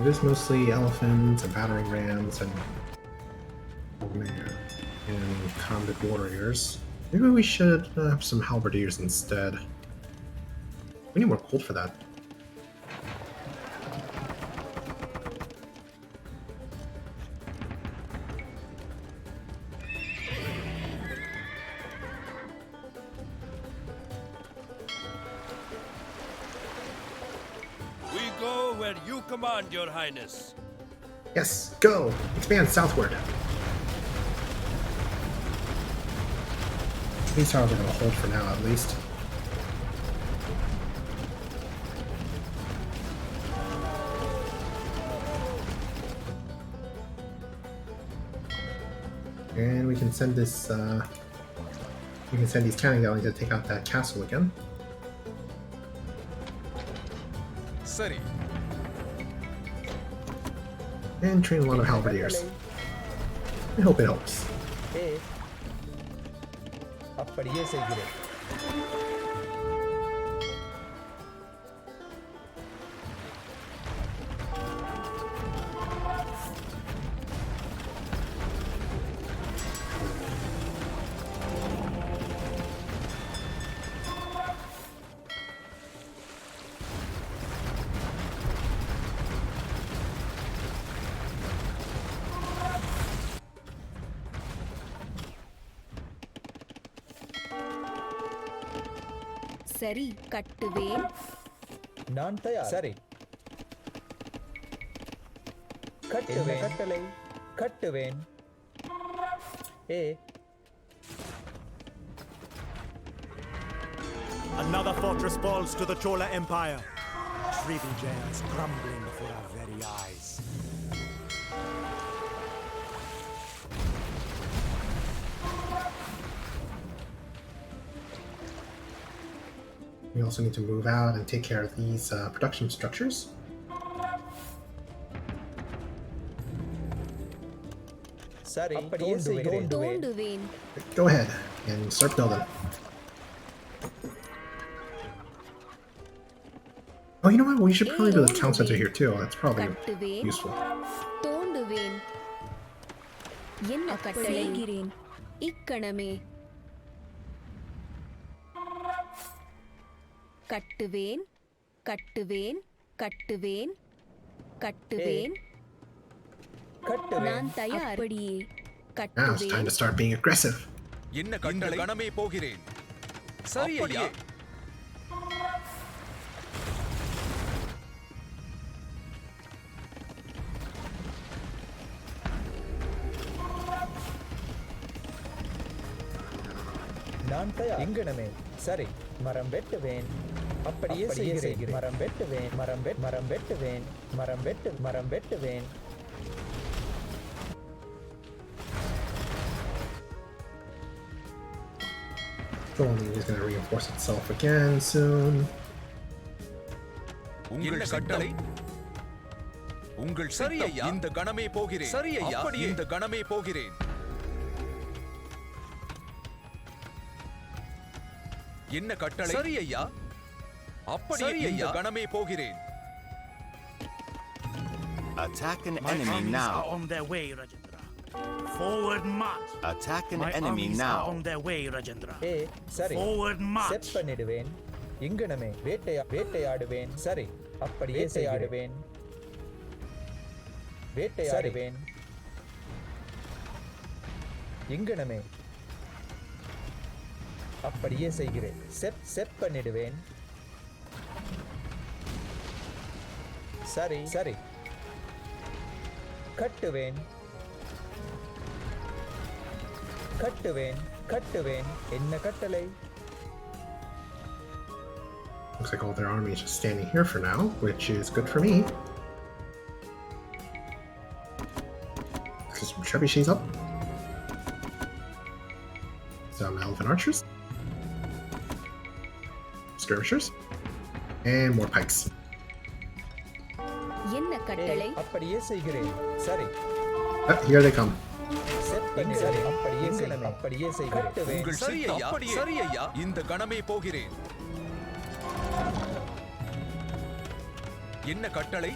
It is mostly elephants and battering rams and combat warriors. Maybe we should have some halberdiers instead. We need more gold for that. We go where you command, Your Highness. Yes, go! Expand southward. These towers are going to hold for now, at least. And we can send this, we can send these cannon galleys to take out that castle again. சரி. And train a lot of halberdiers. I hope it helps. அப்படியே செய்கிறேன். சரி, கட்டுவேன். நான் தயார். சரி. கட்டுவேன். கட்டளை. கட்டுவேன். Another fortress falls to the Chola Empire. Srivijaya is crumbling before our very eyes. We also need to move out and take care of these production structures. சரி, அப்படியே தோண்டுவேன். Go ahead and start building. Oh, you know what? We should probably build a town center here too. That's probably useful. தோண்டுவேன். என்ன கட்டளைகிறேன்? இக்கணமே. கட்டுவேன். கட்டுவேன். கட்டுவேன். கட்டுவேன். நான் தயார். அப்படியே. Now it's time to start being aggressive. என்ன கட்டளை? கணமே போகிறேன். சரி ஐயா. நான் தயார். இங்கனமே. சரி, மரம் வெட்டுவேன். அப்படியே செய்கிறேன். மரம் வெட்டுவேன். மரம் வெட்டுவேன். மரம் வெட்டுவேன். Only is going to reinforce itself again soon. உங்கள் கட்டளை. உங்கள் சரி ஐயா. இந்த கணமே போகிறேன். சரி ஐயா. இந்த கணமே போகிறேன். என்ன கட்டளை? சரி ஐயா. அப்படியே இந்த கணமே போகிறேன். Attack an enemy now. On their way, Rajendra. Forward march. Attack an enemy now. On their way, Rajendra. சரி. Forward march. செட் பண்ணிடுவேன். இங்கனமே வேட்டையாடுவேன். சரி, அப்படியே செய்கிறேன். வேட்டையாடுவேன். இங்கனமே. அப்படியே செய்கிறேன். செட் பண்ணிடுவேன். சரி, சரி. கட்டுவேன். கட்டுவேன். என்ன கட்டளை? Looks like all their army is just standing here for now, which is good for me. Get some trebuchets up. some elephant archers, skirmishers, and more pikes. என்ன கட்டளை? அப்படியே செய்கிறேன். சரி. Here they come. செட் பண்ணிடுவேன். அப்படியே செய்கிறேன். அப்படியே செய்கிறேன். கட்டுவேன். உங்கள் சித்தம் சரி ஐயா. இந்த கணமே போகிறேன். என்ன கட்டளை?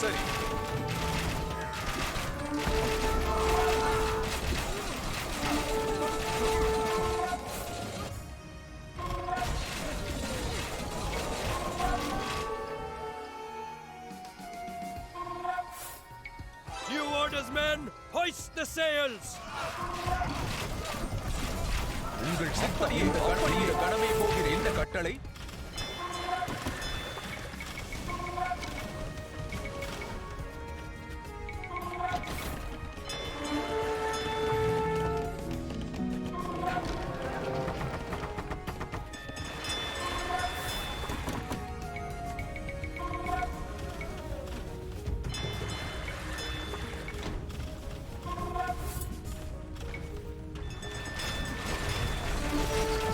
சரி. New orders, men! Hoist the sails! உங்கள் சித்தம் இந்த கணமே போகிறேன். என்ன கட்டளை?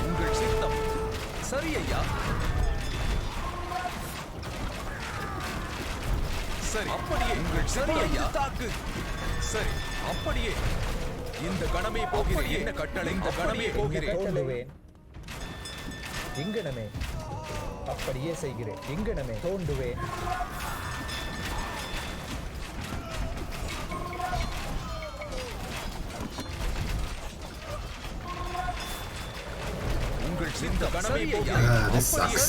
உங்கள் சித்தம் சரி ஐயா. சரி அப்படியே. உங்கள் சரி ஐயா. தாக்கு. சரி அப்படியே. இந்த கணமே போகிறேன். என்ன கட்டளை? இந்த கணமே போகிறேன். தோண்டுவேன். இங்கனமே. அப்படியே செய்கிறேன். இங்கனமே. தோண்டுவேன். உங்கள் சித்தம் கணமே போகிறேன். This sucks.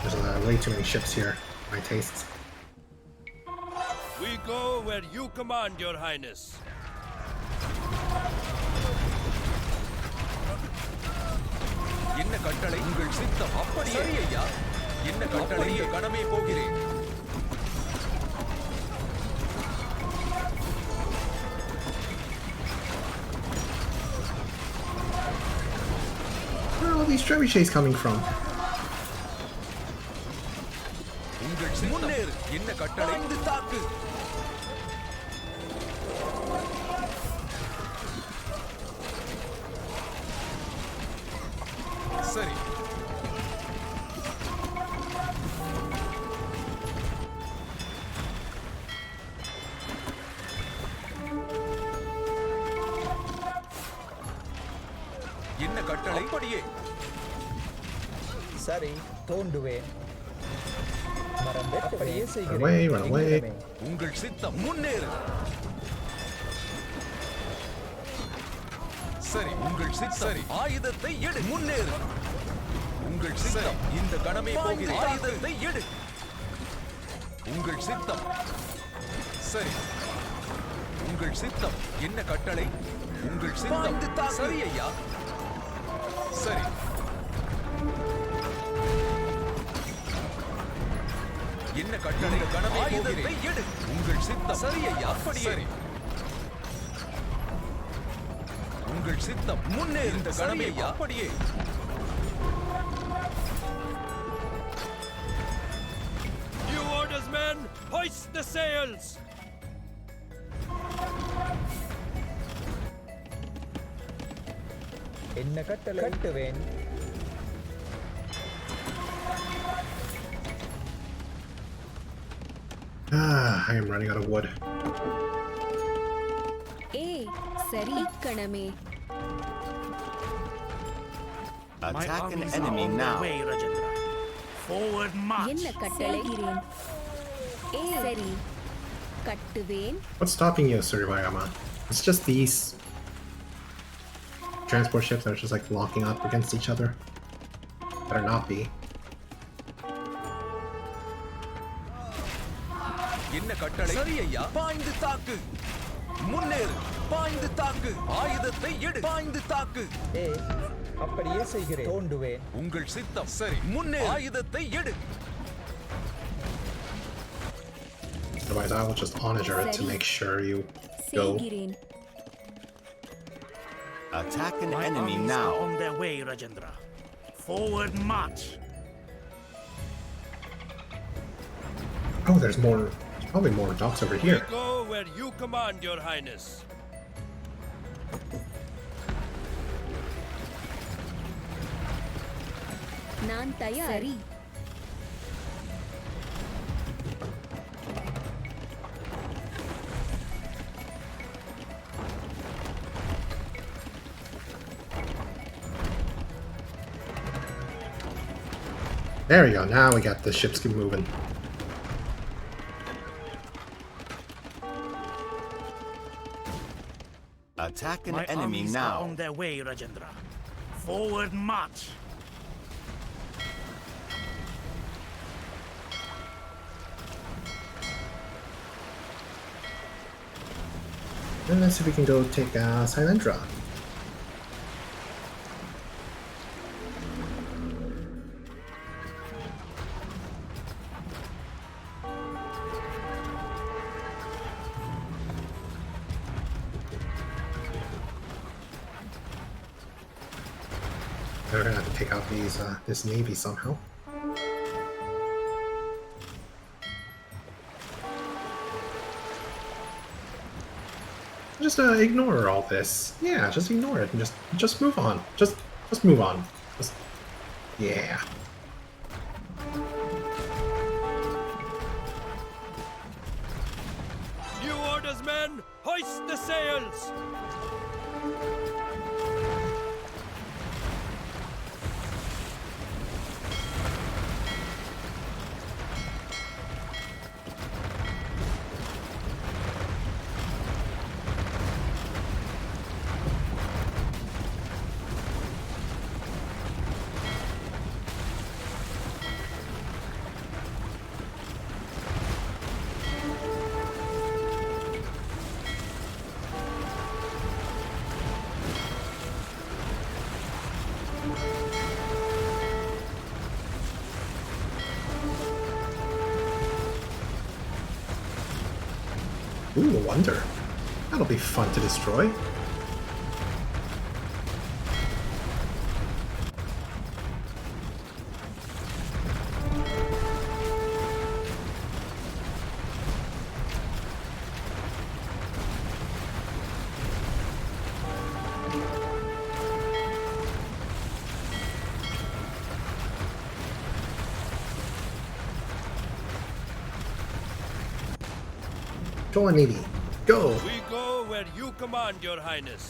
There's way too many ships here. My tastes. We go where you command, your highness. என்ன கட்டளை? உங்கள் சித்தம் அப்படியே. சரி ஐயா. என்ன கட்டளை? இந்த கணமே போகிறேன். Where are all these trebuchets coming from? உங்கள் சித்தம் முன்னேறு. என்ன கட்டளை? இந்த தாக்கு. சரி. என்ன கட்டளை? அப்படியே. சரி. தோண்டுவேன். மரம் வெட்டுவேன். அப்படியே செய்கிறேன். Run away, run away. இங்கனமே. உங்கள் சித்தம் முன்னேறு. சரி உங்கள் சித்தம். சரி ஆயுதத்தை எடு. முன்னேறு. உங்கள் சித்தம் இந்த கணமே போகிறேன். ஆயுதத்தை எடு. உங்கள் சித்தம். சரி உங்கள் சித்தம். என்ன கட்டளை? உங்கள் சித்தம் சரி ஐயா. சரி என்ன கட்டளை? கணமே ஆயுதத்தை எடு. உங்கள் சித்தம் சரி ஐயா. அப்படியே. சரி உங்கள் சித்தம் முன்னேறு. இந்த கணமே அப்படியே. New orders, men! Hoist the sails! என்ன கட்டளை? கட்டுவேன். I am running out of wood. ஏய், சரி இக்கணமே. Attack an enemy now. Forward march. என்ன கட்டளை? செய்கிறேன். ஏய், சரி. கட்டுவேன். What's stopping you, Surivayama? It's just these transport ships that are just like locking up against each other. Better not be. என்ன கட்டளை? சரி ஐயா. பாய்ந்து தாக்கு. முன்னேறு. பாய்ந்து தாக்கு. ஆயுதத்தை எடு. பாய்ந்து தாக்கு. ஏய், அப்படியே செய்கிறேன். தோண்டுவேன். உங்கள் சித்தம் சரி முன்னேறு. ஆயுதத்தை எடு. Otherwise, I will just honor it to make sure you go. செய்கிறேன். Attack an My enemy armies now. are on their way, Rajendra. Forward march. Oh, there's more. Probably more docks over We here. go where you command, your highness. நான் தயார். சரி. There we go. Now we got the ships moving. Attack an My enemy armies now. are on their way, Rajendra. Forward march. And let's see if we can go take Silendra. We're gonna have to take out these this navy somehow. Just ignore all this. Yeah, just ignore it and just move on. Just move on. Just, yeah. New orders, men! Hoist the sails! Ooh, a wonder. That'll be fun to destroy. Go on, Navy. Go! We go where you command, Your Highness.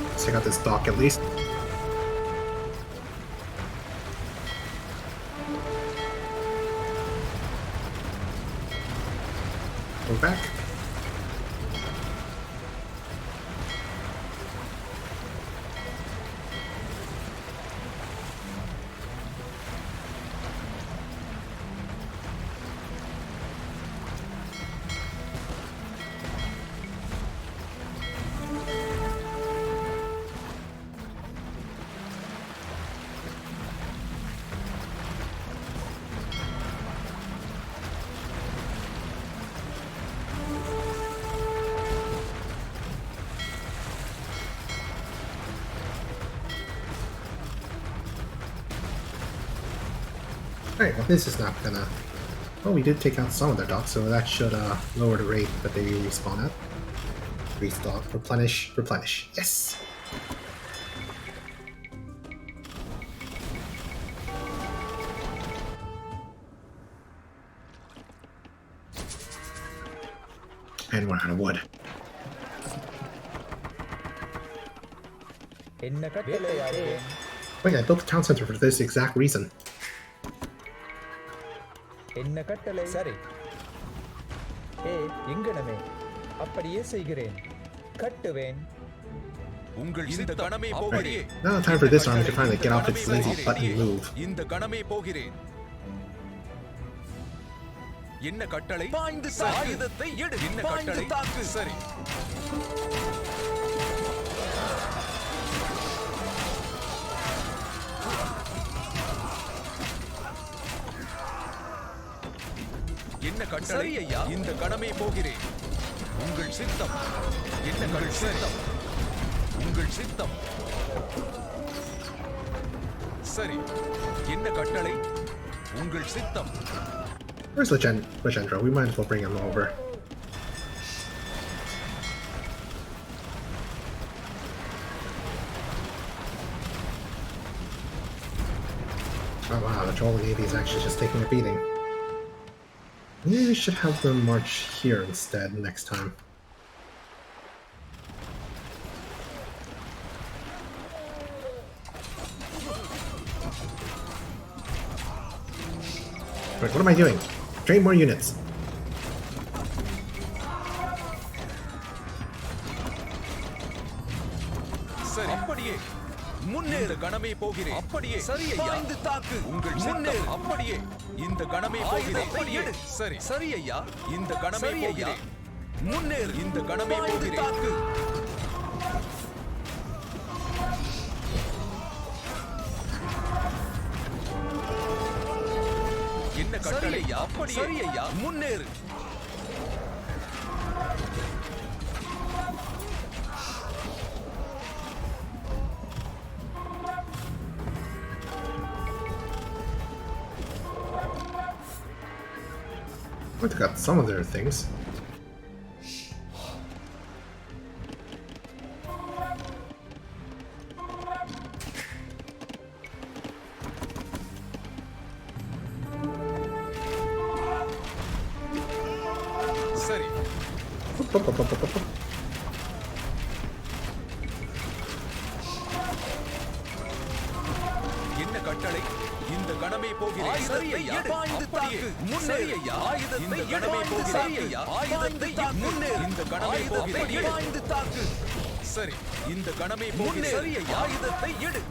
Let's take out this dock at least. Go back. Alright, well this is not gonna... Well, we did take out some of their docks, so that should lower the rate that they respawn at. Restock, replenish, replenish. Yes! And we're out of wood. Wait, I built a town center for this exact reason. என்ன கட்டளை சரி எங்கனமே அப்படியே செய்கிறேன் கட்டுவேன் உங்கள் இந்த கணமே போகிறேன். Now time for this army to finally get off its lazy butt and move. இந்த கணமே போகிறேன். என்ன கட்டளை? பாய்ந்து ஆயுதத்தை எடு. என்ன கட்டளை? தாக்கு. சரி. என்ன கட்டளை ஐயா இந்த கணமே போகிறேன் உங்கள் சித்தம் என்ன சித்தம் உங்கள் சித்தம் சரி என்ன கட்டளை உங்கள் சித்தம் Where's Legendre? We might as well bring him over. Oh wow, the Troll Navy is actually just taking a beating. Maybe we should have them march here instead next time. Wait, what am I doing? Train more units. சரி அப்படியே முன்னேறு கணமே போகிறேன் அப்படியே சரி ஐயா தாக்கு உங்கள் முன்னேறு அப்படியே இந்த கணமே போகிறேன் அப்படியே சரி சரி ஐயா இந்த கணமே போகிறேன் முன்னேறு இந்த கணமே போகிறேன் தாக்கு என்ன கட்டளை ஐயா அப்படியே சரி ஐயா முன்னேறு I got some of their things. சரி என்ன கட்டளை இந்த கணமே போகிறேன் ஆயுதத்தை அப்படியே முன்னேறு ஐயா ஆயுதத்தை கணமே போகிறேன் ஐயா ஆயுதத்தை முன்னேறு இந்த கணமே போகிறேன் ஆயுத தாக்கு சரி இந்த கணமே போகிறேன் சரி ஐயா ஆயுதத்தை எடு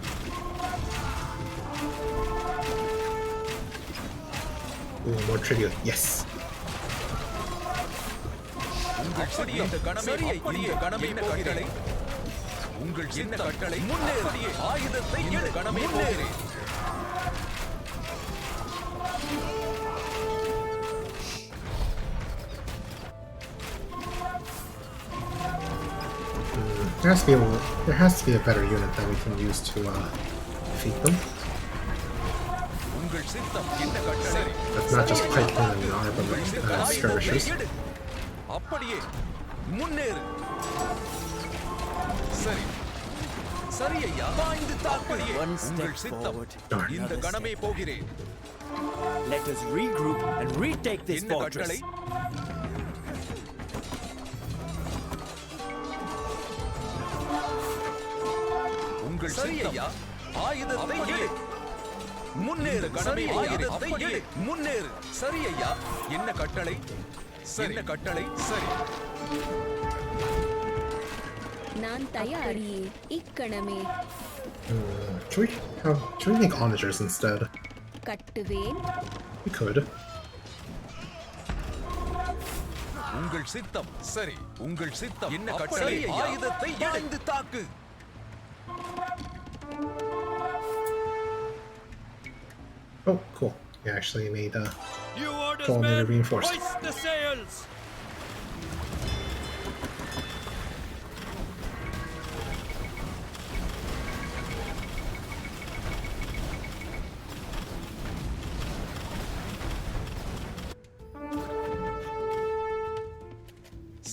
Ooh, more tribute. Yes. அப்படியே இந்த கணமே அப்படியே கணமே போகிறேன் உங்கள் சின்ன கட்டளை முன்னேறு ஆயுதத்தை எடு கணமே போகிறேன் There has to be a better unit that we can use to defeat them. உங்கள் சித்தம் என்ன கட்டளை That's not just pikemen and armor, but skirmishers. அப்படியே முன்னேறு சரி சரி ஐயா பாய்ந்து தாக்கு உங்கள் சித்தம் இந்த கணமே போகிறேன் Let us regroup and retake this என்ன fortress. கட்டளை உங்கள் சரி ஐயா ஆயுதத்தை எடு முன்னேறு கணமே ஆயுதத்தை எடு முன்னேறு சரி ஐயா என்ன கட்டளை என்ன கட்டளை சரி நான் தயாரியே இக்கணமே Should we make onagers instead? கட்டுவேன் We could. உங்கள் சித்தம் சரி உங்கள் சித்தம் என்ன கட்டளை ஆயுதத்தை எடு தாக்கு Oh, cool. We actually made You orders, colony men, reinforced. hoist the sails!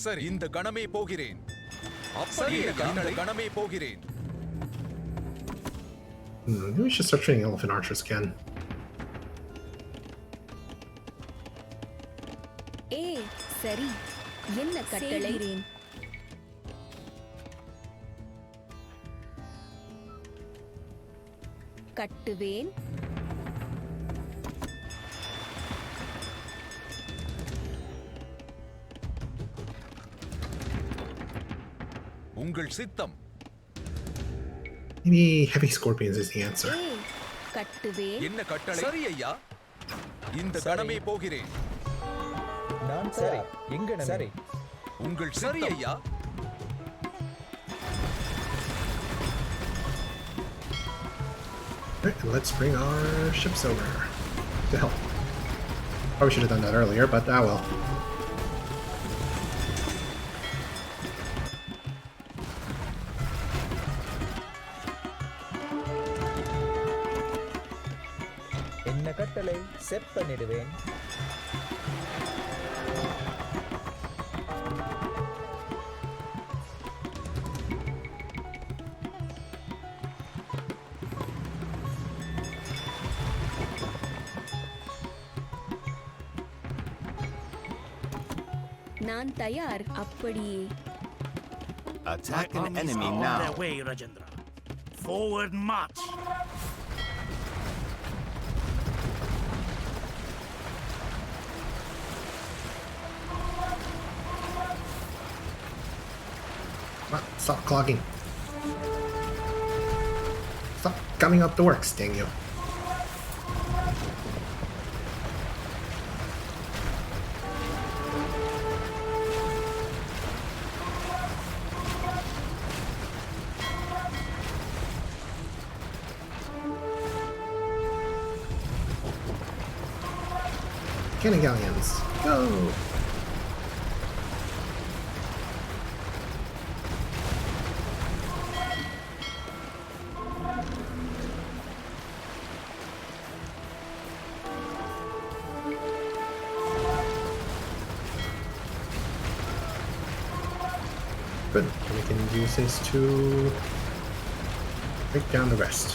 சரி இந்த கணமே போகிறேன் அப்படியே இந்த கணமே போகிறேன் Maybe we should start training elephant archers again. சரி என்ன கட்டளை கட்டுவேன் உங்கள் சித்தம் Maybe heavy scorpions is the answer. கட்டுவேன் என்ன கட்டளை சரி ஐயா இந்த கணமே போகிறேன் நான் சரி எங்க சரி உங்கள் சரி ஐயா Alright, let's bring our ships over to help. Probably should have done that earlier, but ah well. என்ன கட்டளை செட் பண்ணிடுவேன். நான் தயார். அப்படியே. Attack an enemy On now. their way, Rajendra. Forward march. Stop clogging. Stop gumming up the works, dang you. Cannon galleons, go! Good, we can use this to break down the rest.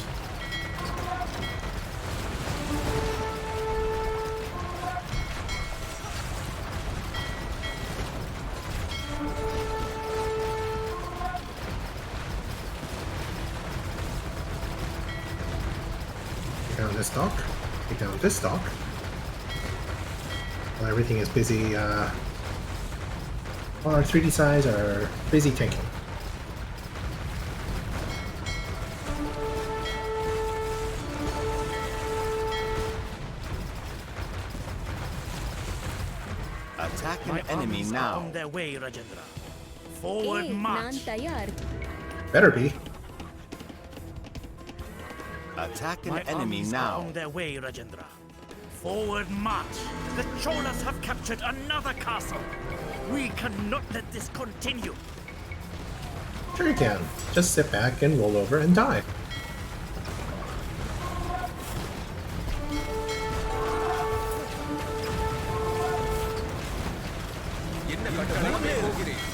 Down this dock, take down this dock. While everything is busy, while our 3D sides are busy tanking. Attack an enemy now. On their way, Rajendra. Forward march. நான் தயார். Better be. Attack an My enemy armies now. are on their way, Rajendra. Forward march. The Cholas have captured another castle. We cannot let this continue. Sure you can. Just sit back and roll over and die. என்ன கட்டளை போகிறேன்.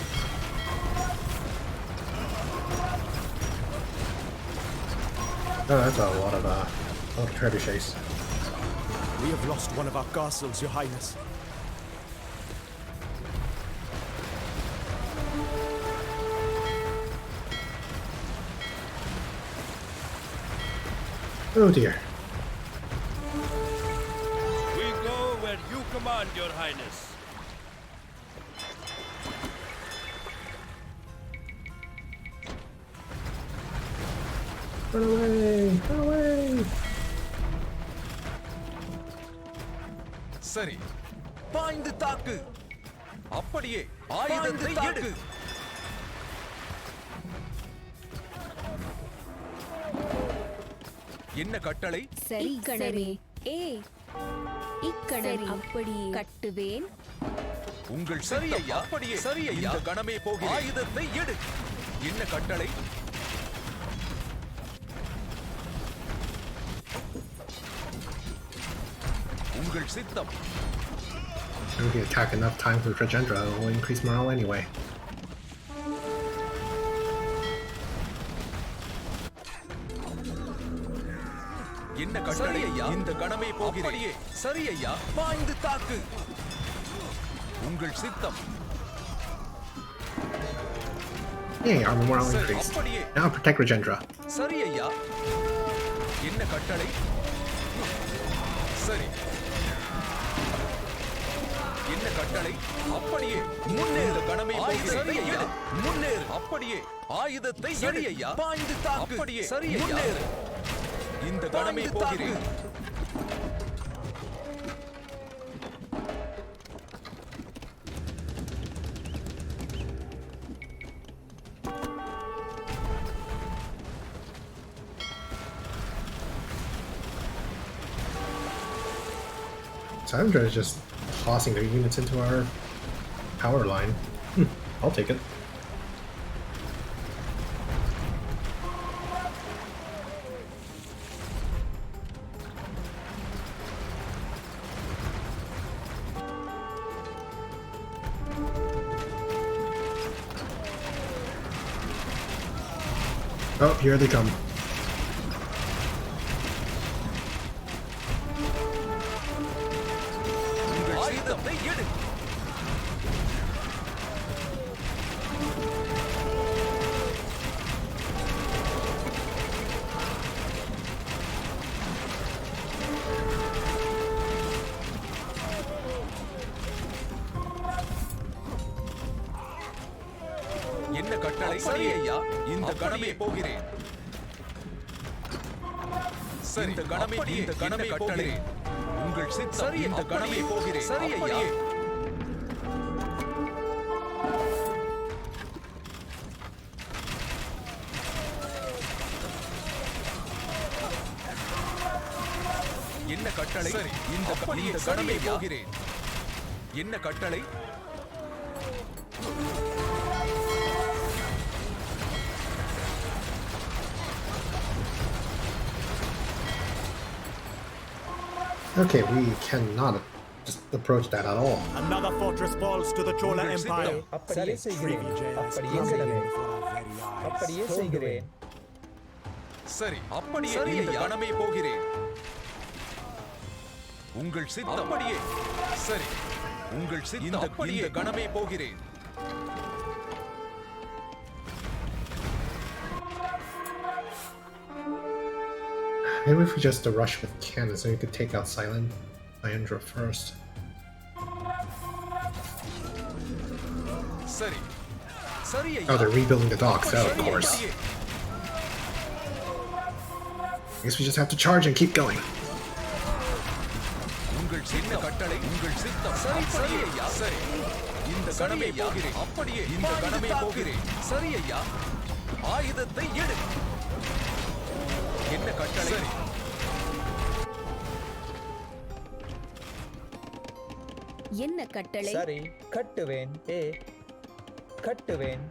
Oh, that's a lot of trebuchets. We have lost one of our castles, Your Highness. Oh dear. We go where you command, Your Highness. Run away! Run away! சரி, பாய்ந்து தாக்கு. அப்படியே ஆயுதத்தை எடு. என்ன கட்டளை? சரி கணமே. இக்கணம் அப்படியே கட்டுவேன். உங்கள் சரியையா அப்படியே சரியையா இந்த கணமே போகிறேன். ஆயுதத்தை எடு. என்ன கட்டளை? உங்கள் சித்தம். If we attack enough times with Rajendra, it will increase morale anyway. என்ன கட்டளை? இந்த கணமே போகிறேன். அப்படியே சரியையா பாய்ந்து தாக்கு. உங்கள் சித்தம். Yay, armor morale increased. Now protect Rajendra. சரியையா. என்ன கட்டளை? சரி. என்ன கட்டளை? அப்படியே முன்னேறு கணமே சரியையா. முன்னேறு. அப்படியே ஆயுதத்தை சரியையா. பாய்ந்து தாக்கு. அப்படியே சரியையா. முன்னேறு. இந்த கணமே போகிறேன். Sandra is just tossing their units into our power line. I'll take it. Oh, here they come. என்ன கட்டளை? சரி ஐயா, இந்த கணமே போகிறேன். சரி, இந்த கணமே போகிறேன். உங்கள் சித்தம், இந்த கணமே போகிறேன். சரி ஐயா. என்ன கட்டளை? சரி, இந்த கணமே போகிறேன். என்ன கட்டளை? Okay, we cannot just approach that at all. Another fortress falls to the Chola Empire. அப்படியே செய்கிறேன். அப்படியே செய்கிறேன். அப்படியே செய்கிறேன். சரி, அப்படியே இந்த கணமே போகிறேன். உங்கள் சித்தம். அப்படியே. சரி, உங்கள் சித்தம். இந்த கணமே போகிறேன். Maybe if we just rush with cannons, so we could take out Sandra first. சரி. சரி ஐயா. Oh, they're rebuilding the docks. Oh, of course. I guess we just have to charge and keep going. உங்கள் சின்ன கட்டளை, உங்கள் சித்தம். சரி, சரி ஐயா. சரி. இந்த கணமே போகிறேன். அப்படியே இந்த கணமே போகிறேன். சரி ஐயா. ஆயுதத்தை எடு. என்ன கட்டளை? சரி. என்ன கட்டளை? சரி, கட்டுவேன். கட்டுவேன்.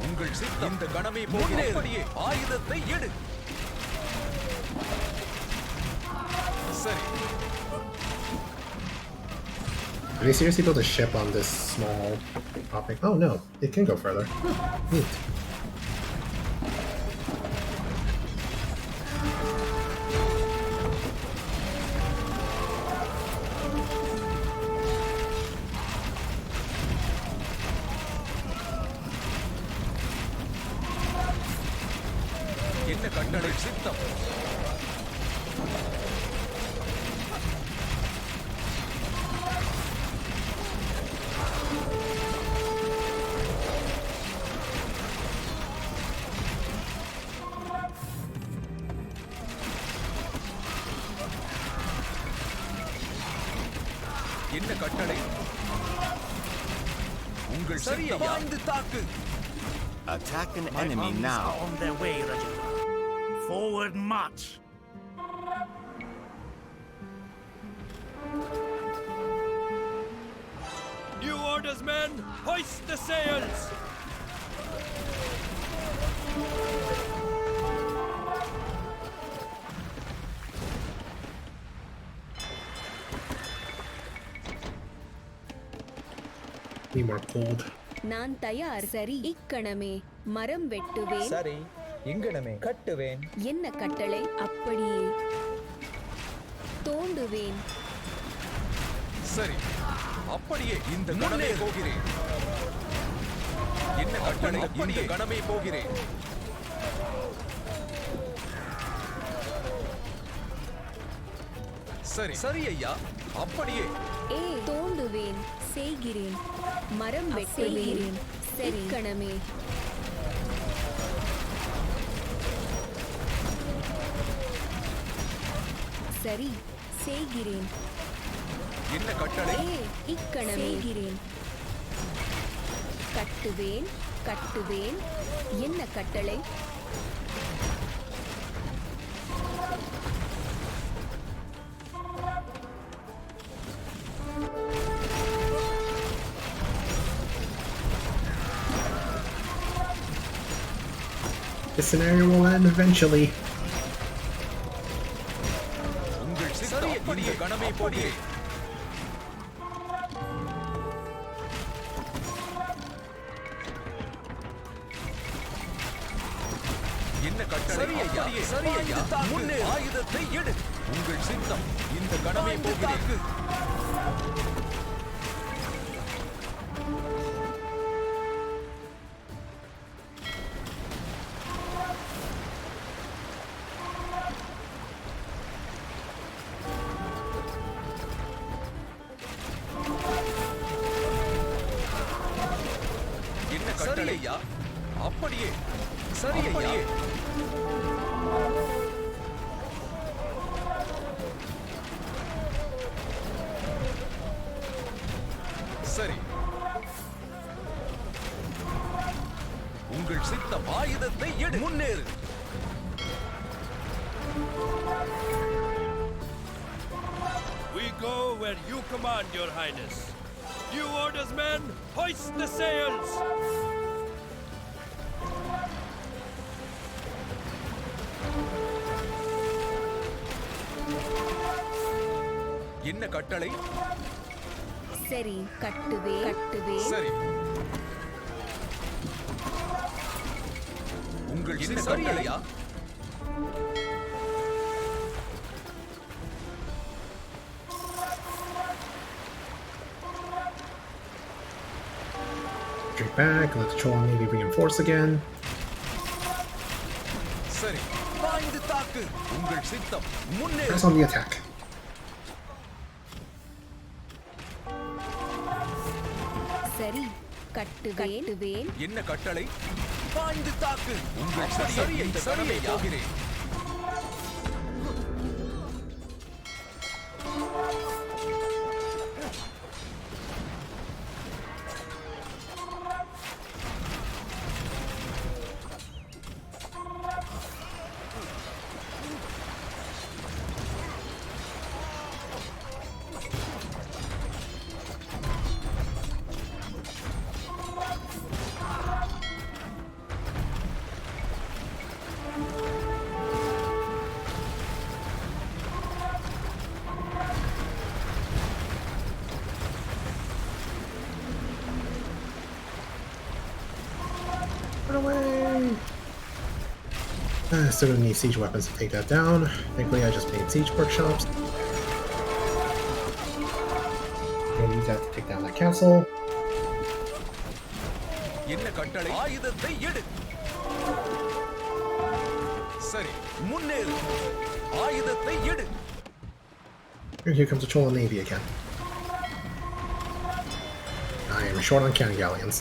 உங்கள் சித்தம். இந்த கணமே போகிறேன். அப்படியே ஆயுதத்தை எடு. சரி. Did they seriously build a ship on this small topic? Oh no, it can go further. Neat. என்ன கட்டளை? சித்தம். என்ன கட்டளை? உங்கள் சரிய பாய்ந்து தாக்கு. Attack an My enemy armies now. are on their way, Rajendra. Forward march. New orders, men! Hoist the sails! Need more gold. நான் தயார். சரி, இக்கணமே மரம் வெட்டுவேன். சரி, இங்கனமே கட்டுவேன். என்ன கட்டளை? அப்படியே தோண்டுவேன். சரி, அப்படியே இந்த கணமே போகிறேன். என்ன கட்டளை? இந்த கணமே போகிறேன். சரி, சரி ஐயா. அப்படியே தோண்டுவேன். செய்கிறேன். மரம் வெட்டுவேன். சரி, கணமே சரி செய்கிறேன். என்ன கட்டளை? இக்கணமே செய்கிறேன். கட்டுவேன். கட்டுவேன். என்ன கட்டளை? This scenario will end eventually. உங்கள் சித்தம் இந்த கணமே போகிறேன். என்ன கட்டளை? சரி ஐயா, சரி ஐயா. முன்னே ஆயுதத்தை எடு. உங்கள் சித்தம் இந்த கணமே போகிறேன். என்ன கட்டளை ஐயா? அப்படியே சரி ஐயா. சரி. உங்கள் சித்தம் ஆயுதத்தை எடு. முன்னேறு. We go where you command, Your Highness. New orders, men! Hoist the sails! என்ன கட்டளை? சரி, கட்டுவேன். சரி. உங்கள் என்ன கட்டளையா? Drink back, let the Chola Navy reinforce again. சரி. பாய்ந்து தாக்கு. உங்கள் சித்தம் முன்னேறு. Press on the attack. சரி, கட்டுவேன். என்ன கட்டளை? பாய்ந்து தாக்கு. உங்கள் சரியை சரியை போகிறேன். Run away! Still gonna need siege weapons to take that down. Thankfully, I just made siege workshops. Gonna use that to take down that castle. என்ன கட்டளை? ஆயுதத்தை எடு. சரி, முன்னேறு. ஆயுதத்தை எடு. And here comes the Chola Navy again. I am short on cannon galleons.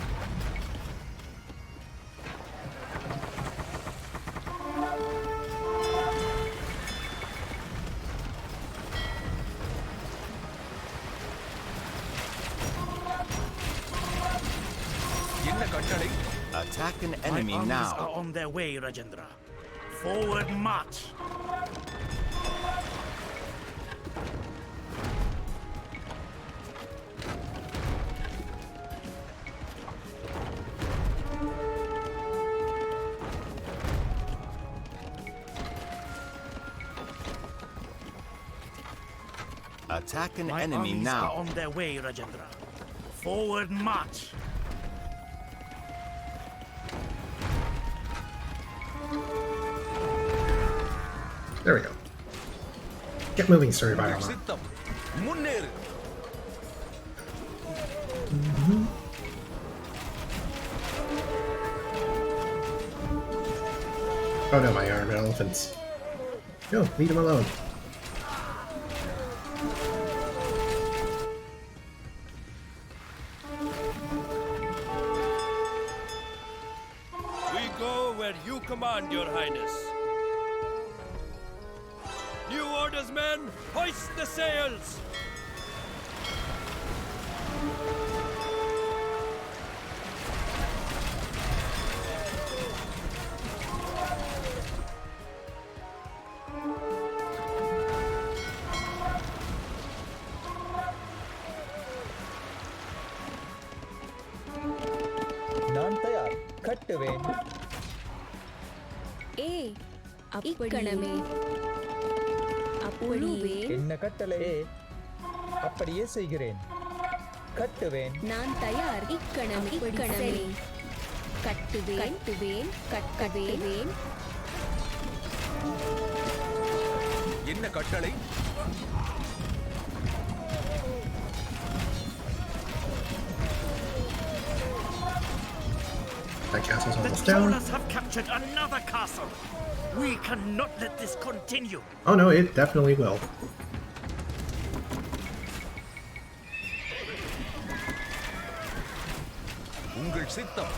என்ன கட்டளை? Attack an enemy My armies now. are on their way, Rajendra. Forward march! Attack an My enemy armies now. are on their way, Rajendra. Forward march! There we go. Get moving, Survivor. உங்கள் சித்தம் முன்னேறு. Oh no, my armored elephants. No, leave them alone. We go where you command, Your Highness. New orders, men! Hoist the sails! நான் தயார், கட்டுவேன். ஏ இக்கணமே அப்படியே என்ன கட்டளை அப்படியே செய்கிறேன். கட்டுவேன். நான் தயார். இக்கணமே இக்கணமே கட்டுவேன் கட்டுவேன் கட்டுவேன். என்ன கட்டளை? That castle's The almost down. Cholas have captured another castle. We cannot let this continue. Oh no, it definitely will. உங்கள் சித்தம்.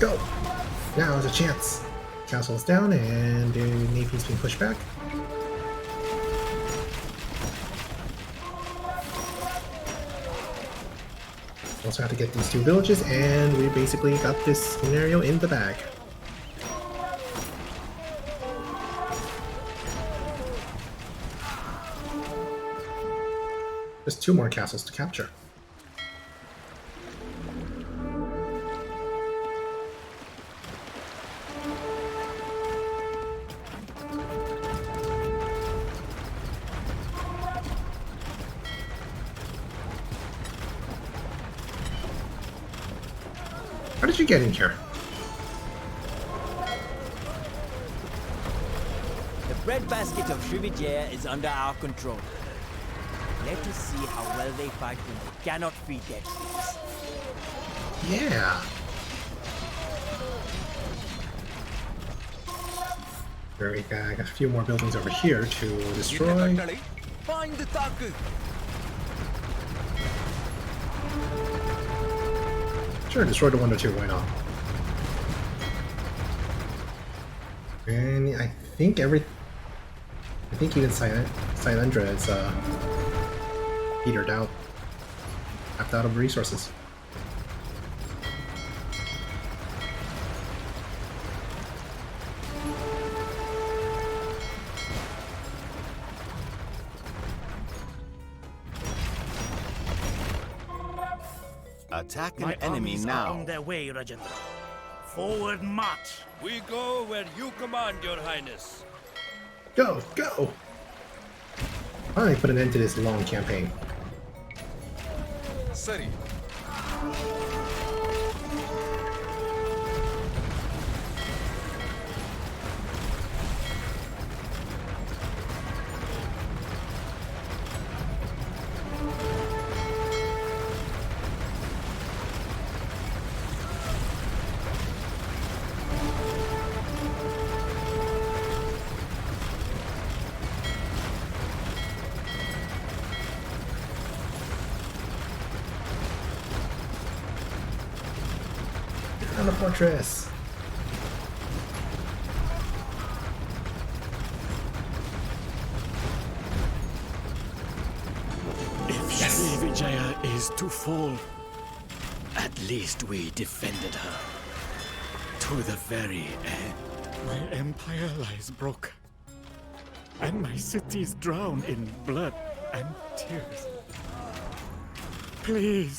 Go! Now is a chance. Castle's down and the Navy's being pushed back. Also have to get these two villages, and we basically got this scenario in the bag. Just 2 more castles to capture. How did you get in here? The breadbasket of Srivijaya is under our control. Let us see how well they fight when they cannot feed their troops. Yeah. Very good. I got a few more buildings over here to destroy. என்ன கட்டளை? பாய்ந்து தாக்கு. Sure, destroy the 1 or 2, why not? And I think even Silendra is petered out. Tapped out of resources. Attack an My enemy armies are now. on their way, Rajendra. Forward march. We go where you command, Your Highness. Go! Go! Finally put an end to this long campaign. சரி. On the fortress! If Srivijaya is to fall, at least we defended her. To the very end. My empire lies broken. And my cities drown in blood and tears. Please,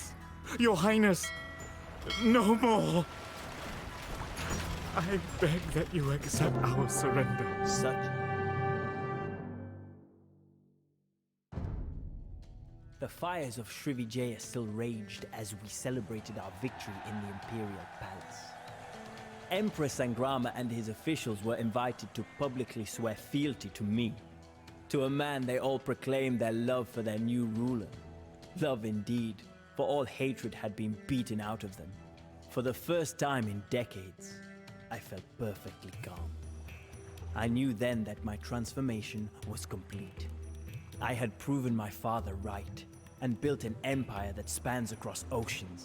Your Highness, no more. I beg that you accept our surrender. The fires of Srivijaya still raged as we celebrated our victory in the Imperial Palace. Emperor Sangrama and his officials were invited to publicly swear fealty to me. To a man, they all proclaimed their love for their new ruler. Love indeed, for all hatred had been beaten out of them. For the first time in decades, I felt perfectly calm. I knew then that my transformation was complete. I had proven my father right and built an empire that spans across oceans.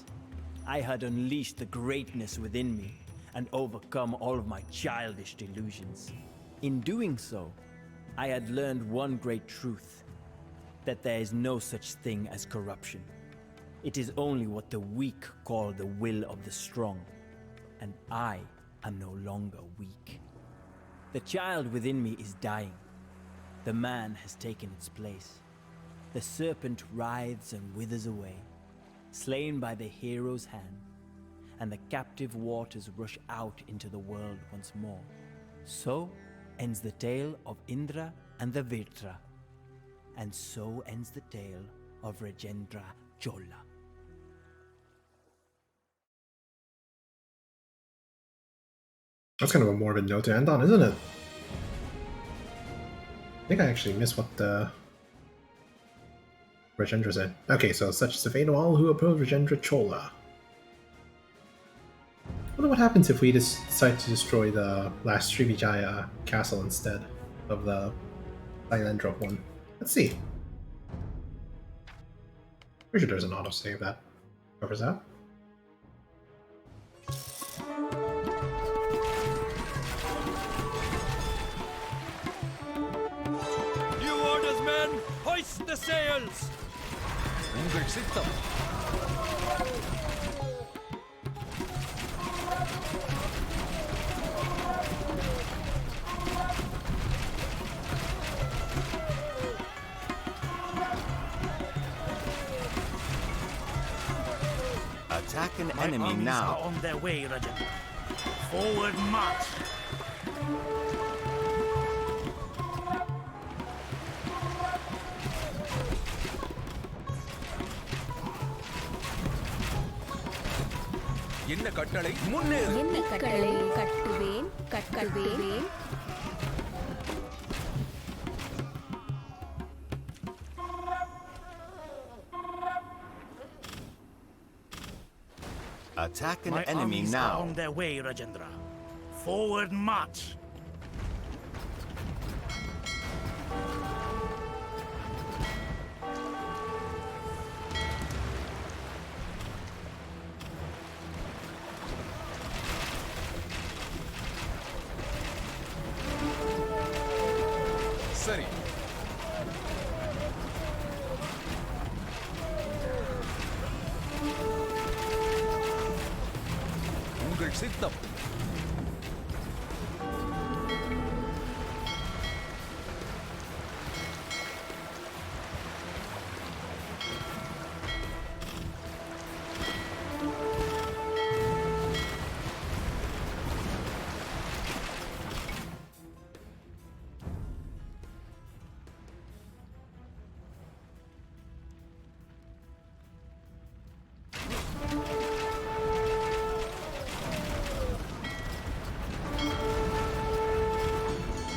I had unleashed the greatness within me and overcome all of my childish delusions. In doing so, I had learned one great truth, that there is no such thing as corruption. It is only what the weak call the will of the strong, and I am no longer weak. The child within me is dying. The man has taken its place. The serpent writhes and withers away, slain by the hero's hand, and the captive waters rush out into the world once more. So ends the tale of Indra and the Virtra, and so ends the tale of Rajendra Chola. That's kind of a morbid note to end on, isn't it? I think I actually missed what Rajendra said. Okay, so such is the fate of all who oppose Rajendra Chola. I wonder what happens if we decide to destroy the last Srivijaya castle instead of the Thailandrop one. Let's see. Pretty sure there's an autosave that covers that. New orders, men! Hoist the sails! உங்கள் சித்தம். Attack an My enemy armies now. are on their way, Rajendra. Forward march! என்ன கட்டளை? முன்னேறு. என்ன கட்டளை? கட்டுவேன் கட்டுவேன். Attack an My enemy armies are now. on their way, Rajendra. Forward march! சரி. உங்கள் சித்தம்.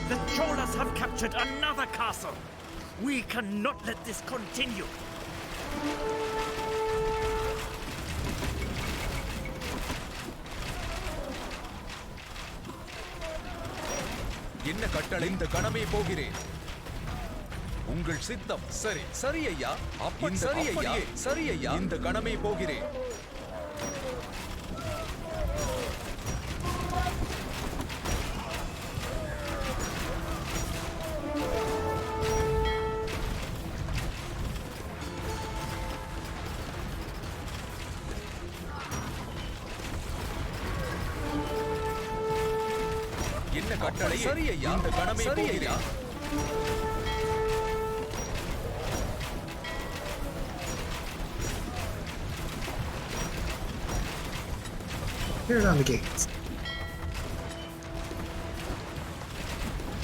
The Cholas have captured another castle! We cannot let this continue! என்ன கட்டளை? இந்த கணமே போகிறேன். உங்கள் சித்தம். சரி. சரி ஐயா. சரி ஐயா. சரி ஐயா. இந்த கணமே போகிறேன். என்ன கட்டளை? சரி ஐயா. இந்த கணமே போகிறேன். Here are the gates.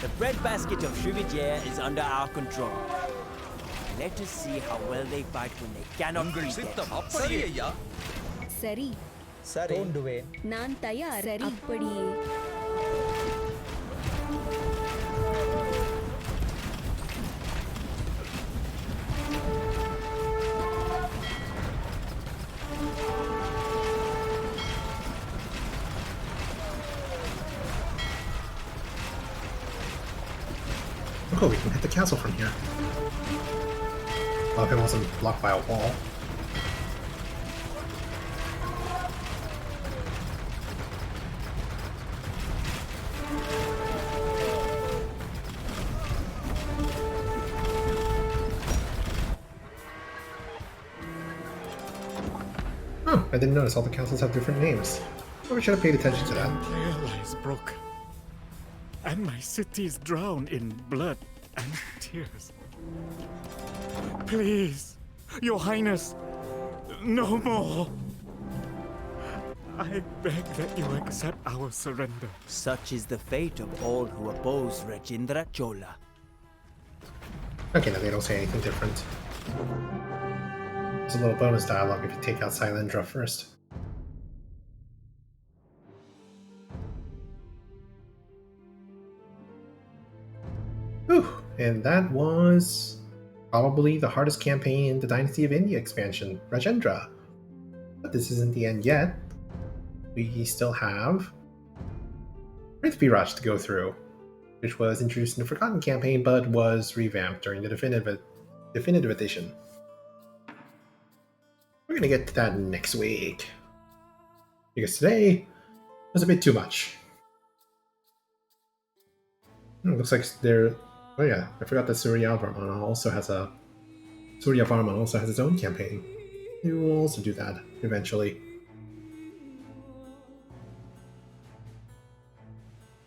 The breadbasket of Srivijaya is under our control. Let us see how well they fight when they cannot உங்கள் beat சித்தம். them. சரி ஐயா. சரி சரி தோண்டுவேன். நான் தயார். சரி அப்படியே. Oh, we can hit the castle from here. Well, if it wasn't blocked by a wall. Oh, I didn't notice all the castles have different names. Probably should have paid attention to that. Empire lies broken, and my cities drown in blood and tears. Please, Your Highness, no more. I beg that you accept our surrender. Such is the fate of all who oppose Rajendra Chola. Okay, now they don't say anything different. There's a little bonus dialogue if you take out Silendra first. Whew, and that was probably the hardest campaign in the Dynasty of India expansion, Rajendra. But this isn't the end yet. We still have Prithviraj to go through, which was introduced in the Forgotten campaign but was revamped during the definitive edition. We're gonna get to that next week, because today was a bit too much. It looks like they're... Oh yeah, I forgot that Suryavarman also has its own campaign. We will also do that eventually.